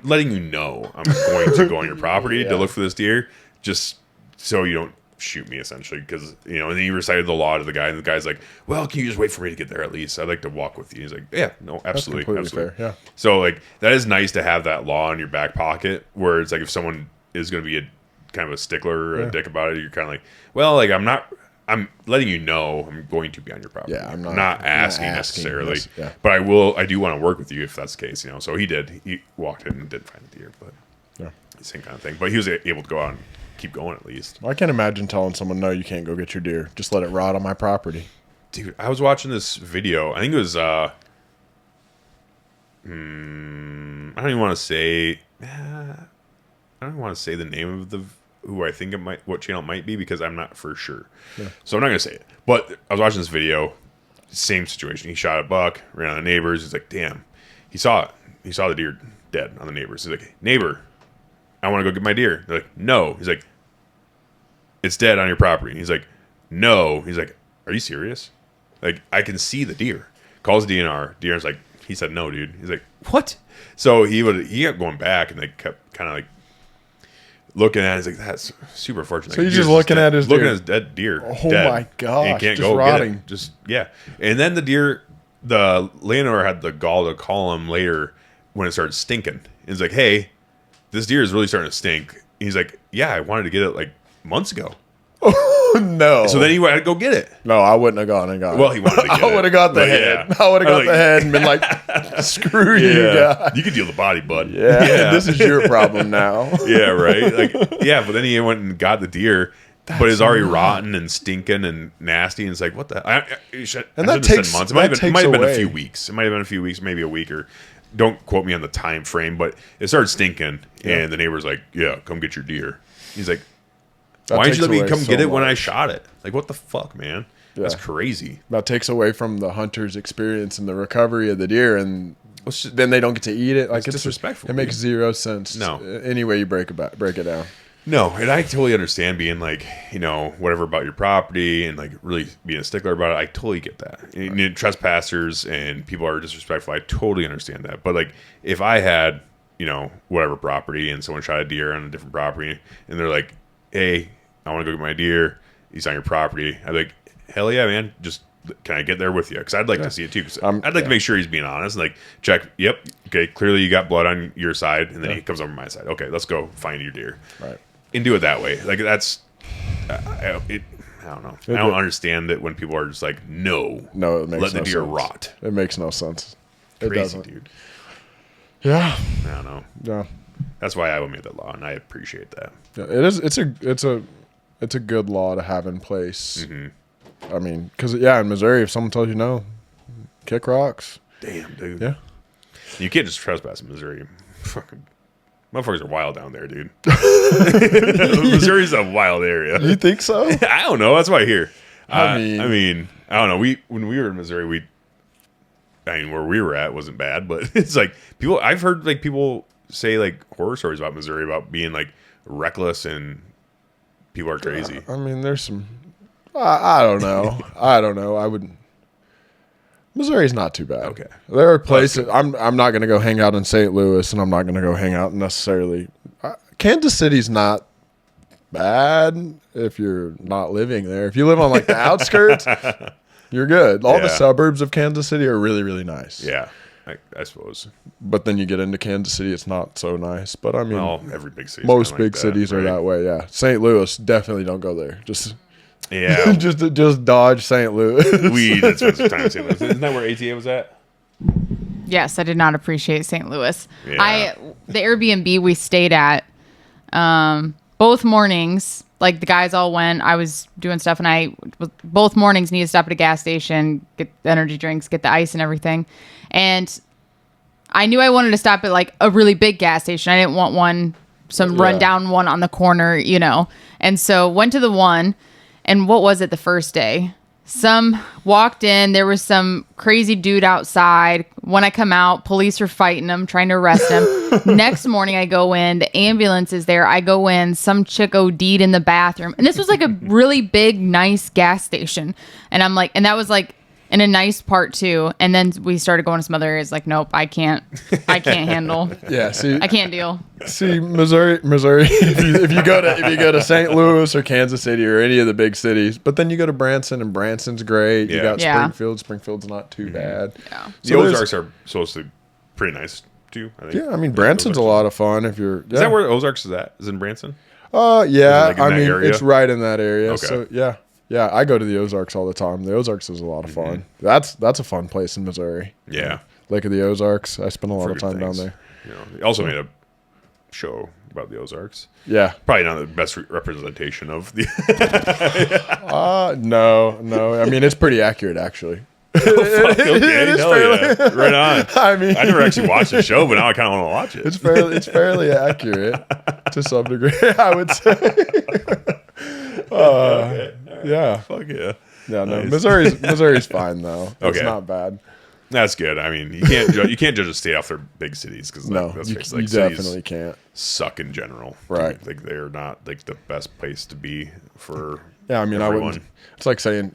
Speaker 1: letting you know I'm going to go on your property to look for this deer, just so you don't shoot me, essentially, because and then he recited the law to the guy, and the guy's like, well, can you just wait for me to get there at least? I'd like to walk with you. He's like, yeah, no, absolutely.
Speaker 2: Fair. Yeah.
Speaker 1: So that is nice to have that law in your back pocket, where it's like, if someone is going to be a kind of a stickler or a dick about it, you're kind of like, well, I'm letting you know I'm going to be on your property.
Speaker 2: Yeah, I'm
Speaker 1: not asking necessarily,
Speaker 2: yeah.
Speaker 1: But I do want to work with you if that's the case. So he walked in and did find the deer, but same kind of thing. But he was able to go out and keep going at least.
Speaker 2: Well, I can't imagine telling someone, no, you can't go get your deer. Just let it rot on my property.
Speaker 1: Dude, I was watching this video. I think it was, I don't even want to say, the name of who I think what channel it might be, because I'm not for sure. Yeah. So I'm not going to say it. But I was watching this video, same situation. He shot a buck, ran on the neighbors. He's like, damn. He saw it. He saw the deer dead on the neighbors. He's like, neighbor, I want to go get my deer. They're like, no. He's like, it's dead on your property. And he's like, no. He's like, are you serious? Like, I can see the deer. Calls DNR. DNR's like, he said no, dude. He's like, what? So he kept going back, and they kept kind of looking at it. He's like, that's super fortunate.
Speaker 2: So he's just looking at his
Speaker 1: looking at his dead deer.
Speaker 2: Oh
Speaker 1: dead,
Speaker 2: my gosh.
Speaker 1: and can't
Speaker 2: just
Speaker 1: go
Speaker 2: rotting.
Speaker 1: get it. Just, yeah. And then the landowner had the gall to call him later when it started stinking. He's like, hey, this deer is really starting to stink. He's like, yeah, I wanted to get it like months ago.
Speaker 2: Oh, no.
Speaker 1: So then he had to go get it.
Speaker 2: No, I wouldn't have gone and got it.
Speaker 1: Well, he wanted to get
Speaker 2: I would have got the
Speaker 1: But
Speaker 2: head.
Speaker 1: yeah.
Speaker 2: I would have got
Speaker 1: like,
Speaker 2: the head and been like, screw you, guy.
Speaker 1: You could deal the body, bud.
Speaker 2: Yeah, this is your problem now.
Speaker 1: Yeah, right. Like, yeah, but then he went and got the deer, but it's already rotten and stinking and nasty. And it's like, what the?
Speaker 2: That takes
Speaker 1: months. It might have been a
Speaker 2: away.
Speaker 1: few weeks. It might have been a few weeks, maybe a week, or don't quote me on the time frame. But it started stinking, and the neighbor's like, "Yeah, come get your deer." He's like, "Why didn't you let me come get it when I shot it? Like, what the fuck, man?
Speaker 2: Yeah.
Speaker 1: That's crazy."
Speaker 2: That takes away from the hunter's experience and the recovery of the deer, and then they don't get to eat it. Like,
Speaker 1: it's disrespectful.
Speaker 2: It makes zero sense.
Speaker 1: No.
Speaker 2: Any way you break it down.
Speaker 1: No, and I totally understand being like, whatever about your property and like really being a stickler about it. I totally get that. And trespassers and people are disrespectful. I totally understand that. But like, if I had, whatever property and someone shot a deer on a different property and they're like, hey, I want to go get my deer. He's on your property. I'd be like, hell yeah, man. Just can I get there with you? Because I'd like to see it too. Because I'd like to make sure he's being honest. And like, check. Yep. Okay. Clearly you got blood on your side, and then he comes over my side. Okay, let's go find your deer.
Speaker 2: Right.
Speaker 1: And do it that way. Like that's, I don't know. I don't understand it when people are just like, no,
Speaker 2: it makes
Speaker 1: let the
Speaker 2: no
Speaker 1: deer
Speaker 2: sense.
Speaker 1: rot.
Speaker 2: It makes no sense. It
Speaker 1: Crazy,
Speaker 2: doesn't.
Speaker 1: dude.
Speaker 2: Yeah.
Speaker 1: I don't know.
Speaker 2: Yeah.
Speaker 1: That's why I made that law, and I appreciate that.
Speaker 2: Yeah, it is. It's a good law to have in place.
Speaker 1: Mm-hmm.
Speaker 2: I mean, because in Missouri, if someone tells you no, kick rocks.
Speaker 1: Damn, dude.
Speaker 2: Yeah.
Speaker 1: You can't just trespass in Missouri. Fucking motherfuckers are wild down there, dude. Missouri's a wild area.
Speaker 2: You think so?
Speaker 1: I don't know. That's what I hear.
Speaker 2: I
Speaker 1: mean, I don't know. When we were in Missouri, where we were at wasn't bad, but it's like people. I've heard like people say like horror stories about Missouri about being like reckless and people are crazy.
Speaker 2: I mean, there's some. I don't know. I don't know. I would. Missouri's not too bad.
Speaker 1: Okay.
Speaker 2: There are places. I'm not going to go hang out in St. Louis, and I'm not going to go hang out necessarily. Kansas City's not bad if you're not living there. If you live on like the outskirts, you're good. All the suburbs of Kansas City are really, really nice.
Speaker 1: Yeah, I suppose.
Speaker 2: But then you get into Kansas City, it's not so nice. But I mean,
Speaker 1: every big city.
Speaker 2: Most big cities are that way. Yeah, St. Louis, definitely don't go there. Just just dodge St. Louis.
Speaker 1: We did spend some time in St. Louis. Isn't that where ATA was at?
Speaker 3: Yes, I did not appreciate St. Louis.
Speaker 1: Yeah.
Speaker 3: The Airbnb we stayed at, both mornings, like the guys all went. I was doing stuff, and both mornings needed to stop at a gas station, get the energy drinks, get the ice and everything. And I knew I wanted to stop at like a really big gas station. I didn't want some rundown one on the corner, And so went to the one. And what was it the first day? Some walked in. There was some crazy dude outside. When I come out, police are fighting him, trying to arrest him. Next morning, I go in. The ambulance is there. I go in. Some chick OD'd in the bathroom. And this was like a really big, nice gas station. And I'm like, and that was like in a nice part too. And then we started going to some other areas. Like, nope, I can't handle.
Speaker 2: Yeah, see,
Speaker 3: I can't deal.
Speaker 2: See, Missouri. If you go to St. Louis or Kansas City or any of the big cities, but then you go to Branson, and Branson's great. You got Springfield. Springfield's not too bad.
Speaker 3: Yeah.
Speaker 1: The Ozarks are supposed to be pretty nice too. I think.
Speaker 2: Yeah, I mean Branson's a lot of fun if you're.
Speaker 1: Is that where the Ozarks is at? Is it in Branson?
Speaker 2: Yeah.
Speaker 1: Like I mean, area?
Speaker 2: It's right in that area.
Speaker 1: Okay.
Speaker 2: So yeah. Yeah, I go to the Ozarks all the time. The Ozarks is a lot of fun. That's a fun place in Missouri.
Speaker 1: Yeah.
Speaker 2: Lake of the Ozarks. I spend a lot of time down there.
Speaker 1: They also made a show about the Ozarks.
Speaker 2: Yeah.
Speaker 1: Probably not the best representation of the.
Speaker 2: No. I mean, it's pretty accurate, actually.
Speaker 1: Okay, yeah. Right on.
Speaker 2: I mean,
Speaker 1: I never actually watched the show, but now I kind of want to watch it.
Speaker 2: It's fairly accurate to some degree, I would say. Yeah.
Speaker 1: Fuck yeah.
Speaker 2: Yeah, no.
Speaker 1: Nice.
Speaker 2: Missouri's fine though. It's
Speaker 1: Okay.
Speaker 2: not bad.
Speaker 1: That's good. I mean, you can't judge a state off their big cities because
Speaker 2: No,
Speaker 1: let's
Speaker 2: you
Speaker 1: face it, like,
Speaker 2: definitely
Speaker 1: cities
Speaker 2: can't.
Speaker 1: suck in general.
Speaker 2: Right.
Speaker 1: Like they're not like the best place to be for.
Speaker 2: Yeah, I mean,
Speaker 1: everyone.
Speaker 2: I wouldn't. It's like saying,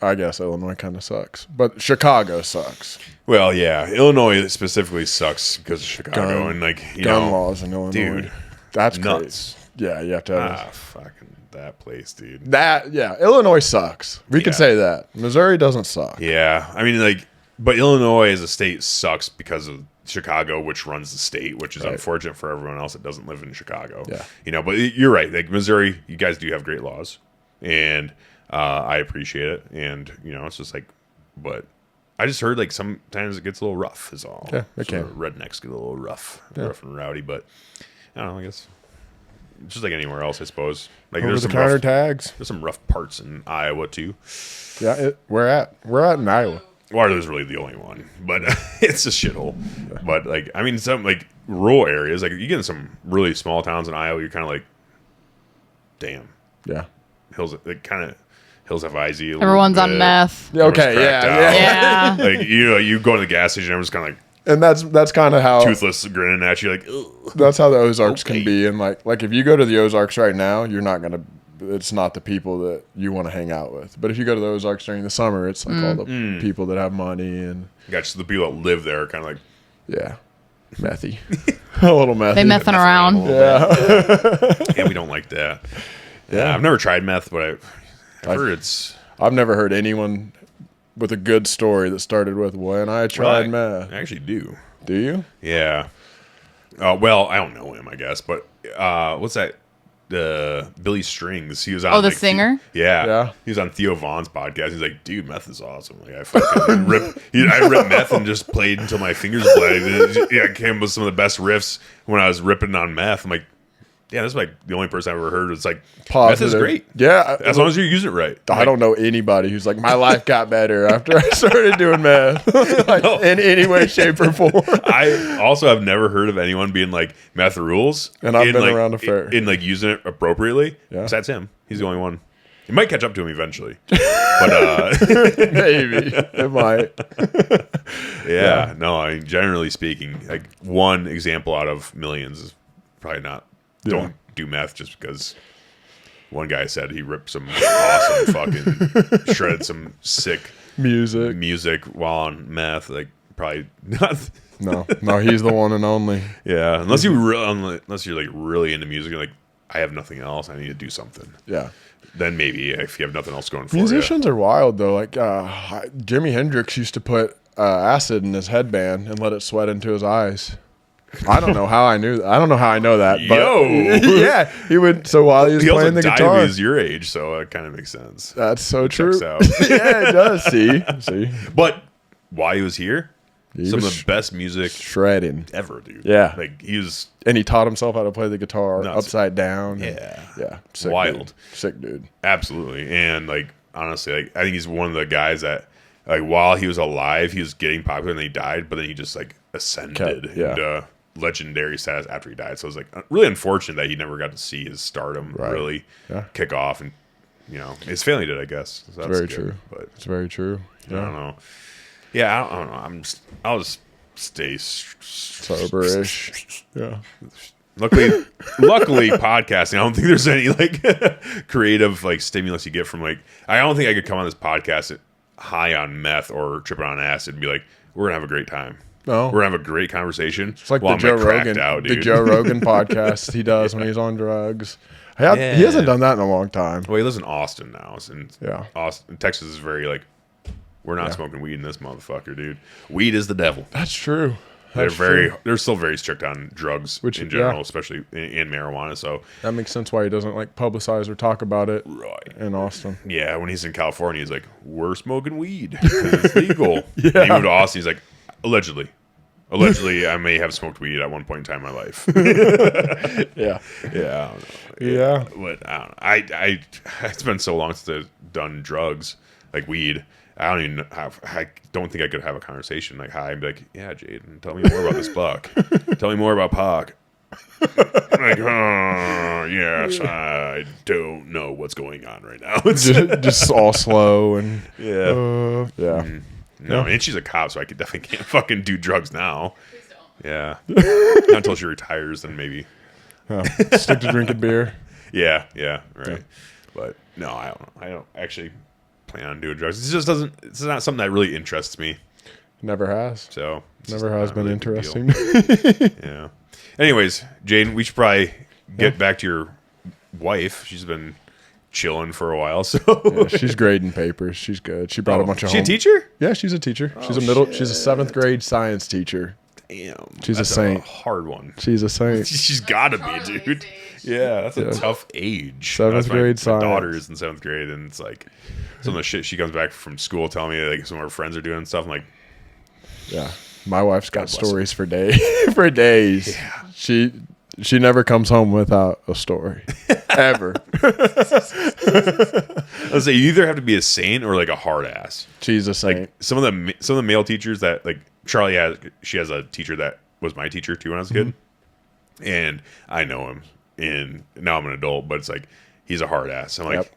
Speaker 2: I guess Illinois kind of sucks, but Chicago sucks.
Speaker 1: Well, yeah, Illinois specifically sucks because of Chicago and like
Speaker 2: gun laws in Illinois.
Speaker 1: dude,
Speaker 2: That's
Speaker 1: nuts.
Speaker 2: crazy. Yeah, you have to have
Speaker 1: fucking that place, dude.
Speaker 2: Illinois sucks. We can say that. Missouri doesn't suck.
Speaker 1: Yeah, I mean, like, but Illinois as a state sucks because of Chicago, which runs the state, which is unfortunate for everyone else that doesn't live in Chicago.
Speaker 2: Yeah,
Speaker 1: but you're right. Like Missouri, you guys do have great laws, and I appreciate it. And it's just like, but I just heard like sometimes it gets a little rough. Is all.
Speaker 2: Yeah, it can.
Speaker 1: Rednecks get a little rough and rowdy, but I don't know. I guess just like anywhere else, I suppose. Like there's some
Speaker 2: counter tags.
Speaker 1: There's some rough parts in Iowa too.
Speaker 2: Yeah, we're at in Iowa.
Speaker 1: Waterloo's really the only one, but it's a shithole. Yeah. But like, I mean, some like rural areas, like you get in some really small towns in Iowa, you're kind of like, damn.
Speaker 2: Yeah.
Speaker 1: Hills have IZ.
Speaker 3: Everyone's on meth.
Speaker 2: Okay. Yeah.
Speaker 1: Like you go to the gas station, everyone's kind of like.
Speaker 2: And that's kind of how
Speaker 1: toothless grinning at you, like. Ugh.
Speaker 2: That's how the Ozarks can be, and like if you go to the Ozarks right now, you're not gonna. It's not the people that you want to hang out with. But if you go to the Ozarks during the summer, it's like all the people that have money and.
Speaker 1: Gotcha. The people that live there are kind of like.
Speaker 2: Yeah, methy. A little methy.
Speaker 3: They messing around.
Speaker 1: Yeah, we don't like that. Yeah, I've never tried meth, but I've heard it's.
Speaker 2: I've never heard anyone with a good story that started with when I tried meth.
Speaker 1: I actually do.
Speaker 2: Do you?
Speaker 1: Yeah. Well, I don't know him, I guess, but what's that? Billy Strings. He was on.
Speaker 3: Oh, the singer.
Speaker 1: Yeah. He was on Theo Vaughn's podcast. He's like, dude, meth is awesome. Like I fucking I ripped meth and just played until my fingers bled. I came up with some of the best riffs when I was ripping on meth. I'm like, yeah, that's like the only person I've ever heard was like,
Speaker 2: positive.
Speaker 1: Meth is great.
Speaker 2: Yeah.
Speaker 1: As long as you're using it right.
Speaker 2: I don't know anybody who's like, my life got better after I started doing meth. In any way, shape, or form.
Speaker 1: I also have never heard of anyone being like, meth rules.
Speaker 2: And I've been around a fair.
Speaker 1: In like using it appropriately.
Speaker 2: Yeah.
Speaker 1: Besides him. He's the only one. It might catch up to him eventually. But
Speaker 2: maybe. It might.
Speaker 1: Yeah. No, I mean, generally speaking, like one example out of millions is probably not. Don't do meth just because one guy said he ripped some awesome fucking shredded some sick music while on meth. Like probably not.
Speaker 2: No, he's the one and only.
Speaker 1: Yeah, unless you're like really into music, you're like, I have nothing else. I need to do something.
Speaker 2: Yeah.
Speaker 1: Then maybe if you have nothing else going for
Speaker 2: Musicians are wild though. Like Jimi Hendrix used to put acid in his headband and let it sweat into his eyes. I don't know how I knew that. I don't know how I know that. But yeah, he would. So while he was playing the guitar,
Speaker 1: he was your age, so it kind of makes sense.
Speaker 2: That's so true. Yeah, it does. See.
Speaker 1: But while he was here, some of the best music
Speaker 2: shredding
Speaker 1: ever, dude.
Speaker 2: Yeah,
Speaker 1: like he was,
Speaker 2: and he taught himself how to play the guitar upside down.
Speaker 1: Yeah.
Speaker 2: Sick
Speaker 1: wild,
Speaker 2: dude. Sick dude.
Speaker 1: Absolutely, and like honestly, like I think he's one of the guys that, like, while he was alive, he was getting popular, and then he died, but then he just like ascended into legendary status after he died. So it was like really unfortunate that he never got to see his stardom really kick off, and his family did, I guess. So
Speaker 2: that's very true. But it's very true.
Speaker 1: I don't know. Yeah, I don't know. I'll just stay
Speaker 2: soberish. Yeah.
Speaker 1: Luckily, podcasting, I don't think there's any like creative like stimulus you get from like. I don't think I could come on this podcast high on meth or tripping on acid and be like, we're gonna have a great time.
Speaker 2: No,
Speaker 1: we're gonna have a great conversation.
Speaker 2: It's like the Joe Rogan, the Joe Rogan podcast he does when he's on drugs. He hasn't done that in a long time.
Speaker 1: Well, he lives in Austin now, and
Speaker 2: Austin,
Speaker 1: Texas is very like, we're not smoking weed in this motherfucker, dude. Weed is the devil.
Speaker 2: That's true.
Speaker 1: They're still very strict on drugs in general, especially in marijuana. So
Speaker 2: that makes sense why he doesn't like publicize or talk about it in Austin.
Speaker 1: Yeah, when he's in California, he's like, we're smoking weed. It's legal. And he moved to Austin. He's like, allegedly, I may have smoked weed at one point in time in my life.
Speaker 2: Yeah.
Speaker 1: But I don't know. It's been so long since I've done drugs, like weed. I don't even know I don't think I could have a conversation like hi. I'd be like, yeah, Jaden, tell me more about this buck. Tell me more about Pac. Like, oh, yes, I don't know what's going on right now. It's
Speaker 2: just all slow and
Speaker 1: yeah.
Speaker 2: No,
Speaker 1: and she's a cop, so I definitely can't fucking do drugs now. Please don't. Yeah. Not until she retires, then maybe.
Speaker 2: Stick to drinking beer.
Speaker 1: Yeah, right. Yeah. But no, I don't actually plan on doing drugs. It's not something that really interests me.
Speaker 2: Never has.
Speaker 1: So
Speaker 2: never has been interesting.
Speaker 1: Yeah. Anyways, Jaden, we should probably get back to your wife. She's been chilling for a while, so
Speaker 2: Yeah, she's grading papers. She's good. She brought a bunch of.
Speaker 1: She a teacher?
Speaker 2: Yeah, she's a teacher. She's She's a 7th grade science teacher.
Speaker 1: Damn,
Speaker 2: She's
Speaker 1: that's
Speaker 2: a saint.
Speaker 1: hard one.
Speaker 2: She's a saint.
Speaker 1: She's got to be, dude. Yeah, that's a tough age.
Speaker 2: 7th grade
Speaker 1: my
Speaker 2: science.
Speaker 1: daughter is in 7th grade, and it's like some of the shit she comes back from school telling me like some of her friends are doing and stuff. I'm like,
Speaker 2: Yeah, my wife's got
Speaker 1: God bless
Speaker 2: stories for days. For days.
Speaker 1: yeah.
Speaker 2: She never comes home without a story, ever.
Speaker 1: Let's say you either have to be a saint or like a hard ass.
Speaker 2: She's a saint.
Speaker 1: Like some of the male teachers that like Charlie has a teacher that was my teacher too when I was a kid, and I know him, and now I'm an adult, but it's like he's a hard ass. I'm like,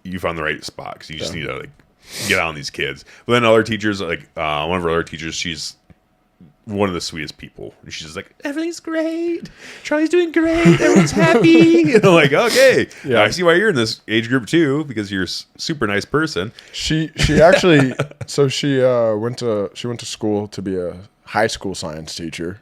Speaker 1: you found the right spot because you just need to like get on these kids. But then other teachers, like one of our other teachers, she's one of the sweetest people. And she's just like, everything's great. Charlie's doing great. Everyone's happy. And I'm like, okay. Yeah. I see why you're in this age group too, because you're a super nice person.
Speaker 2: She actually, so she went to school to be a high school science teacher.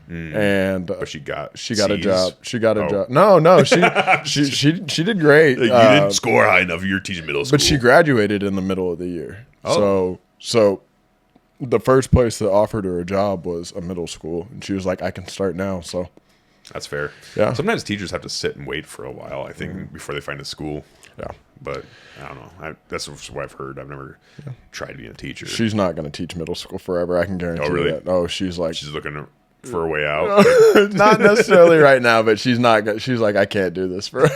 Speaker 2: And
Speaker 1: but she got
Speaker 2: a
Speaker 1: C's?
Speaker 2: job. She got a job. No, she did great.
Speaker 1: Like, you didn't score high enough. You're teaching middle school.
Speaker 2: But she graduated in the middle of the year. So the first place that offered her a job was a middle school, and she was like, I can start now. So
Speaker 1: that's fair.
Speaker 2: Yeah.
Speaker 1: Sometimes teachers have to sit and wait for a while, I think, before they find a school.
Speaker 2: Yeah.
Speaker 1: But I don't know. That's what I've heard. I've never tried being a teacher.
Speaker 2: She's not going to teach middle school forever. I can guarantee that. Oh, she's
Speaker 1: looking for a way out.
Speaker 2: Not necessarily right now, but she's not. She's like, I can't do this forever.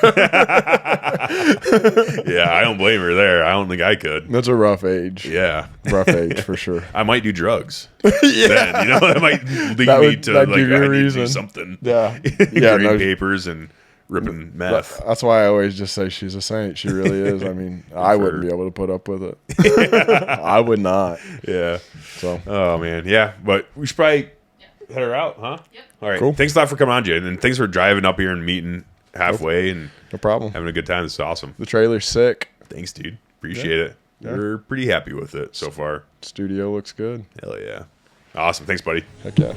Speaker 1: Yeah, I don't blame her there. I don't think I could.
Speaker 2: That's a rough age.
Speaker 1: Yeah.
Speaker 2: Rough age for sure.
Speaker 1: I might do drugs. Then, that might lead me to like, I need to do something.
Speaker 2: Yeah.
Speaker 1: Grading papers and ripping meth.
Speaker 2: That's why I always just say she's a saint. She really is. I mean, I wouldn't be able to put up with it. I would not.
Speaker 1: Yeah.
Speaker 2: So.
Speaker 1: Oh man. Yeah. But we should probably head her out, huh?
Speaker 3: Yep.
Speaker 1: All right.
Speaker 2: Cool.
Speaker 1: Thanks a lot for coming on, Jaden, and thanks for driving up here and meeting halfway and
Speaker 2: No problem.
Speaker 1: having a good time. This is awesome.
Speaker 2: The trailer's sick.
Speaker 1: Thanks, dude. Appreciate it.
Speaker 2: Yeah.
Speaker 1: We're pretty happy with it so far.
Speaker 2: Studio looks good.
Speaker 1: Hell yeah. Awesome. Thanks, buddy.
Speaker 2: Heck yeah.